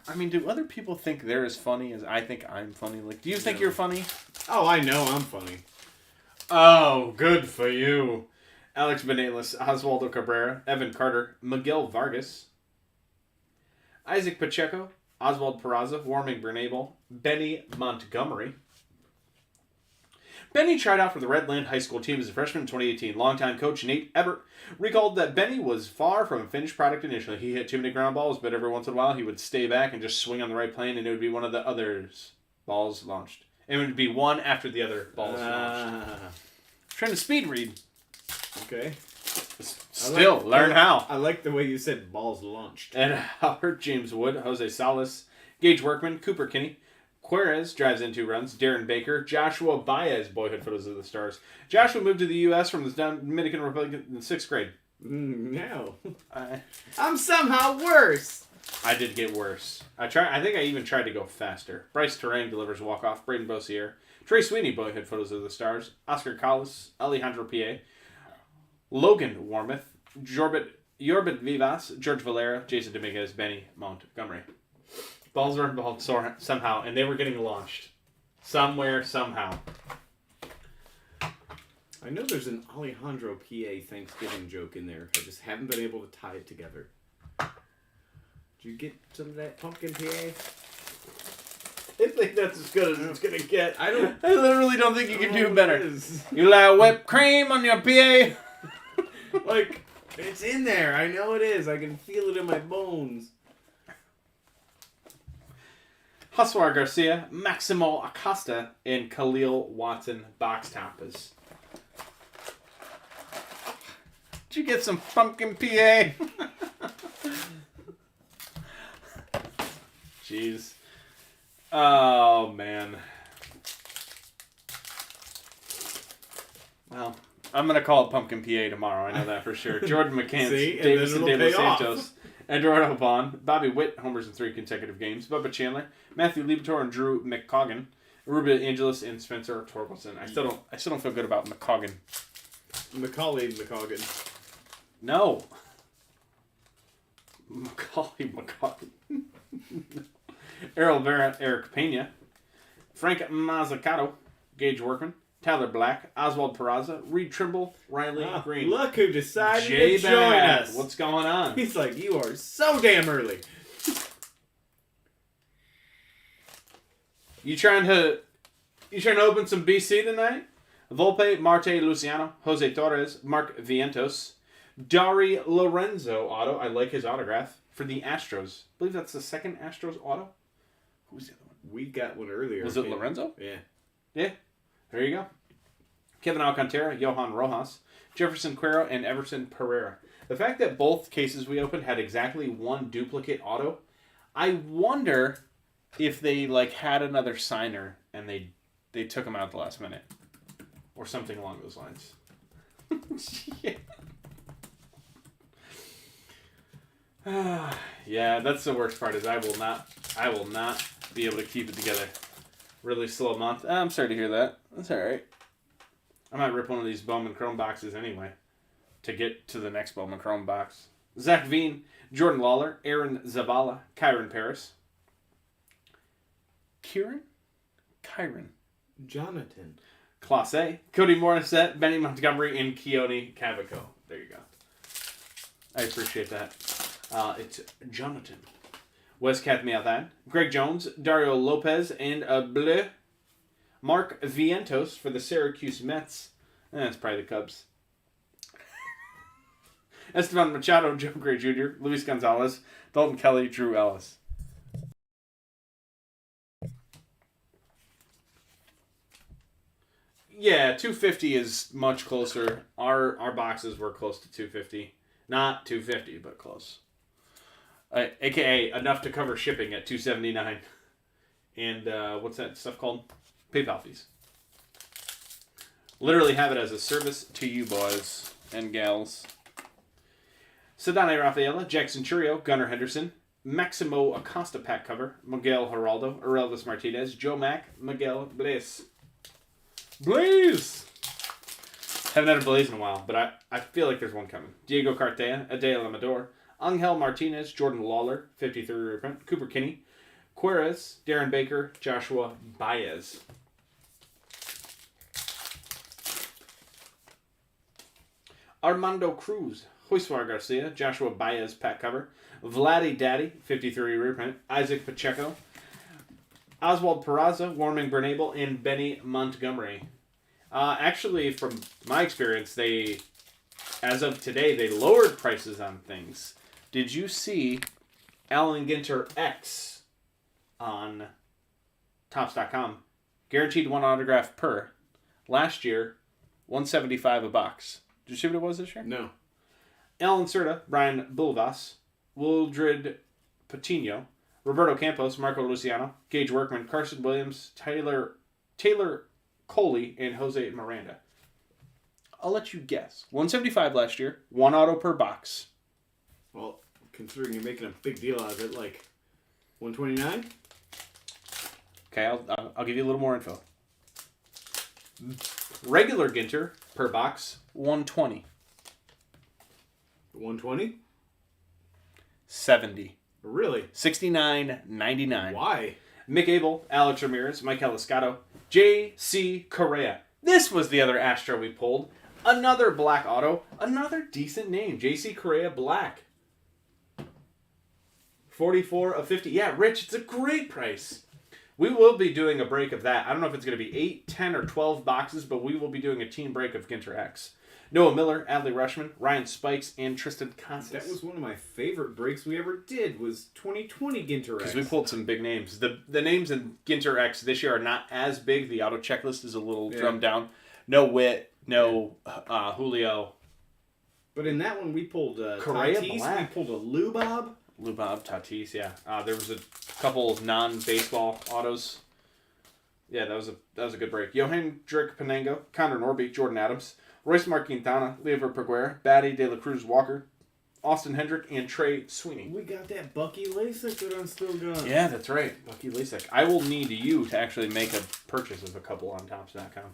[SPEAKER 1] I mean, do other people think they're as funny as I think I'm funny? Like, do you think you're funny?
[SPEAKER 2] Oh, I know I'm funny.
[SPEAKER 1] Oh, good for you. Alex Benelis, Oswaldo Cabrera, Evan Carter, Miguel Vargas, Isaac Pacheco, Oswald Peraza, Warming Bernabel, Benny Montgomery. Benny tried out for the Redland High School team as a freshman in 2018. Longtime coach Nate Ebert recalled that Benny was far from a finished product initially. He hit too many ground balls, but every once in a while he would stay back and just swing on the right plane, and it would be one of the others' balls launched. It would be one after the other balls launched. Trying to speed read.
[SPEAKER 2] Okay.
[SPEAKER 1] Still, learn how.
[SPEAKER 2] I like the way you said balls launched.
[SPEAKER 1] And Albert, James Wood, Jose Salas, Gage Workman, Cooper Kinney, Querez drives in 2 runs, Darren Baker, Joshua Baez, boyhood photos of the stars. Joshua moved to the U.S. from the Dominican Republic in 6th grade.
[SPEAKER 2] No.
[SPEAKER 1] I
[SPEAKER 2] I'm somehow worse.
[SPEAKER 1] did get worse. I think I even tried to go faster. Bryce Terang delivers walk-off. Braden Bossier. Trey Sweeney, boyhood photos of the stars. Oscar Collis, Alejandro P.A. Logan Warmouth, Jorbit Vivas, George Valera, Jason Dominguez, Benny Montgomery. Balls were involved somehow, and they were getting launched. Somewhere, somehow.
[SPEAKER 2] I know there's an Alejandro PA Thanksgiving joke in there. I just haven't been able to tie it together. Did you get some of that pumpkin PA?
[SPEAKER 1] I think that's as good as it's gonna get.
[SPEAKER 2] I
[SPEAKER 1] literally don't think you can do better.
[SPEAKER 2] Is.
[SPEAKER 1] You like whipped cream on your PA?
[SPEAKER 2] Like, it's in there. I know it is. I can feel it in my bones.
[SPEAKER 1] Huswar Garcia, Maximo Acosta, and Khalil Watson box toppers. Did you get some pumpkin PA? Jeez. Oh, man. Well, I'm going to call it pumpkin PA tomorrow. I know that for sure. Jordan McCants, Davison De Los Santos, Eduardo Vaughn, Bobby Witt, homers in 3 consecutive games, Bubba Chandler, Matthew Liebertor, and Drew McCoggan, Ruben Angeles, and Spencer Torkelson. I still don't feel good about McCoggan.
[SPEAKER 2] Macaulay McCoggan.
[SPEAKER 1] No. Macaulay McCoggan. Errol Vera, Eric Pena, Frank Mazzucato, Gage Workman, Tyler Black, Oswald Peraza, Reed Trimble, Riley Green.
[SPEAKER 2] Look who decided
[SPEAKER 1] J
[SPEAKER 2] to join
[SPEAKER 1] Bad.
[SPEAKER 2] us.
[SPEAKER 1] What's going on?
[SPEAKER 2] He's like, you are so damn early.
[SPEAKER 1] You trying to open some BC tonight? Volpe, Marte Luciano, Jose Torres, Mark Vientos, Dari Lorenzo auto. I like his autograph for the Astros. I believe that's the second Astros auto. Who's the other one?
[SPEAKER 2] We got one earlier.
[SPEAKER 1] Was it Lorenzo?
[SPEAKER 2] Yeah.
[SPEAKER 1] Yeah. There you go. Kevin Alcantara, Johan Rojas, Jefferson Cuero, and Everson Pereira. The fact that both cases we opened had exactly one duplicate auto, I wonder if they had another signer and they took him out at the last minute. Or something along those lines. Yeah. Yeah, that's the worst part is I will not be able to keep it together. Really slow month. I'm sorry to hear that. That's alright. I might rip one of these Bowman Chrome boxes anyway. To get to the next Bowman Chrome box. Zach Veen, Jordan Lawler, Aaron Zavala, Kyron Paris. Kyron?
[SPEAKER 2] Jonathan.
[SPEAKER 1] Class A, Cody Morissette, Benny Montgomery, and Keone Cavaco. There you go. I appreciate that. It's Jonathan. Wes Kathmiathan, Greg Jones, Dario Lopez, and Bleu. Mark Vientos for the Syracuse Mets. That's probably the Cubs. Esteban Machado, Joe Gray Jr., Luis Gonzalez, Dalton Kelly, Drew Ellis. Yeah, 250 is much closer. Our boxes were close to 250. Not 250, but close. AKA enough to cover shipping at $279. And what's that stuff called? PayPal fees. Literally have it as a service to you boys and gals. Sedane Rafaela, Jackson Churio, Gunnar Henderson, Maximo Acosta pack cover, Miguel Geraldo, Aurelvis Martinez, Joe Mack, Miguel Blaze. Blaze! Haven't had a Blaze in a while, but I feel like there's one coming. Diego Cartea, Adea Lamador, Angel Martinez, Jordan Lawler, 53 reprint, Cooper Kinney, Querez, Darren Baker, Joshua Baez. Armando Cruz, Josuar Garcia, Joshua Baez pack cover, Vladdy Daddy, 53 reprint, Isaac Pacheco, Oswald Peraza, Warming Bernabel, and Benny Montgomery. Actually, from my experience, as of today, they lowered prices on things. Did you see Alan Ginter X on Topps.com? Guaranteed one autograph per. Last year, $175 a box. Did you see what it was this year?
[SPEAKER 2] No.
[SPEAKER 1] Alan Cerda, Brian Bulvas, Wildred Patino, Roberto Campos, Marco Luciano, Gage Workman, Carson Williams, Taylor Coley, and Jose Miranda. I'll let you guess. 175 last year, 1 auto per box.
[SPEAKER 2] Well, considering you're making a big deal out of it, like 129?
[SPEAKER 1] Okay, I'll give you a little more info. Regular Ginter per box, 120.
[SPEAKER 2] 120?
[SPEAKER 1] 70.
[SPEAKER 2] Really?
[SPEAKER 1] 69.99.
[SPEAKER 2] Why?
[SPEAKER 1] Mick Abel, Alex Ramirez, Mike Eliscado, J.C. Correa. This was the other Astro we pulled. Another black auto. Another decent name. J.C. Correa Black. 44 of 50. Yeah, Rich, it's a great price. We will be doing a break of that. I don't know if it's going to be 8, 10, or 12 boxes, but we will be doing a team break of Ginter X. Noah Miller, Adley Rushman, Ryan Spikes, and Tristan Constance.
[SPEAKER 2] That was one of my favorite breaks we ever did, was 2020 Ginter X.
[SPEAKER 1] Because we pulled some big names. The names in Ginter X this year are not as big. The auto checklist is a little drummed down. No Witt, no Julio.
[SPEAKER 2] But in that one, we pulled
[SPEAKER 1] Correa
[SPEAKER 2] Tatis,
[SPEAKER 1] Black.
[SPEAKER 2] we pulled a Lubob.
[SPEAKER 1] Lubob, Tatis, yeah. There was a couple of non-baseball autos. Yeah, that was a good break. Johan Drick Panengo, Connor Norby, Jordan Adams, Royce Mark Quintana, Leover Peguera, Batty De La Cruz Walker, Austin Hendrick, and Trey Sweeney.
[SPEAKER 2] We got that Bucky Lasik that I'm still got.
[SPEAKER 1] Yeah, that's right. Bucky Lasik. I will need you to actually make a purchase of a couple on Topps.com.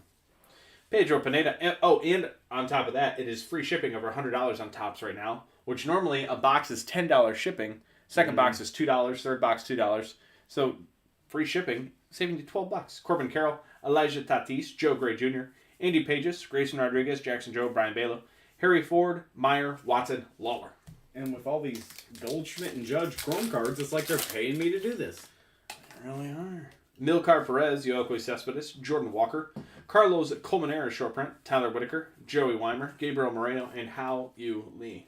[SPEAKER 1] Pedro Pineda. And on top of that, it is free shipping over $100 on Topps right now, which normally a box is $10 shipping. Second box is $2. Third box, $2. So free shipping, saving you $12. Corbin Carroll, Elijah Tatis, Joe Gray Jr., Andy Pages, Grayson Rodriguez, Jackson Joe, Brian Balo, Harry Ford, Meyer, Watson, Lawler.
[SPEAKER 2] And with all these Goldschmidt and Judge Chrome cards, it's like they're paying me to do this.
[SPEAKER 1] They really are. Milcar Perez, Yoelqui Cespedes, Jordan Walker, Carlos Colmenero short print, Tyler Whitaker, Joey Weimer, Gabriel Moreno, and Hao Yu Lee.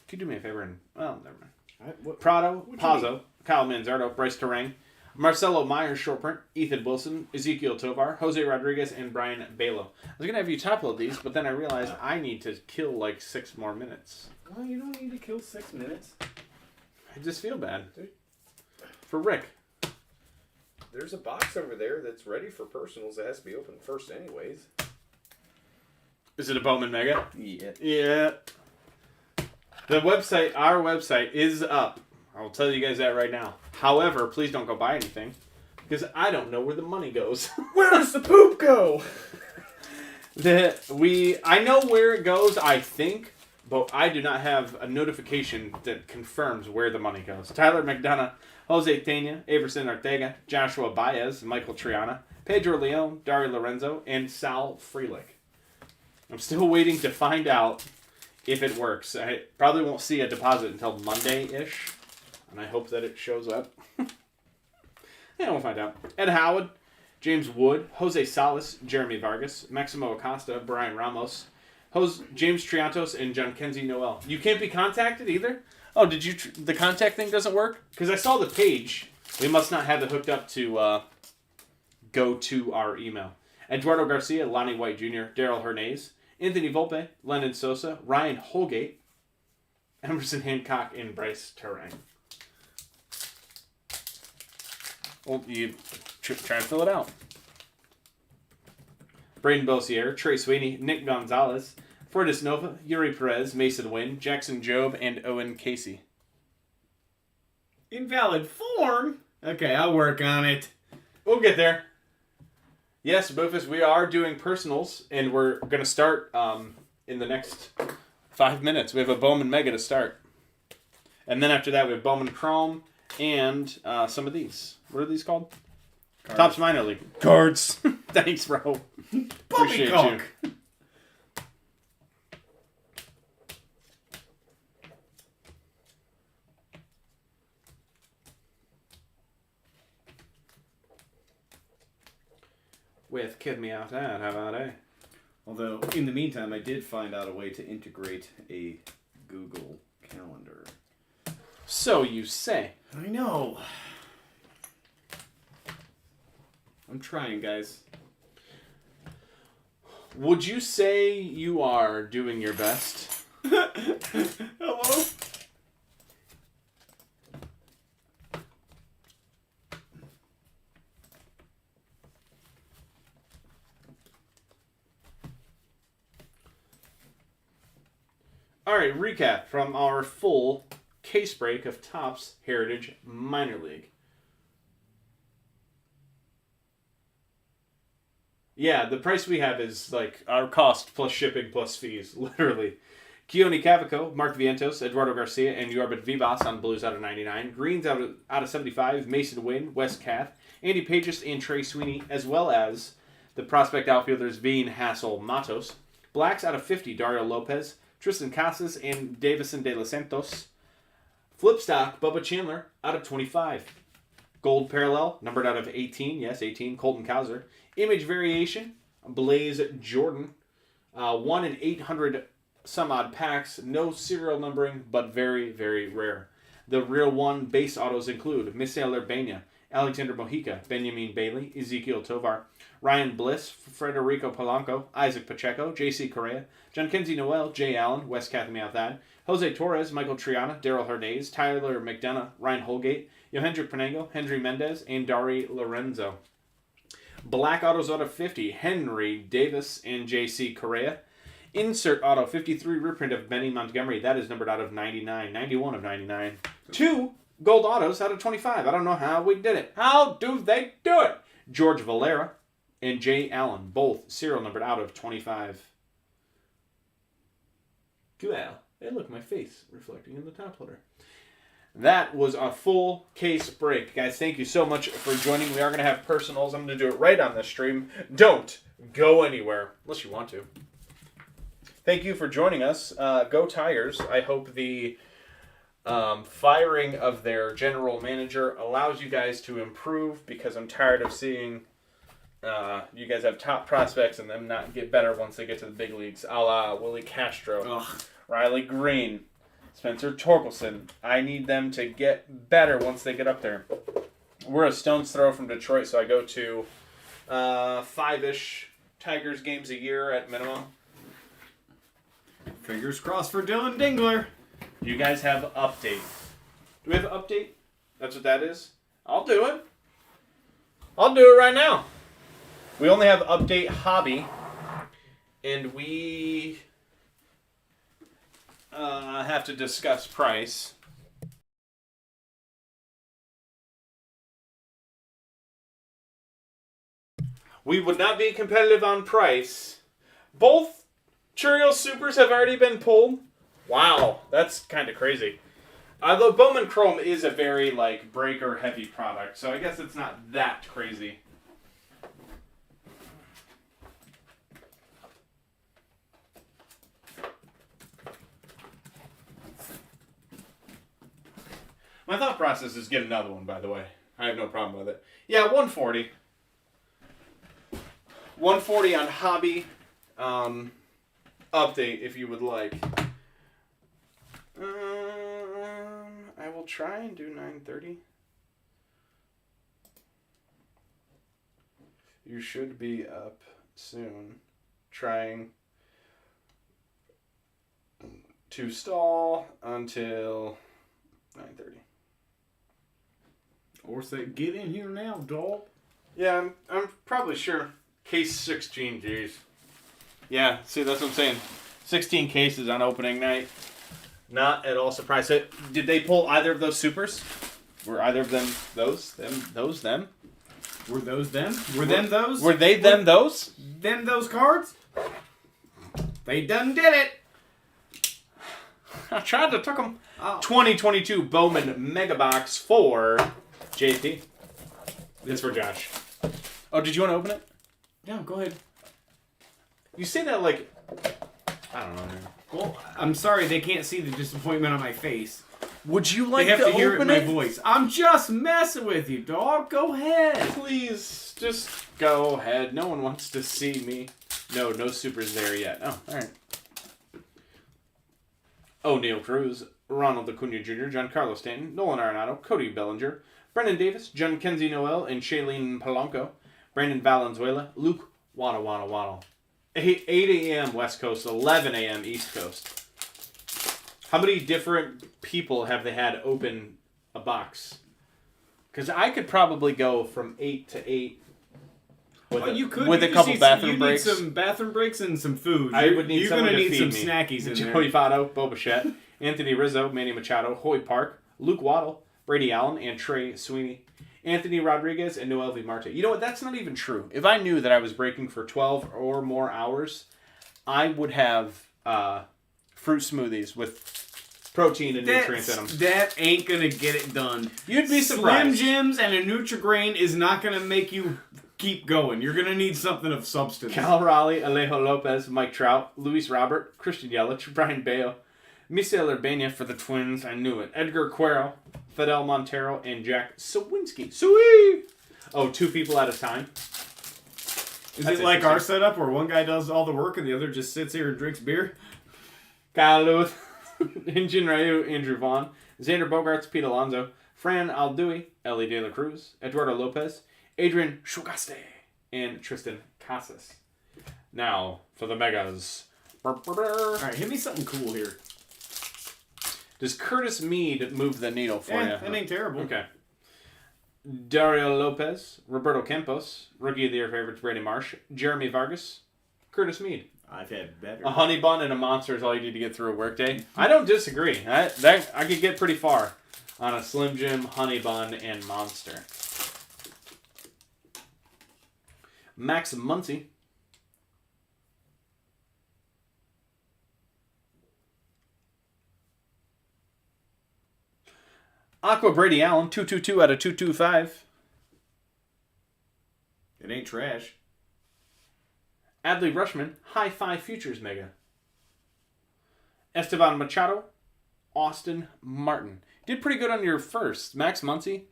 [SPEAKER 1] Could you do me a favor and... Well, never mind. Prado, Pazzo, Kyle Manzardo, Bryce Terang, Marcelo Myers short print, Ethan Wilson, Ezekiel Tovar, Jose Rodriguez, and Brian Balo. I was going to have you top load these, but then I realized I need to kill like 6 more minutes.
[SPEAKER 2] Well, you don't need to kill 6 minutes.
[SPEAKER 1] I just feel bad. For Rick.
[SPEAKER 3] There's a box over there that's ready for personals that has to be opened first anyways.
[SPEAKER 1] Is it a Bowman Mega?
[SPEAKER 2] Yeah.
[SPEAKER 1] Yeah. The website, our website, is up. I'll tell you guys that right now. However, please don't go buy anything, because I don't know where the money goes.
[SPEAKER 3] Where does the poop go?
[SPEAKER 1] I know where it goes, I think, but I do not have a notification that confirms where the money goes. Tyler McDonough, Jose Tena, Everson Ortega, Joshua Baez, Michael Triana, Pedro Leon, Dario Lorenzo, and Sal Freelick. I'm still waiting to find out if it works. I probably won't see a deposit until Monday-ish, and I hope that it shows up. Yeah, we'll find out. Ed Howard, James Wood, Jose Salas, Jeremy Vargas, Maximo Acosta, Brian Ramos, James Triantos, and John Kenzie Noel. You can't be contacted either? Oh, did you? The contact thing doesn't work? Because I saw the page. We must not have it hooked up to go to our email. Eduardo Garcia, Lonnie White Jr., Daryl Hernandez, Anthony Volpe, Lennon Sosa, Ryan Holgate, Emerson Hancock, and Bryce Terang. Well, you try and fill it out. Braden Bossier, Trey Sweeney, Nick Gonzalez, Fredis Nova, Yuri Perez, Mason Wynn, Jackson Jobe, and Owen Casey.
[SPEAKER 2] Invalid form? Okay, I'll work on it.
[SPEAKER 1] We'll get there. Yes, Boofus, we are doing personals, and we're going to start in the next 5 minutes. We have a Bowman Mega to start. And then after that, we have Bowman Chrome and some of these. What are these called?
[SPEAKER 2] Cards.
[SPEAKER 1] Topps Minor League. Cards. Thanks, bro. Appreciate you. With Kid Me Out That, how about that?
[SPEAKER 2] Although, in the meantime, I did find out a way to integrate a Google Calendar.
[SPEAKER 1] So you say.
[SPEAKER 2] I know. I'm trying, guys.
[SPEAKER 1] Would you say you are doing your best?
[SPEAKER 2] Hello?
[SPEAKER 1] All right, recap from our full case break of Topps Heritage Minor League. Yeah, the price we have is like our cost plus shipping plus fees, literally. Keone Cavaco, Mark Vientos, Eduardo Garcia, and Yorbit Vivas on Blues out of 99. Greens out of 75. Mason Wynn, Wes Kath, Andy Pages, and Trey Sweeney, as well as the prospect outfielders Bean, Hassel, Matos. Blacks out of 50. Dario Lopez, Tristan Casas, and Davison De Los Santos. Flip stock, Bubba Chandler out of 25. Gold parallel, numbered out of 18. Yes, 18. Colton Cowser. Image variation, Blaze Jordan. 1 in 800 some odd packs. No serial numbering, but very, very rare. The real one base autos include Misael Urbana, Alexander Mojica, Benjamin Bailey, Ezekiel Tovar, Ryan Bliss, Federico Polanco, Isaac Pacheco, J.C. Correa, John Kenzie Noel, Jay Allen, Wes Cathamiathad, Jose Torres, Michael Triana, Daryl Hernandez, Tyler McDonough, Ryan Holgate, Yohendrick Penango, Henry Mendez, and Dari Lorenzo. Black autos out of 50, Henry Davis and J.C. Correa. Insert auto 53 reprint of Benny Montgomery. That is numbered out of 99. 91 of 99. 2 gold autos out of 25. I don't know how we did it. How do they do it? George Valera and Jay Allen. Both serial numbered out of 25. Well, hey look, my face reflecting in the top loader. That was a full case break. Guys, thank you so much for joining. We are going to have personals. I'm going to do it right on the stream. Don't go anywhere unless you want to. Thank you for joining us. Go Tigers. I hope the firing of their general manager allows you guys to improve, because I'm tired of seeing you guys have top prospects and them not get better once they get to the big leagues. A la Willie Castro, Riley Green, Spencer Torkelson. I need them to get better once they get up there. We're a stone's throw from Detroit, so I go to 5-ish Tigers games a year at minimum.
[SPEAKER 2] Fingers crossed for Dylan Dingler.
[SPEAKER 1] You guys have update. Do we have an update? That's what that is? I'll do it. I'll do it right now. We only have update hobby, and we have to discuss price. We would not be competitive on price. Both Cheerios Supers have already been pulled. Wow, that's kind of crazy. The Bowman Chrome is a very breaker heavy product, so I guess it's not that crazy. My thought process is get another one, by the way. I have no problem with it. Yeah, 140. 140 on hobby. Update if you would like. I will try and do 930. You should be up soon. Trying to stall until 9:30.
[SPEAKER 2] Or say, get in here now, dog.
[SPEAKER 1] Yeah, I'm probably sure. Case 16, geez. Yeah, see, that's what I'm saying. 16 cases on opening night. Not at all surprised. So, did they pull either of those supers? Were either of them those? Them?
[SPEAKER 2] Were those them? Were them those?
[SPEAKER 1] Were they them those?
[SPEAKER 2] Them those cards? They done did it.
[SPEAKER 1] I tried to took them. 2022 Bowman Mega Box for JP. This is for Josh. Oh, did you want to open it?
[SPEAKER 2] Yeah, go ahead.
[SPEAKER 1] You say that like... I don't know, man.
[SPEAKER 2] Well, I'm sorry they can't see the disappointment on my face.
[SPEAKER 1] Would you like
[SPEAKER 2] they have to hear it
[SPEAKER 1] open
[SPEAKER 2] in my voice. I'm just messing with you, dog. Go ahead.
[SPEAKER 1] Please, just go ahead. No one wants to see me. No supers there yet. Oh, alright. O'Neal Cruz, Ronald Acuna Jr., Giancarlo Stanton, Nolan Arenado, Cody Bellinger, Brendan Davis, John Kenzie Noel, and Shailene Polanco, Brandon Valenzuela, Luke Waddle. 8 a.m. West Coast, 11 a.m. East Coast. How many different people have they had open a box? Because I could probably go from 8 to 8 with,
[SPEAKER 2] Well, you could
[SPEAKER 1] with
[SPEAKER 2] you
[SPEAKER 1] a
[SPEAKER 2] just
[SPEAKER 1] couple
[SPEAKER 2] need
[SPEAKER 1] bathroom
[SPEAKER 2] some,
[SPEAKER 1] breaks.
[SPEAKER 2] You need some bathroom breaks and some food.
[SPEAKER 1] I would need
[SPEAKER 2] You're
[SPEAKER 1] someone
[SPEAKER 2] gonna
[SPEAKER 1] to
[SPEAKER 2] need
[SPEAKER 1] feed
[SPEAKER 2] some
[SPEAKER 1] me.
[SPEAKER 2] snackies in
[SPEAKER 1] Joey
[SPEAKER 2] there.
[SPEAKER 1] Votto, Boba Fett, Anthony Rizzo, Manny Machado, Hoy Park, Luke Waddle, Brady Allen, and Trey Sweeney. Anthony Rodriguez and Noel V. Marte. You know what? That's not even true. If I knew that I was breaking for 12 or more hours, I would have fruit smoothies with protein and nutrients in them.
[SPEAKER 2] That ain't gonna get it done.
[SPEAKER 1] You'd be
[SPEAKER 2] Slim
[SPEAKER 1] surprised.
[SPEAKER 2] Jims and a Nutri-Grain is not gonna make you keep going. You're gonna need something of substance.
[SPEAKER 1] Cal Raleigh, Alejo Lopez, Mike Trout, Luis Robert, Christian Yelich, Brian Bayo, Misael Urbana for the Twins. I knew it. Edgar Cuero, Fidel Montero, and Jack Sawinski. Sweet! Oh, 2 people at a time.
[SPEAKER 2] Is
[SPEAKER 1] That's
[SPEAKER 2] it like our
[SPEAKER 1] interesting.
[SPEAKER 2] setup where one guy does all the work and the other just sits here and drinks beer?
[SPEAKER 1] Kyle Lewis, Injun Ryu, Andrew Vaughn, Xander Bogaerts, Pete Alonso, Fran Aldui, Ellie De La Cruz, Eduardo Lopez, Adrian Shugaste, and Tristan Casas. Now, for the Megas.
[SPEAKER 2] Alright, hit me something cool here.
[SPEAKER 1] Does Curtis Mead move the needle for you?
[SPEAKER 2] That ain't terrible.
[SPEAKER 1] Okay. Dario Lopez, Roberto Campos, Rookie of the Year favorites Brady Marsh, Jeremy Vargas, Curtis Mead.
[SPEAKER 2] I've had better.
[SPEAKER 1] A honey bun and a monster is all you need to get through a workday. I don't disagree. I could get pretty far on a Slim Jim, honey bun, and monster. Max Muncy. Aqua Brady Allen, 222 out of 225.
[SPEAKER 2] It ain't trash.
[SPEAKER 1] Adley Rushman, High Five Futures Mega. Esteban Machado, Austin Martin. Did pretty good on your first. Max Muncy.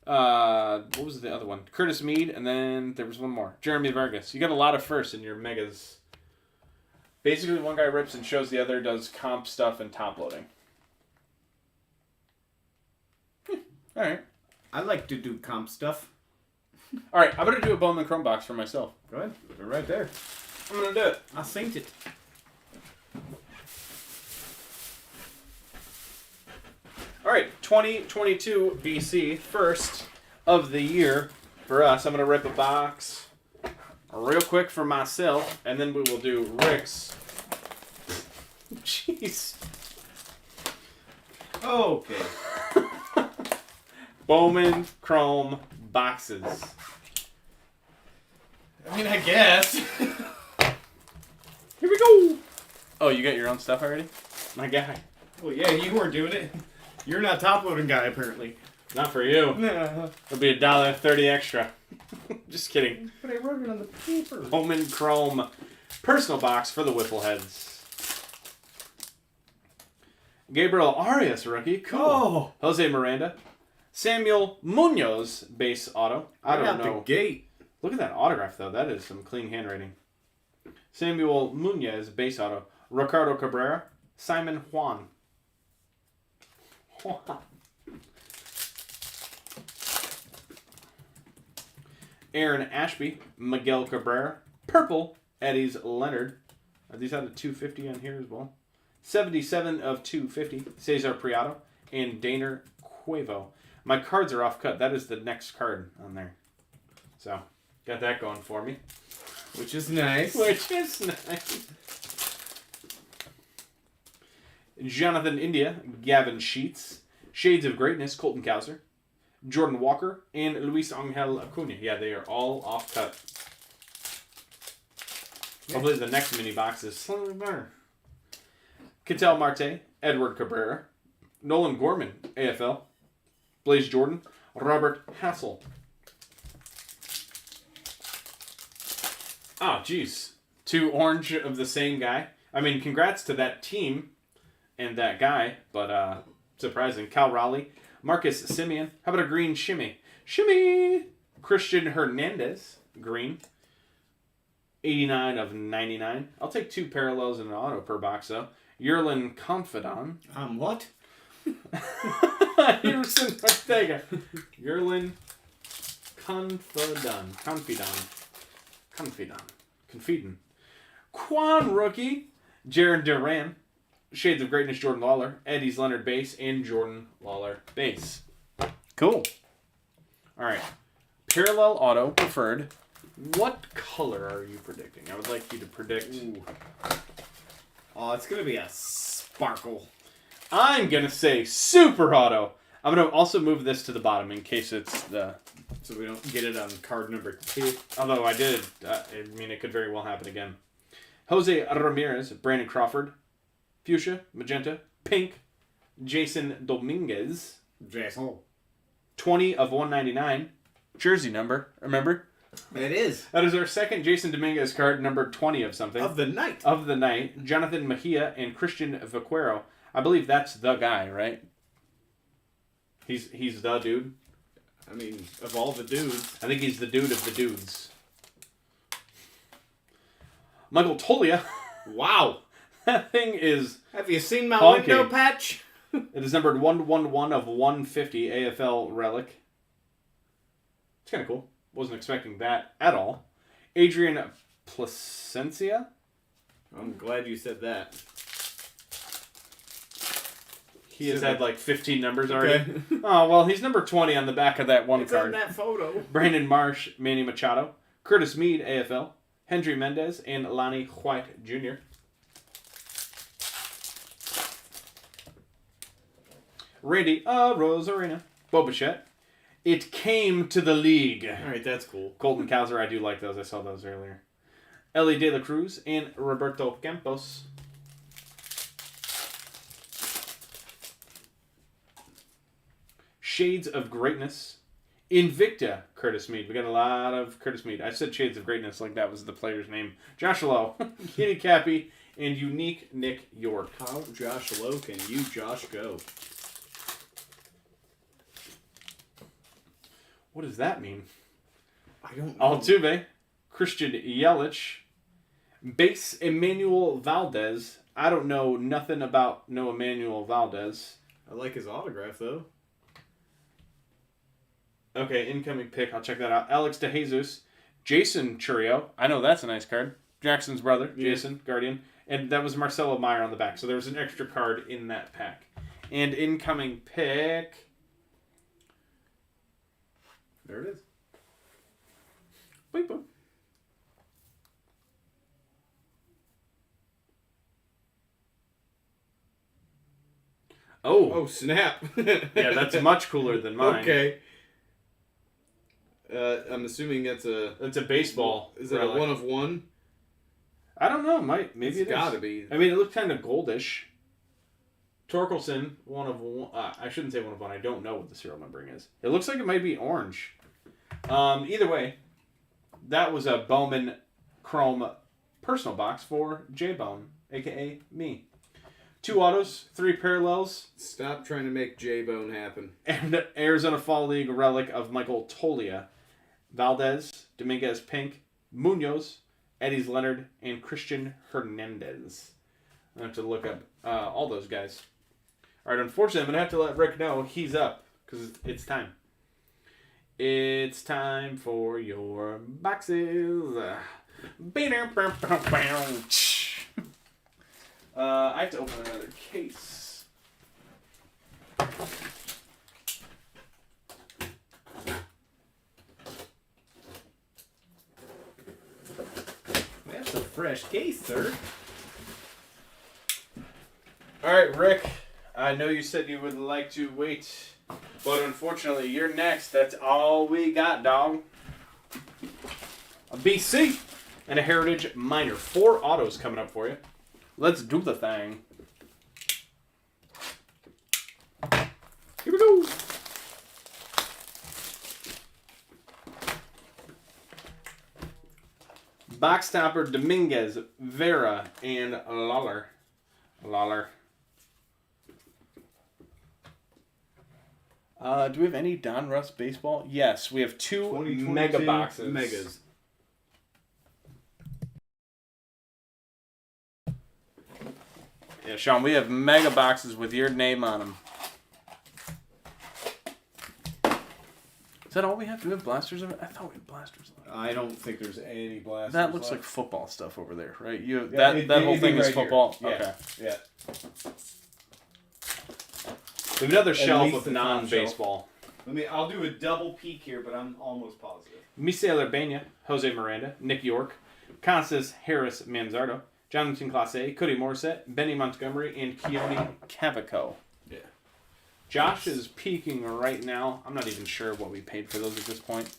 [SPEAKER 1] What was the other one? Curtis Mead, and then there was one more. Jeremy Vargas. You got a lot of firsts in your megas. Basically, one guy rips and shows the other does comp stuff and top loading. All right.
[SPEAKER 2] I like to do comp stuff.
[SPEAKER 1] All right, I'm going to do a Bowman Chrome box for myself.
[SPEAKER 2] Go ahead. They're right there.
[SPEAKER 1] I'm going to do it.
[SPEAKER 2] I'll saint it.
[SPEAKER 1] All right, 2022 BC, first of the year for us. I'm going to rip a box real quick for myself, and then we will do Rick's. Jeez.
[SPEAKER 2] Okay.
[SPEAKER 1] Bowman Chrome boxes.
[SPEAKER 2] I mean, I guess.
[SPEAKER 1] Here we go. Oh, you got your own stuff already? My guy.
[SPEAKER 2] Well, yeah, you weren't doing it. You're not top loading guy, apparently.
[SPEAKER 1] Not for you.
[SPEAKER 2] Nah.
[SPEAKER 1] It'll be $1.30 extra. Just kidding.
[SPEAKER 2] But I wrote it on the paper.
[SPEAKER 1] Bowman Chrome personal box for the Whiffleheads. Gabriel Arias rookie. Cool.
[SPEAKER 2] Oh.
[SPEAKER 1] Jose Miranda. Samuel Munoz base auto. I
[SPEAKER 2] Right
[SPEAKER 1] don't
[SPEAKER 2] out
[SPEAKER 1] know.
[SPEAKER 2] the gate.
[SPEAKER 1] Look at that autograph though. That is some clean handwriting. Samuel Munoz base auto. Ricardo Cabrera. Simon Juan. Aaron Ashby. Miguel Cabrera. Purple. Eddie's Leonard. Are these out of 250 on here as well? 77 of 250. Cesar Prieto. And Daner Cuevo. My cards are off cut. That is the next card on there. So, got that going for me.
[SPEAKER 2] Which is nice.
[SPEAKER 1] Which is nice. Jonathan India, Gavin Sheets, Shades of Greatness, Colton Cowser, Jordan Walker, and Luis Angel Acuna. Yeah, they are all off cut. Probably the next mini box is slightly better. Ketel Marte, Edward Cabrera, Nolan Gorman, AFL, Blaze Jordan, Robert Hassel. Oh, geez. 2 orange of the same guy. I mean, congrats to that team and that guy, but surprising. Cal Raleigh, Marcus Simeon. How about a green shimmy? Shimmy! Christian Hernandez, green. 89 of 99. I'll take 2 parallels and an auto per box, though. Yerlin Confidon.
[SPEAKER 2] What?
[SPEAKER 1] Yerson Ortega. Yerlin Confidon. Confidon. Quan rookie, Jaron Duran. Shades of Greatness, Jordan Lawler. Eddie's Leonard base, and Jordan Lawler base. Cool. All right. Parallel auto preferred. What color are you predicting? I would like you to predict.
[SPEAKER 2] Ooh. Oh, it's going to be a sparkle.
[SPEAKER 1] I'm going to say super auto. I'm going to also move this to the bottom in case it's the...
[SPEAKER 2] So we don't get it on card number 2.
[SPEAKER 1] Although I did. I mean, it could very well happen again. Jose Ramirez, Brandon Crawford, Fuchsia, Magenta, Pink, Jason Dominguez,
[SPEAKER 2] Jason.
[SPEAKER 1] 20 of 199. Jersey number, remember?
[SPEAKER 2] It is.
[SPEAKER 1] That is our second Jason Dominguez card, number 20 of something.
[SPEAKER 2] Of the night.
[SPEAKER 1] Of the night. Jonathan Mejia and Christian Vaquero. I believe that's the guy, right? He's the dude.
[SPEAKER 2] I mean, of all the dudes.
[SPEAKER 1] I think he's the dude of the dudes. Michael Tolia.
[SPEAKER 2] Wow.
[SPEAKER 1] That thing is...
[SPEAKER 2] Have you seen my
[SPEAKER 1] Honky.
[SPEAKER 2] window patch?
[SPEAKER 1] It is numbered 111 of 150 AFL relic. It's kind of cool. Wasn't expecting that at all. Adrian Placencia.
[SPEAKER 2] I'm glad you said that.
[SPEAKER 1] He has
[SPEAKER 2] So
[SPEAKER 1] had like 15 numbers already.
[SPEAKER 2] Okay.
[SPEAKER 1] Oh, well, he's number 20 on the back of that one
[SPEAKER 2] It's
[SPEAKER 1] card.
[SPEAKER 2] on that photo.
[SPEAKER 1] Brandon Marsh, Manny Machado, Curtis Mead, AFL, Hendry Mendez, and Lonnie White Jr. Randy Rosarina, Bobichette. It came to the league.
[SPEAKER 2] All right, that's cool.
[SPEAKER 1] Colton Cowser, I do like those. I saw those earlier. Ellie De La Cruz and Roberto Campos. Shades of Greatness. Invicta, Curtis Mead. We got a lot of Curtis Mead. I said Shades of Greatness like that was the player's name. Josh Lowe, Kenny Cappy, and Unique Nick York.
[SPEAKER 2] How Josh Lowe can you Josh go?
[SPEAKER 1] What does that mean?
[SPEAKER 2] I don't know.
[SPEAKER 1] Altuve, Christian Yelich, base Emmanuel Valdez. I don't know nothing about no Emmanuel Valdez.
[SPEAKER 2] I like his autograph though.
[SPEAKER 1] Okay, incoming pick. I'll check that out. Alex DeJesus, Jason Churio. I know that's a nice card. Jackson's brother, Jason, Guardian. And that was Marcelo Meyer on the back. So there was an extra card in that pack. And incoming pick.
[SPEAKER 2] There it is.
[SPEAKER 1] Boop, boop.
[SPEAKER 3] Oh, snap.
[SPEAKER 1] Yeah, that's much cooler than mine.
[SPEAKER 3] Okay. I'm assuming that's a...
[SPEAKER 1] That's a baseball.
[SPEAKER 3] Is it
[SPEAKER 1] relic.
[SPEAKER 3] a 1 of 1?
[SPEAKER 1] I don't know. Maybe
[SPEAKER 3] It's
[SPEAKER 1] it
[SPEAKER 3] gotta
[SPEAKER 1] is.
[SPEAKER 3] be.
[SPEAKER 1] I mean, it looked kind of goldish. Torkelson, 1 of 1. I shouldn't say 1 of 1. I don't know what the serial numbering is. It looks like it might be orange. Either way, that was a Bowman Chrome personal box for J-Bone, a.k.a. me. 2 autos, 3 parallels,
[SPEAKER 3] Stop trying to make J-Bone happen.
[SPEAKER 1] and Arizona Fall League relic of Michael Tolia. Valdez, Dominguez Pink, Munoz, Eddie's Leonard, and Christian Hernandez. I have to look up all those guys. All right, unfortunately, I'm going to have to let Rick know he's up because it's time. It's time for your boxes. I have to open another case.
[SPEAKER 2] That's a fresh case, sir.
[SPEAKER 1] All right, Rick. I know you said you would like to wait, but unfortunately, you're next. That's all we got, dog. A BC and a Heritage Minor. 4 autos coming up for you. Let's do the thing. Here we go. Box topper Dominguez, Vera, and Lawler. Do we have any Don Russ baseball? Yes, we have 2 mega boxes.
[SPEAKER 2] Megas.
[SPEAKER 1] Yeah, Sean, we have mega boxes with your name on them. Is that all we have? Do we have blasters? I thought we had blasters.
[SPEAKER 2] I don't think there's any blasters.
[SPEAKER 1] That looks
[SPEAKER 2] left.
[SPEAKER 1] like football stuff over there, right?
[SPEAKER 2] Yeah,
[SPEAKER 1] That whole thing is
[SPEAKER 2] right here.
[SPEAKER 1] football.
[SPEAKER 2] Yeah.
[SPEAKER 1] Okay.
[SPEAKER 2] Yeah.
[SPEAKER 1] We have another shelf
[SPEAKER 2] least
[SPEAKER 1] of
[SPEAKER 2] the top
[SPEAKER 1] non-baseball.
[SPEAKER 2] I'll do a double peek here, but I'm almost positive.
[SPEAKER 1] Misael Urbana, Jose Miranda, Nick York, Constance Harris Manzardo, Jonathan Clase, Cody Morissette, Benny Montgomery, and Keone Cavaco.
[SPEAKER 2] Yeah.
[SPEAKER 1] Josh is peaking right now. I'm not even sure what we paid for those at this point.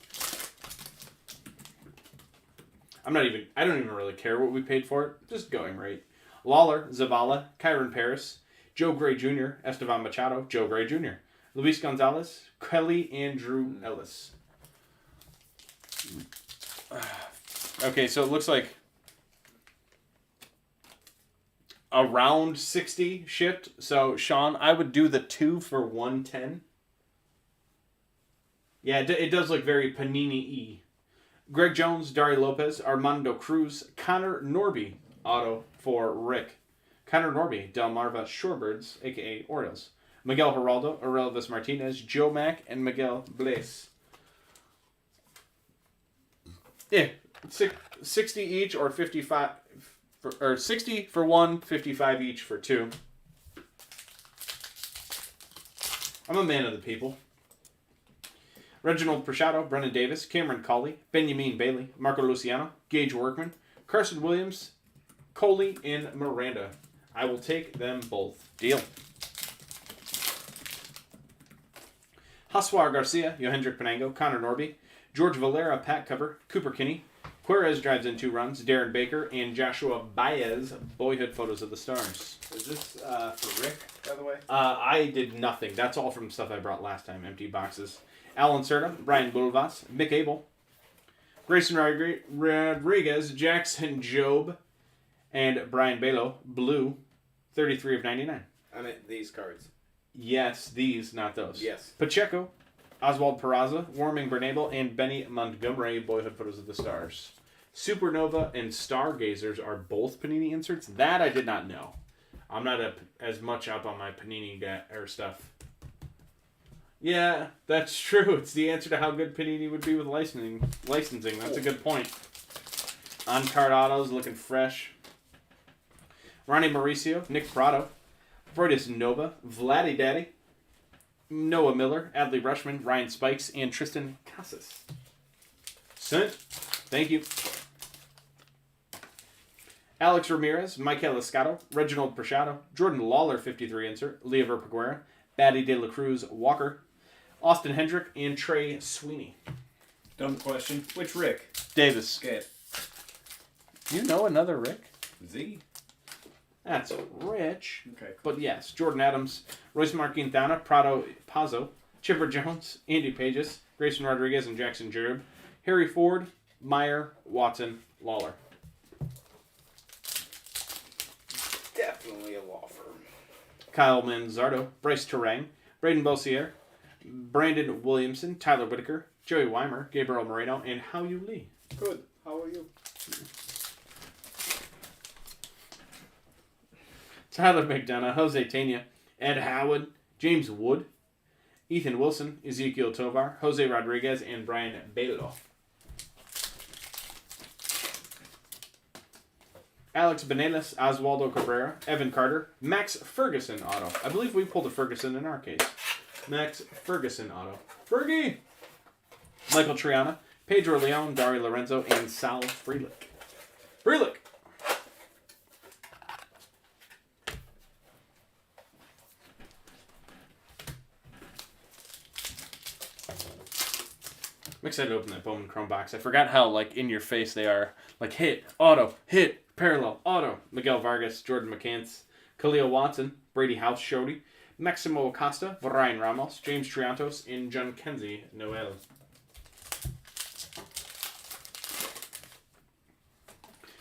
[SPEAKER 1] I don't even really care what we paid for it. Just going rate. Lawler, Zavala, Kyron Paris, Joe Gray Jr., Esteban Machado, Joe Gray Jr., Luis Gonzalez, Kelly Andrew Ellis. Okay, so it looks like around 60 shipped. So, Sean, I would do the 2 for 110. Yeah, it does look very Panini-y. Greg Jones, Dari Lopez, Armando Cruz, Connor Norby, auto for Rick. Connor Norby, Delmarva Shorebirds, a.k.a. Orioles. Miguel Geraldo, Aurelvis Martinez, Joe Mack, and Miguel Blaze. Yeah, 60 each or 55, or 60 for 1, 55 each for 2. I'm a man of the people. Reginald Prashado, Brennan Davis, Cameron Cawley, Benjamin Bailey, Marco Luciano, Gage Workman, Carson Williams, Coley, and Miranda. I will take them both. Deal. Hoswar Garcia, Yohendrick Penango, Connor Norby, George Valera, Pat Cover, Cooper Kinney, Querez drives in 2 runs, Darren Baker, and Joshua Baez, Boyhood Photos of the Stars.
[SPEAKER 2] Is this for Rick, by the way?
[SPEAKER 1] I did nothing. That's all from stuff I brought last time, empty boxes. Alan Serta, Brian Bulvas, Mick Abel, Grayson Rodriguez, Jackson Job, and Brian Balo, blue, 33 of 99.
[SPEAKER 3] I meant these cards.
[SPEAKER 1] Yes, these, not those.
[SPEAKER 3] Yes.
[SPEAKER 1] Pacheco, Oswald Peraza, Warming Bernabel, and Benny Montgomery, Boyhood Photos of the Stars. Supernova and Stargazers are both Panini inserts. That I did not know. I'm not as much up on my Panini stuff. Yeah, that's true. It's the answer to how good Panini would be with licensing. That's a good point. On-card autos looking fresh. Ronnie Mauricio, Nick Prado, Freudis Nova, Vladdy Daddy, Noah Miller, Adley Rushman, Ryan Spikes, and Tristan Casas. Sent. Thank you. Alex Ramirez, Michael Escato, Reginald Prashado, Jordan Lawler, 53 insert, Leover Peguera, Batty De La Cruz Walker, Austin Hendrick, and Trey Sweeney.
[SPEAKER 2] Dumb question. Which Rick?
[SPEAKER 1] Davis.
[SPEAKER 2] Okay.
[SPEAKER 1] You know another Rick?
[SPEAKER 2] Z.
[SPEAKER 1] That's rich.
[SPEAKER 2] Okay.
[SPEAKER 1] But yes, Jordan Adams, Royce Marquintana, Prado Pazzo, Chipper Jones, Andy Pages, Grayson Rodriguez, and Jackson Jerub, Harry Ford, Meyer, Watson, Lawler.
[SPEAKER 3] Definitely a law firm.
[SPEAKER 1] Kyle Manzardo, Bryce Terang, Braden Bossier, Brandon Williamson, Tyler Whitaker, Joey Weimer, Gabriel Moreno, and Hao Yu Lee.
[SPEAKER 3] Good. How are you?
[SPEAKER 1] Tyler McDonough, Jose Tena, Ed Howard, James Wood, Ethan Wilson, Ezekiel Tovar, Jose Rodriguez, and Brian Belo. Alex Benelas, Oswaldo Cabrera, Evan Carter, Max Ferguson auto. I believe we pulled a Ferguson in our case. Max Ferguson auto. Fergie! Michael Triana, Pedro Leon, Dari Lorenzo, and Sal Frelick. Frelick! I'm excited to open that Bowman Chrome box. I forgot how, like, in your face they are. Like, hit, auto, hit, parallel, auto. Miguel Vargas, Jordan McCants, Khalil Watson, Brady House Shody, Maximo Acosta, Ryan Ramos, James Triantos, and John Kenzie Noel.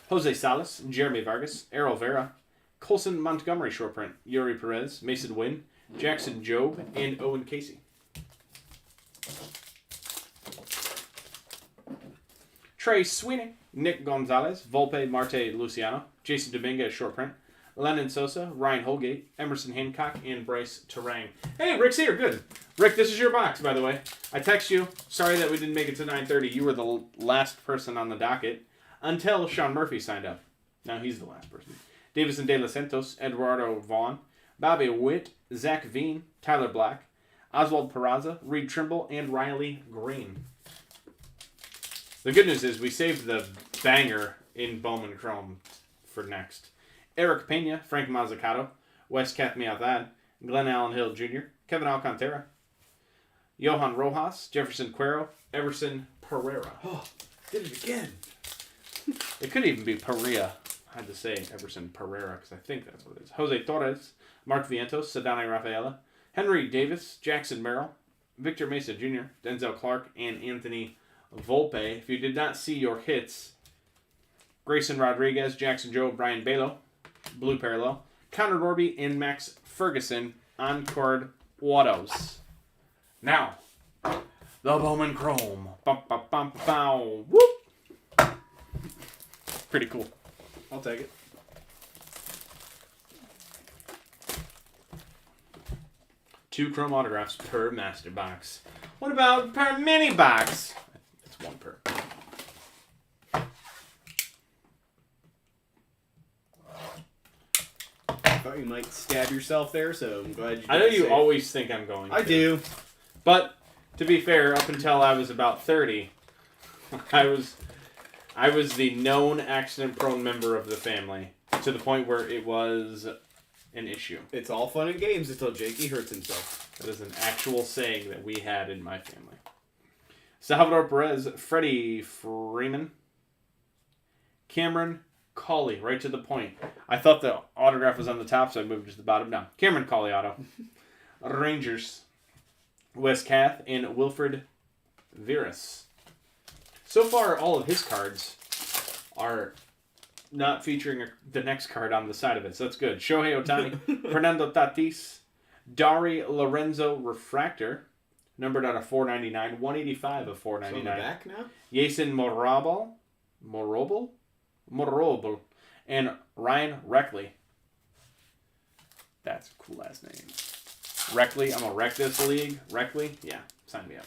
[SPEAKER 1] Jose Salas, Jeremy Vargas, Errol Vera, Colson Montgomery short print, Yuri Perez, Mason Wynn, Jackson Jobe, and Owen Casey. Trey Sweeney, Nick Gonzalez, Volpe Marte Luciano, Jason Dominguez short print, Lennon Sosa, Ryan Holgate, Emerson Hancock, and Bryce Terang. Hey, Rick's here. Good. Rick, this is your box, by the way. I text you. Sorry that we didn't make it to 9:30. You were the last person on the docket until Sean Murphy signed up. Now he's the last person. Davison De Los Santos, Eduardo Vaughn, Bobby Witt, Zach Veen, Tyler Black, Oswald Peraza, Reed Trimble, and Riley Green. The good news is we saved the banger in Bowman Chrome for next. Eric Pena, Frank Mazzucato, Wes Cathmiathan, Glenn Allen Hill Jr., Kevin Alcantara, Johan Rojas, Jefferson Cuero, Everson Pereira.
[SPEAKER 3] Oh, did it again.
[SPEAKER 1] It could even be Perea. I had to say Everson Pereira because I think that's what it is. Jose Torres, Mark Vientos, Sadani Rafaela, Henry Davis, Jackson Merrill, Victor Mesa Jr., Denzel Clark, and Anthony Volpe. If you did not see your hits, Grayson Rodriguez, Jackson Joe, Brian Balo, Blue Parallel, Connor Norby, and Max Ferguson on card autos. Now, the Bowman Chrome. Bum, bum, bum, bow. Whoop. Pretty cool.
[SPEAKER 2] I'll take it.
[SPEAKER 1] Two chrome autographs per master box. What about per mini box? It's one per.
[SPEAKER 2] I thought you might stab yourself there, so I'm glad you did.
[SPEAKER 1] I know you always think I'm going to.
[SPEAKER 2] I do.
[SPEAKER 1] But, to be fair, up until I was about 30, I was the known accident-prone member of the family, to the point where it was an issue.
[SPEAKER 2] It's all fun and games until Jakey hurts himself.
[SPEAKER 1] That is an actual saying that we had in my family. Salvador Perez, Freddie Freeman, Cameron Cawley, right to the point. I thought the autograph was on the top, so I moved to the bottom down. Cameron Cawley auto. Rangers, Wes Kath, and Wilfred Veras. So far, all of his cards are not featuring the next card on the side of it, so that's good. Shohei Ohtani, Fernando Tatis, Dari Lorenzo Refractor, numbered out of 499, 185 of 499.
[SPEAKER 2] So on the back now?
[SPEAKER 1] Jason Morobel, and Ryan Reckley. That's a cool last name. Reckley, I'm gonna wreck this league. Reckley, yeah, sign me up.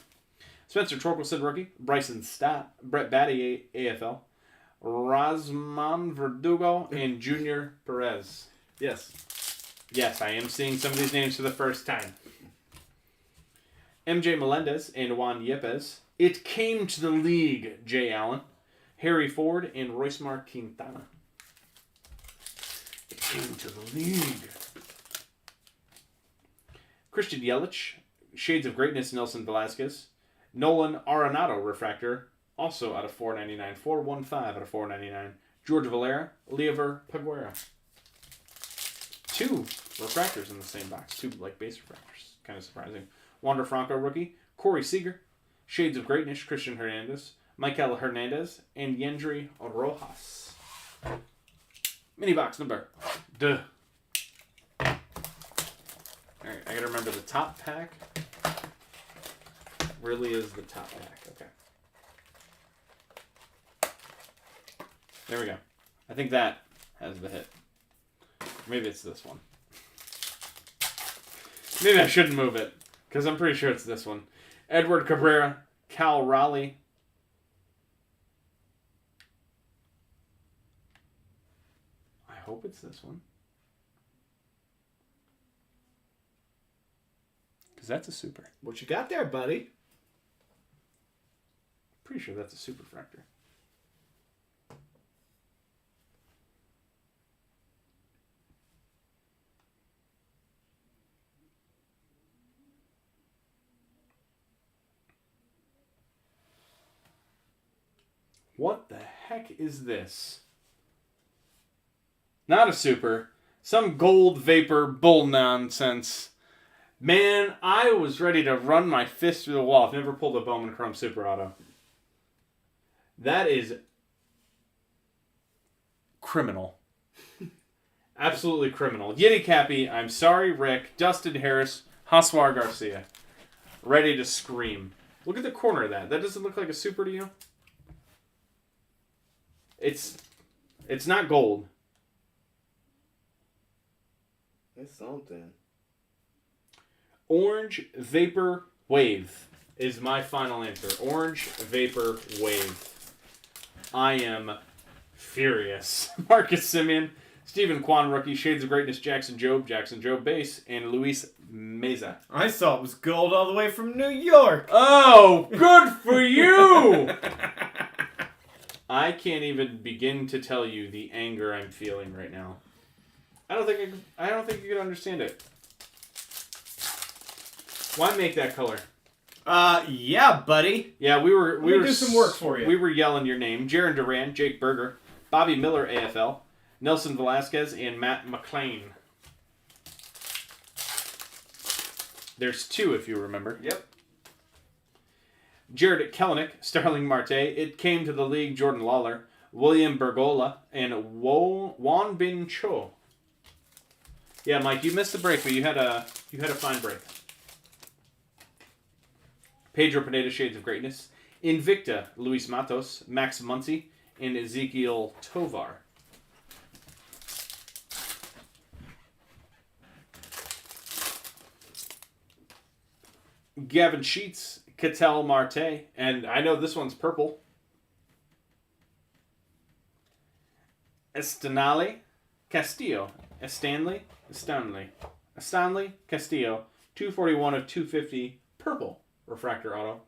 [SPEAKER 1] Spencer Torkelson, rookie. Bryson Stott, Brett Batty, AFL. Rosman Verdugo, and Junior Perez.
[SPEAKER 2] Yes.
[SPEAKER 1] Yes, I am seeing some of these names for the first time. MJ Melendez and Juan Yepes. It came to the league, Jay Allen. Harry Ford and Royce-Mar Quintana. It came to the league. Christian Yelich, Shades of Greatness, Nelson Velasquez. Nolan Arenado Refractor, also out of 499. 415 out of 499. George Valera, Leover Peguera. Two refractors in the same box. Two base refractors. Kind of surprising. Wander Franco rookie. Corey Seager. Shades of Greatness, Christian Hernandez. Michael Hernandez. And Yendry Rojas. Mini box number. Duh. Alright, I gotta remember the top pack. Really is the top pack. Okay. There we go. I think that has the hit. Maybe it's this one. Maybe I shouldn't move it, because I'm pretty sure it's this one. Edward Cabrera, Cal Raleigh. I hope it's this one. Because that's a super.
[SPEAKER 2] What you got there, buddy?
[SPEAKER 1] Pretty sure that's a super fractor. What the heck is this? Not a super. Some gold vapor bull nonsense. Man, I was ready to run my fist through the wall. I've never pulled a Bowman Chrome Super Auto. That is criminal. Absolutely criminal. Yiddy Cappy, I'm sorry, Rick, Dustin Harris, Hoswar Garcia. Ready to scream. Look at the corner of that. That doesn't look like a super to you? It's not gold.
[SPEAKER 3] It's something.
[SPEAKER 1] Orange Vapor Wave is my final answer. Orange Vapor Wave. I am furious. Marcus Simeon, Stephen Kwan rookie, Shades of Greatness, Jackson Job base, and Luis Meza.
[SPEAKER 2] I saw it was gold all the way from New York.
[SPEAKER 1] Oh, good for you! I can't even begin to tell you the anger I'm feeling right now. I don't think you can understand it. Why make that color?
[SPEAKER 2] Yeah, buddy.
[SPEAKER 1] Yeah, we were
[SPEAKER 2] do some work for you.
[SPEAKER 1] We were yelling your name. Jaron Duran, Jake Berger, Bobby Miller AFL, Nelson Velasquez, and Matt McLean. There's 2 if you remember.
[SPEAKER 3] Yep.
[SPEAKER 1] Jared Kellenick, Starling Marte, It Came to the League, Jordan Lawler, William Bergola, and Juan Bin Cho. Yeah, Mike, you missed the break, but you had a fine break. Pedro Pineda, Shades of Greatness, Invicta, Luis Matos, Max Muncy, and Ezekiel Tovar. Gavin Sheets, Cattell Marte, and I know this one's purple. Estanley Castillo. Estanley Castillo. 241 of 250. Purple refractor auto.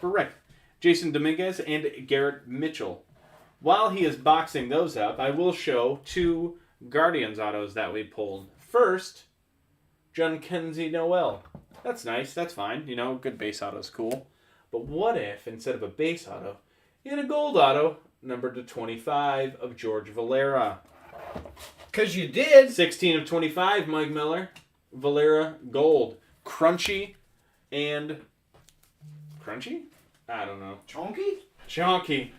[SPEAKER 1] For Rick. Jason Dominguez and Garrett Mitchell. While he is boxing those up, I will show 2 Guardians autos that we pulled. First, John Kenzie Noel. That's nice. That's fine. You know, good base auto's cool. But what if, instead of a base auto, you had a gold auto, numbered to 25 of George Valera?
[SPEAKER 3] Because you did.
[SPEAKER 1] 16 of 25, Mike Miller. Valera gold. Crunchy and... Crunchy? I don't know. Chonky.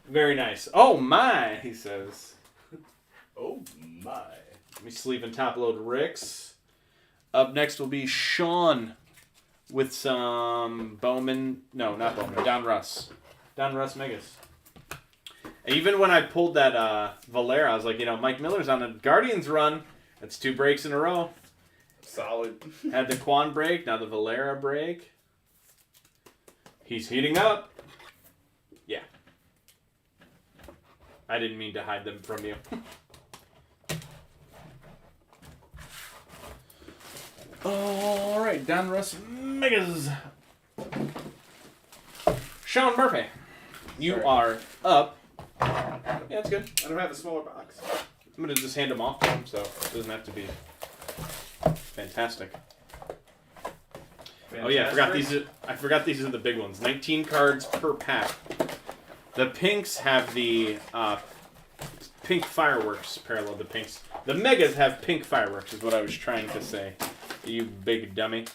[SPEAKER 1] Very nice. Oh my, he says.
[SPEAKER 3] Oh my.
[SPEAKER 1] Let me sleeve and top load Ricks. Up next will be Sean with some Bowman. No, not Bowman. Don Russ. Don Russ Megas. Even when I pulled that Valera, I was like, Mike Miller's on a Guardians run. That's 2 breaks in a row.
[SPEAKER 3] Solid.
[SPEAKER 1] Had the Quan break, now the Valera break. He's heating up. Yeah. I didn't mean to hide them from you. All right, Don Russ Megas. Sean Murphy, you
[SPEAKER 3] Sorry.
[SPEAKER 1] are up. Yeah, that's good.
[SPEAKER 3] I don't have a smaller box.
[SPEAKER 1] I'm gonna just hand them off to him, so it doesn't have to be fantastic. Oh yeah, I forgot these are the big ones. 19 cards per pack. The pinks have the pink fireworks parallel to pinks. The megas have pink fireworks, is what I was trying to say. You big dummy.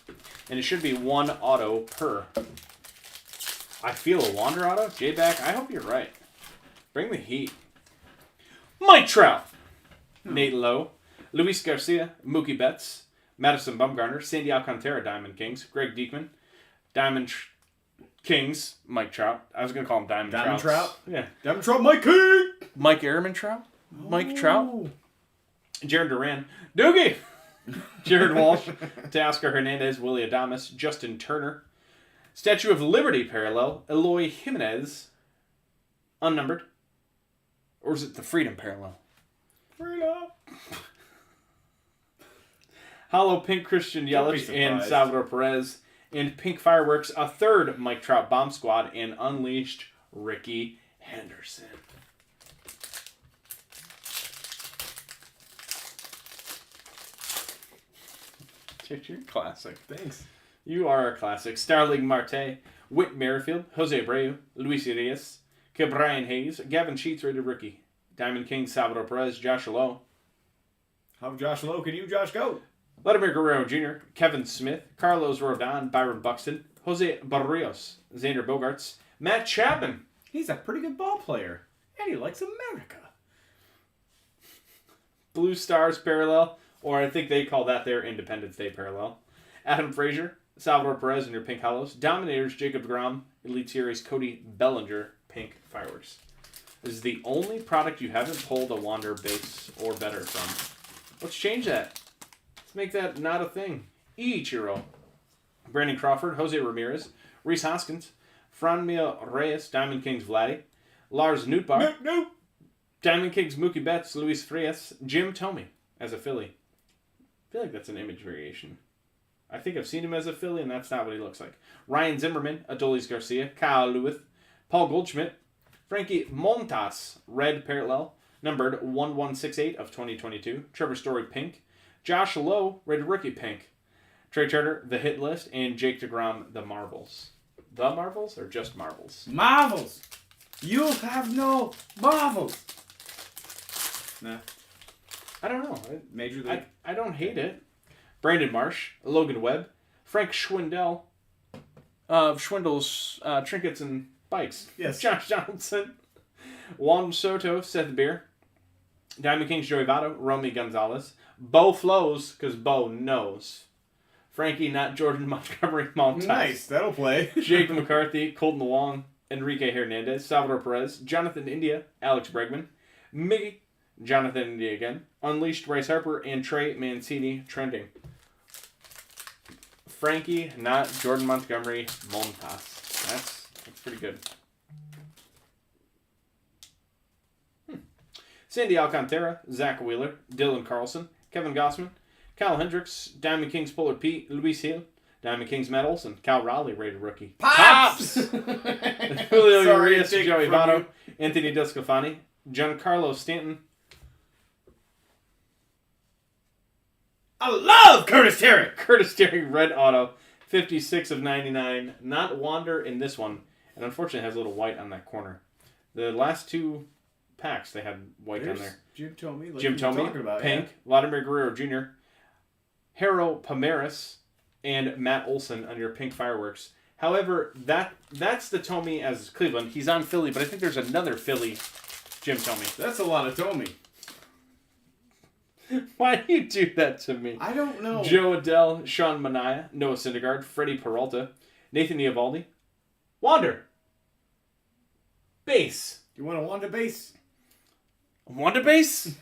[SPEAKER 1] And it should be 1 auto per. I feel a Wander auto? J-Back, I hope you're right. Bring the heat. Mike Trout. Nate Lowe. Luis Garcia. Mookie Betts. Madison Bumgarner. Sandy Alcantara, Diamond Kings. Greg Diekman. Diamond Kings. Mike Trout. I was going to call him Diamond
[SPEAKER 2] Diamond
[SPEAKER 1] Trouts.
[SPEAKER 2] Trout?
[SPEAKER 1] Yeah.
[SPEAKER 2] Diamond Trout, Mike King!
[SPEAKER 1] Mike Ehrman Trout. Mike Trout. Jared Duran. Doogie. Jared Walsh. Teoscar Hernandez. Willie Adames. Justin Turner. Statue of Liberty parallel. Eloy Jimenez. Unnumbered. Or is it the Freedom parallel?
[SPEAKER 2] Freedom!
[SPEAKER 1] Hollow Pink Christian Yelich and Salvador Perez. And Pink Fireworks, a third Mike Trout Bomb Squad, and Unleashed Ricky Henderson. You're classic.
[SPEAKER 2] Thanks.
[SPEAKER 1] You are a classic. Starling Marte, Whit Merrifield, Jose Abreu, Luis Urias, Brian Hayes, Gavin Sheets, rated rookie. Diamond King, Salvador Perez, Josh Lowe.
[SPEAKER 2] How Josh Lowe can you, Josh, go?
[SPEAKER 1] Vladimir Guerrero Jr., Kevin Smith, Carlos Rodon, Byron Buxton, Jose Barrios, Xander Bogaerts, Matt Chapman.
[SPEAKER 2] He's a pretty good ball player. And he likes America.
[SPEAKER 1] Blue Stars parallel, or I think they call that their Independence Day parallel. Adam Frazier, Salvador Perez in your Pink Hollows. Dominators, Jacob DeGrom, Elite Series, Cody Bellinger, Pink Fireworks. This is the only product you haven't pulled a Wander base or better from. Let's change that. Let's make that not a thing. Ichiro. Brandon Crawford, Jose Ramirez, Reese Hoskins, Franmil Reyes, Diamond Kings Vladdy, Lars Nootbaar,
[SPEAKER 2] Nope.
[SPEAKER 1] Diamond Kings Mookie Betts, Luis Frias, Jim Thome as a Philly. I feel like that's an image variation. I think I've seen him as a Philly, and that's not what he looks like. Ryan Zimmerman, Adolis Garcia, Kyle Lewis, Paul Goldschmidt, Frankie Montas, red parallel, numbered 1168 of 2022. Trevor Story, pink. Josh Lowe, rated rookie, pink. Trey Turner, the hit list, and Jake DeGrom, the marbles. The marbles or just marbles?
[SPEAKER 2] Marvels. You have no marvels. Nah.
[SPEAKER 1] I don't know.
[SPEAKER 2] Major League.
[SPEAKER 1] I don't hate it. Brandon Marsh, Logan Webb, Frank Schwindel of Schwindel's Trinkets and Bikes.
[SPEAKER 2] Yes.
[SPEAKER 1] Josh Johnson, Juan Soto, Seth Beer, Diamond Kings Joey Votto, Romy Gonzalez, Bo Flows, because Bo knows. Frankie, not Jordan Montgomery Montas.
[SPEAKER 2] Nice. That'll play.
[SPEAKER 1] Jake McCarthy, Colton Wong, Enrique Hernandez, Salvador Perez, Jonathan India, Alex Bregman, Miggy, Jonathan India again, Unleashed Bryce Harper, and Trey Mancini trending. Frankie, not Jordan Montgomery Montas. That's pretty good. Sandy Alcantara, Zach Wheeler, Dylan Carlson, Kevin Gossman, Kyle Hendricks, Diamond Kings Polar Pete, Luis Hill, Diamond Kings Matt Olson, Cal Raleigh, rated rookie.
[SPEAKER 2] Pops!
[SPEAKER 1] Julio
[SPEAKER 2] Sorry,
[SPEAKER 1] Urias,
[SPEAKER 2] take
[SPEAKER 1] Joey
[SPEAKER 2] from
[SPEAKER 1] Votto,
[SPEAKER 2] you.
[SPEAKER 1] Anthony Desclafani, Giancarlo Stanton.
[SPEAKER 2] I love Curtis Terry.
[SPEAKER 1] Curtis Terry, red auto, 56 of 99. Not Wander in this one, and unfortunately has a little white on that corner. The last two packs, they had white on there.
[SPEAKER 2] Jim Thome. Like
[SPEAKER 1] Jim
[SPEAKER 2] you were talking
[SPEAKER 1] Thome,
[SPEAKER 2] about,
[SPEAKER 1] pink, Vladimir Guerrero Jr., Haro Palmeras, and Matt Olson on your pink fireworks. However, that's the Thome as Cleveland. He's on Philly, but I think there's another Philly Jim Thome.
[SPEAKER 2] Yeah. That's a lot of Thome.
[SPEAKER 1] Why do you do that to me?
[SPEAKER 2] I don't know.
[SPEAKER 1] Joe Adele, Sean Mania, Noah Syndergaard, Freddie Peralta, Nathan Eovaldi, Wander, Base.
[SPEAKER 2] You want a Wanda base?
[SPEAKER 1] Wanda Base?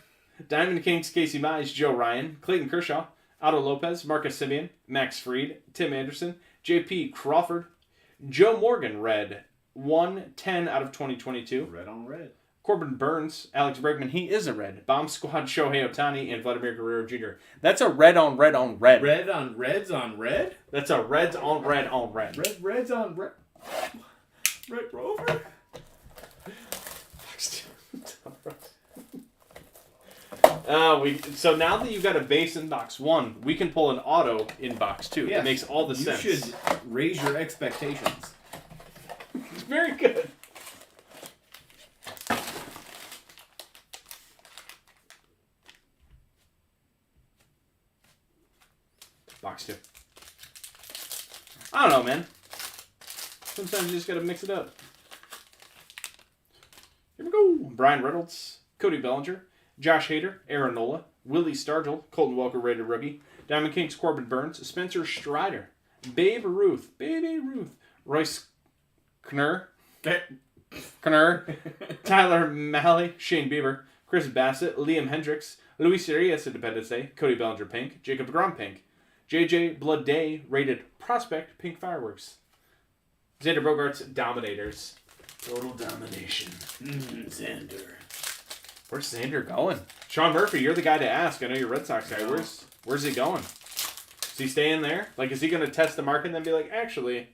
[SPEAKER 1] Diamond Kings, Casey Mize, Joe Ryan, Clayton Kershaw, Otto Lopez, Marcus Simeon, Max Fried, Tim Anderson, J.P. Crawford, Joe Morgan, red, 110 out of 2022.
[SPEAKER 2] Red on red.
[SPEAKER 1] Corbin Burns, Alex Bregman, he is a red. Bomb Squad, Shohei Ohtani, and Vladimir Guerrero Jr. That's a red on red on red.
[SPEAKER 2] Red on reds on red?
[SPEAKER 1] That's a reds on red on red.
[SPEAKER 2] Reds on red. Red Rover?
[SPEAKER 1] So now that you've got a base in box 1, we can pull an auto in box 2.
[SPEAKER 2] Yes.
[SPEAKER 1] It makes all the sense.
[SPEAKER 2] You should raise your expectations.
[SPEAKER 1] It's very good. Box 2. I don't know, man. Sometimes you just gotta mix it up. Here we go. Brian Reynolds, Cody Bellinger, Josh Hader, Aaron Nola, Willie Stargell, Colton Welker, rated rookie, Diamond Kings Corbin Burns, Spencer Strider, Babe Ruth, Royce Knurr, Tyler Mahle, Shane Bieber, Chris Bassett, Liam Hendricks, Luis Arias, Independence Day, Cody Bellinger, pink, Jacob DeGrom, pink, JJ Blood Day, rated prospect, pink fireworks, Xander Bogaerts, Dominators, total domination.
[SPEAKER 2] Xander.
[SPEAKER 1] Where's Xander going? Sean Murphy, you're the guy to ask. I know you're a Red Sox guy. Where's he going? Is he staying there? Like, is he going to test the market and then be like, actually,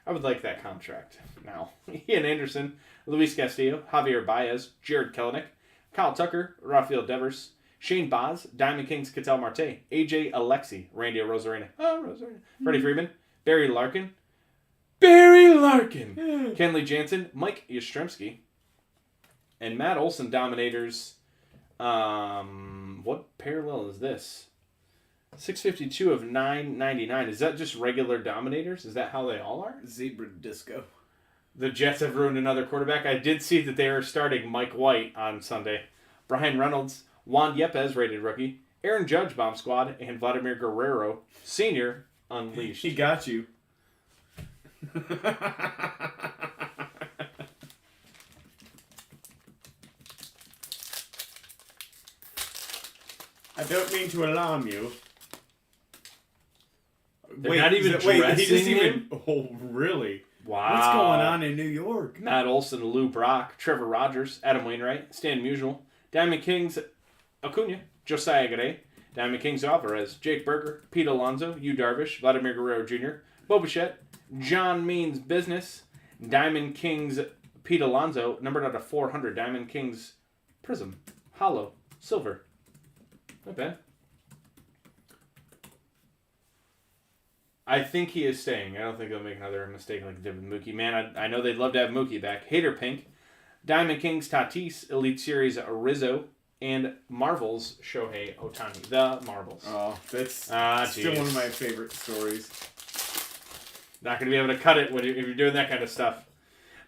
[SPEAKER 1] I would like that contract now? Ian Anderson, Luis Castillo, Javier Baez, Jared Kelenic, Kyle Tucker, Rafael Devers, Shane Baz, Diamond Kings Ketel Marte, AJ Alexi, Randy Rosarena, Freddie Freeman, Barry Larkin, Kenley Jansen, Mike Yastrzemski, and Matt Olson Dominators. What parallel is this? 652 of 999. Is that just regular Dominators? Is that how they all are?
[SPEAKER 2] Zebra disco.
[SPEAKER 1] The Jets have ruined another quarterback. I did see that they are starting Mike White on Sunday. Brian Reynolds, Juan Yepes, rated rookie, Aaron Judge, Bomb Squad, and Vladimir Guerrero, Senior, Unleashed.
[SPEAKER 2] He got you. I don't mean to alarm you.
[SPEAKER 1] They're not even
[SPEAKER 2] he just
[SPEAKER 1] dressing
[SPEAKER 2] even. Oh, really?
[SPEAKER 1] Wow.
[SPEAKER 2] What's going on in New York?
[SPEAKER 1] Matt Olson, Lou Brock, Trevor Rogers, Adam Wainwright, Stan Musial, Diamond Kings Acuna, Josiah Gray, Diamond Kings Alvarez, Jake Berger, Pete Alonso, Yu Darvish, Vladimir Guerrero Jr., Bo Bichette, John Means Business, Diamond Kings Pete Alonso, numbered out of 400, Diamond Kings Prism, Hollow, Silver. Not bad. I think he is staying. I don't think they'll make another mistake like they did with Mookie. Man, I know they'd love to have Mookie back. Hater Pink, Diamond Kings Tatis, Elite Series Rizzo, and Marvel's Shohei Ohtani. The Marvels.
[SPEAKER 2] Oh, that's still
[SPEAKER 1] geez.
[SPEAKER 2] one of my favorite stories.
[SPEAKER 1] Not going to be able to cut it if you're doing that kind of stuff.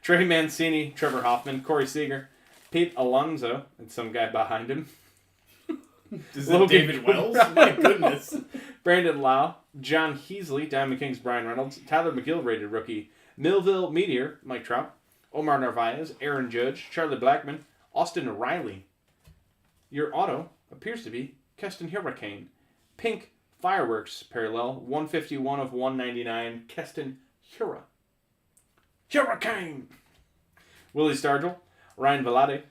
[SPEAKER 1] Trey Mancini, Trevor Hoffman, Corey Seager, Pete Alonso, and some guy behind him.
[SPEAKER 2] Is
[SPEAKER 1] Logan
[SPEAKER 2] it David Wells? My goodness.
[SPEAKER 1] Brandon Lau, John Heasley, Diamond Kings Brian Reynolds, Tyler McGill rated rookie, Millville Meteor, Mike Trout, Omar Narvaez, Aaron Judge, Charlie Blackman, Austin Riley. Your auto appears to be Keston Hurricane. Pink Fireworks parallel, 151 of 199, Keston Hurricane. Willie Stargell, Ryan Velade,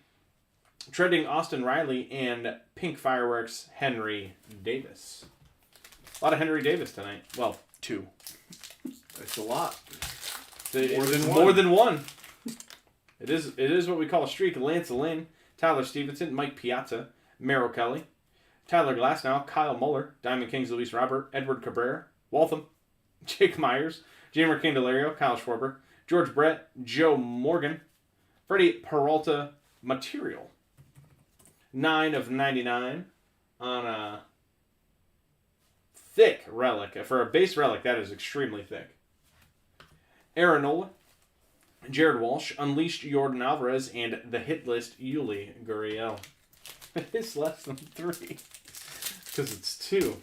[SPEAKER 1] trending Austin Riley, and Pink Fireworks Henry Davis. A lot of Henry Davis tonight. Well, 2.
[SPEAKER 2] That's a lot.
[SPEAKER 1] More than one. It is what we call a streak. Lance Lynn, Tyler Stevenson, Mike Piazza, Merrill Kelly, Tyler Glasnow, Kyle Muller, Diamond Kings Luis Robert, Edward Cabrera, Waltham, Jake Myers, Jamer Candelario, Kyle Schwarber, George Brett, Joe Morgan, Freddie Peralta Material. 9 of 99 on a thick relic. For a base relic, that is extremely thick. Aaron Nola, Jared Walsh, Unleashed Jordan Alvarez, and the hit list Yuli Gurriel. It's less than 3 because it's 2.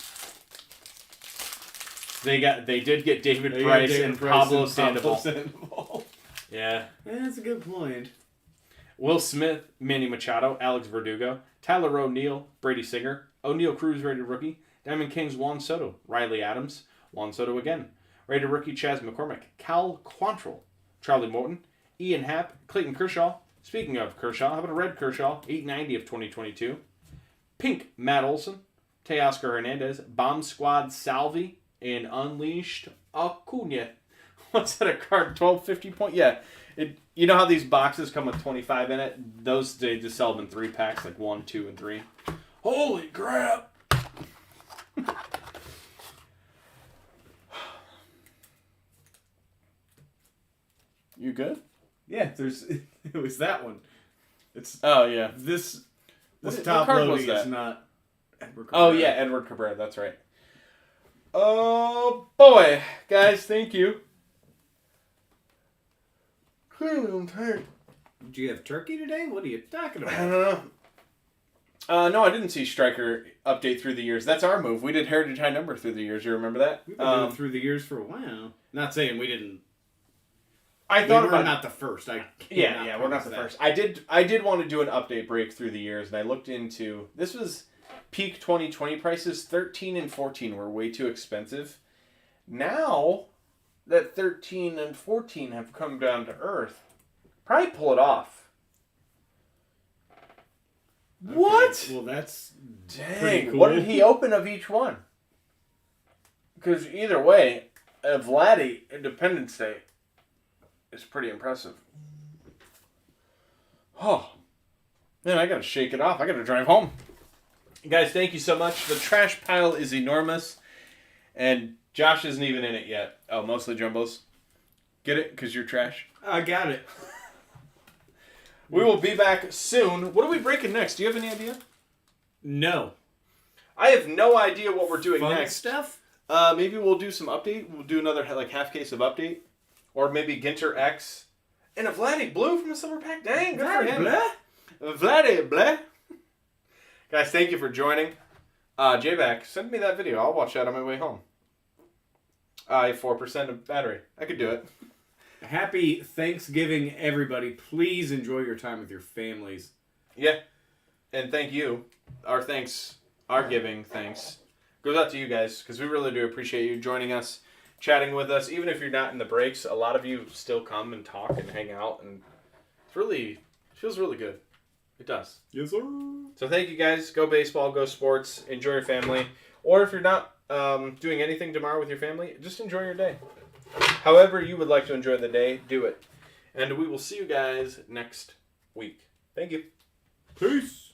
[SPEAKER 1] They did get David Price and Pablo Sandoval. Yeah.
[SPEAKER 2] That's a good point.
[SPEAKER 1] Will Smith, Manny Machado, Alex Verdugo, Tyler O'Neill, Brady Singer, O'Neill Cruz rated rookie, Diamond Kings Juan Soto, Riley Adams, Juan Soto again, rated rookie Chaz McCormick, Cal Quantrill, Charlie Morton, Ian Happ, Clayton Kershaw. Speaking of Kershaw, how about a red Kershaw, 890 of 2022, Pink Matt Olson, Teoscar Hernandez, Bomb Squad Salvi, and Unleashed Acuna. What's that, a card? 1250 point? Yeah. You know how these boxes come with 25 in it? Those, they just sell them in 3 packs, like 1, 2, and 3. Holy crap! You good?
[SPEAKER 2] Yeah, it was that one. It's
[SPEAKER 1] Oh, yeah.
[SPEAKER 2] this
[SPEAKER 1] What
[SPEAKER 2] top
[SPEAKER 1] card was
[SPEAKER 2] loading
[SPEAKER 1] that?
[SPEAKER 2] is not Edward
[SPEAKER 1] Oh,
[SPEAKER 2] Cabrera.
[SPEAKER 1] yeah, Edward Cabrera, that's right. Oh, boy. Guys, thank you. I'm tired.
[SPEAKER 2] Did you have turkey today? What are you talking
[SPEAKER 1] I
[SPEAKER 2] about?
[SPEAKER 1] don't know. No, I didn't see Striker update through the years. That's our move. We did Heritage High Number through the years. You remember that?
[SPEAKER 2] We've been doing it through the years for a while. Not saying we didn't.
[SPEAKER 1] I thought
[SPEAKER 2] we were
[SPEAKER 1] about
[SPEAKER 2] not the first.
[SPEAKER 1] we're not the first. I did want to do an update break through the years, and I looked into this was peak 2020 prices. 13 and 14 were way too expensive. Now that 13 and 14 have come down to earth, probably pull it off.
[SPEAKER 2] Okay,
[SPEAKER 1] What?
[SPEAKER 2] Well, that's
[SPEAKER 1] Dang!
[SPEAKER 2] pretty cool.
[SPEAKER 1] What did he open of each one? Because either way, Vladdy Independence Day is pretty impressive. Oh, man, I gotta shake it off. I gotta drive home. Guys, thank you so much. The trash pile is enormous, and Josh isn't even in it yet. Oh, mostly Jumbos. Get it? Because you're trash.
[SPEAKER 2] I got it.
[SPEAKER 1] We will be back soon. What are we breaking next? Do you have any idea?
[SPEAKER 2] No.
[SPEAKER 1] I have no idea what we're doing
[SPEAKER 2] Fun
[SPEAKER 1] next.
[SPEAKER 2] stuff?
[SPEAKER 1] Maybe we'll do some update. We'll do another half case of update. Or maybe Ginter X. And a Vladdy Blue from the Silver Pack. Dang, good for him. Vladdy Bleh. Guys, thank you for joining. J-Back, send me that video. I'll watch that on my way home. I have 4% of battery. I could do it.
[SPEAKER 2] Happy Thanksgiving, everybody. Please enjoy your time with your families.
[SPEAKER 1] Yeah. And thank you. Our thanks our giving thanks goes out to you guys because we really do appreciate you joining us, chatting with us. Even if you're not in the breaks, a lot of you still come and talk and hang out, and it feels really good. It does.
[SPEAKER 2] Yes, sir.
[SPEAKER 1] So thank you guys. Go baseball, go sports, enjoy your family. Or if you're not doing anything tomorrow with your family, just enjoy your day. However you would like to enjoy the day, do it. And we will see you guys next week. Thank you.
[SPEAKER 2] Peace.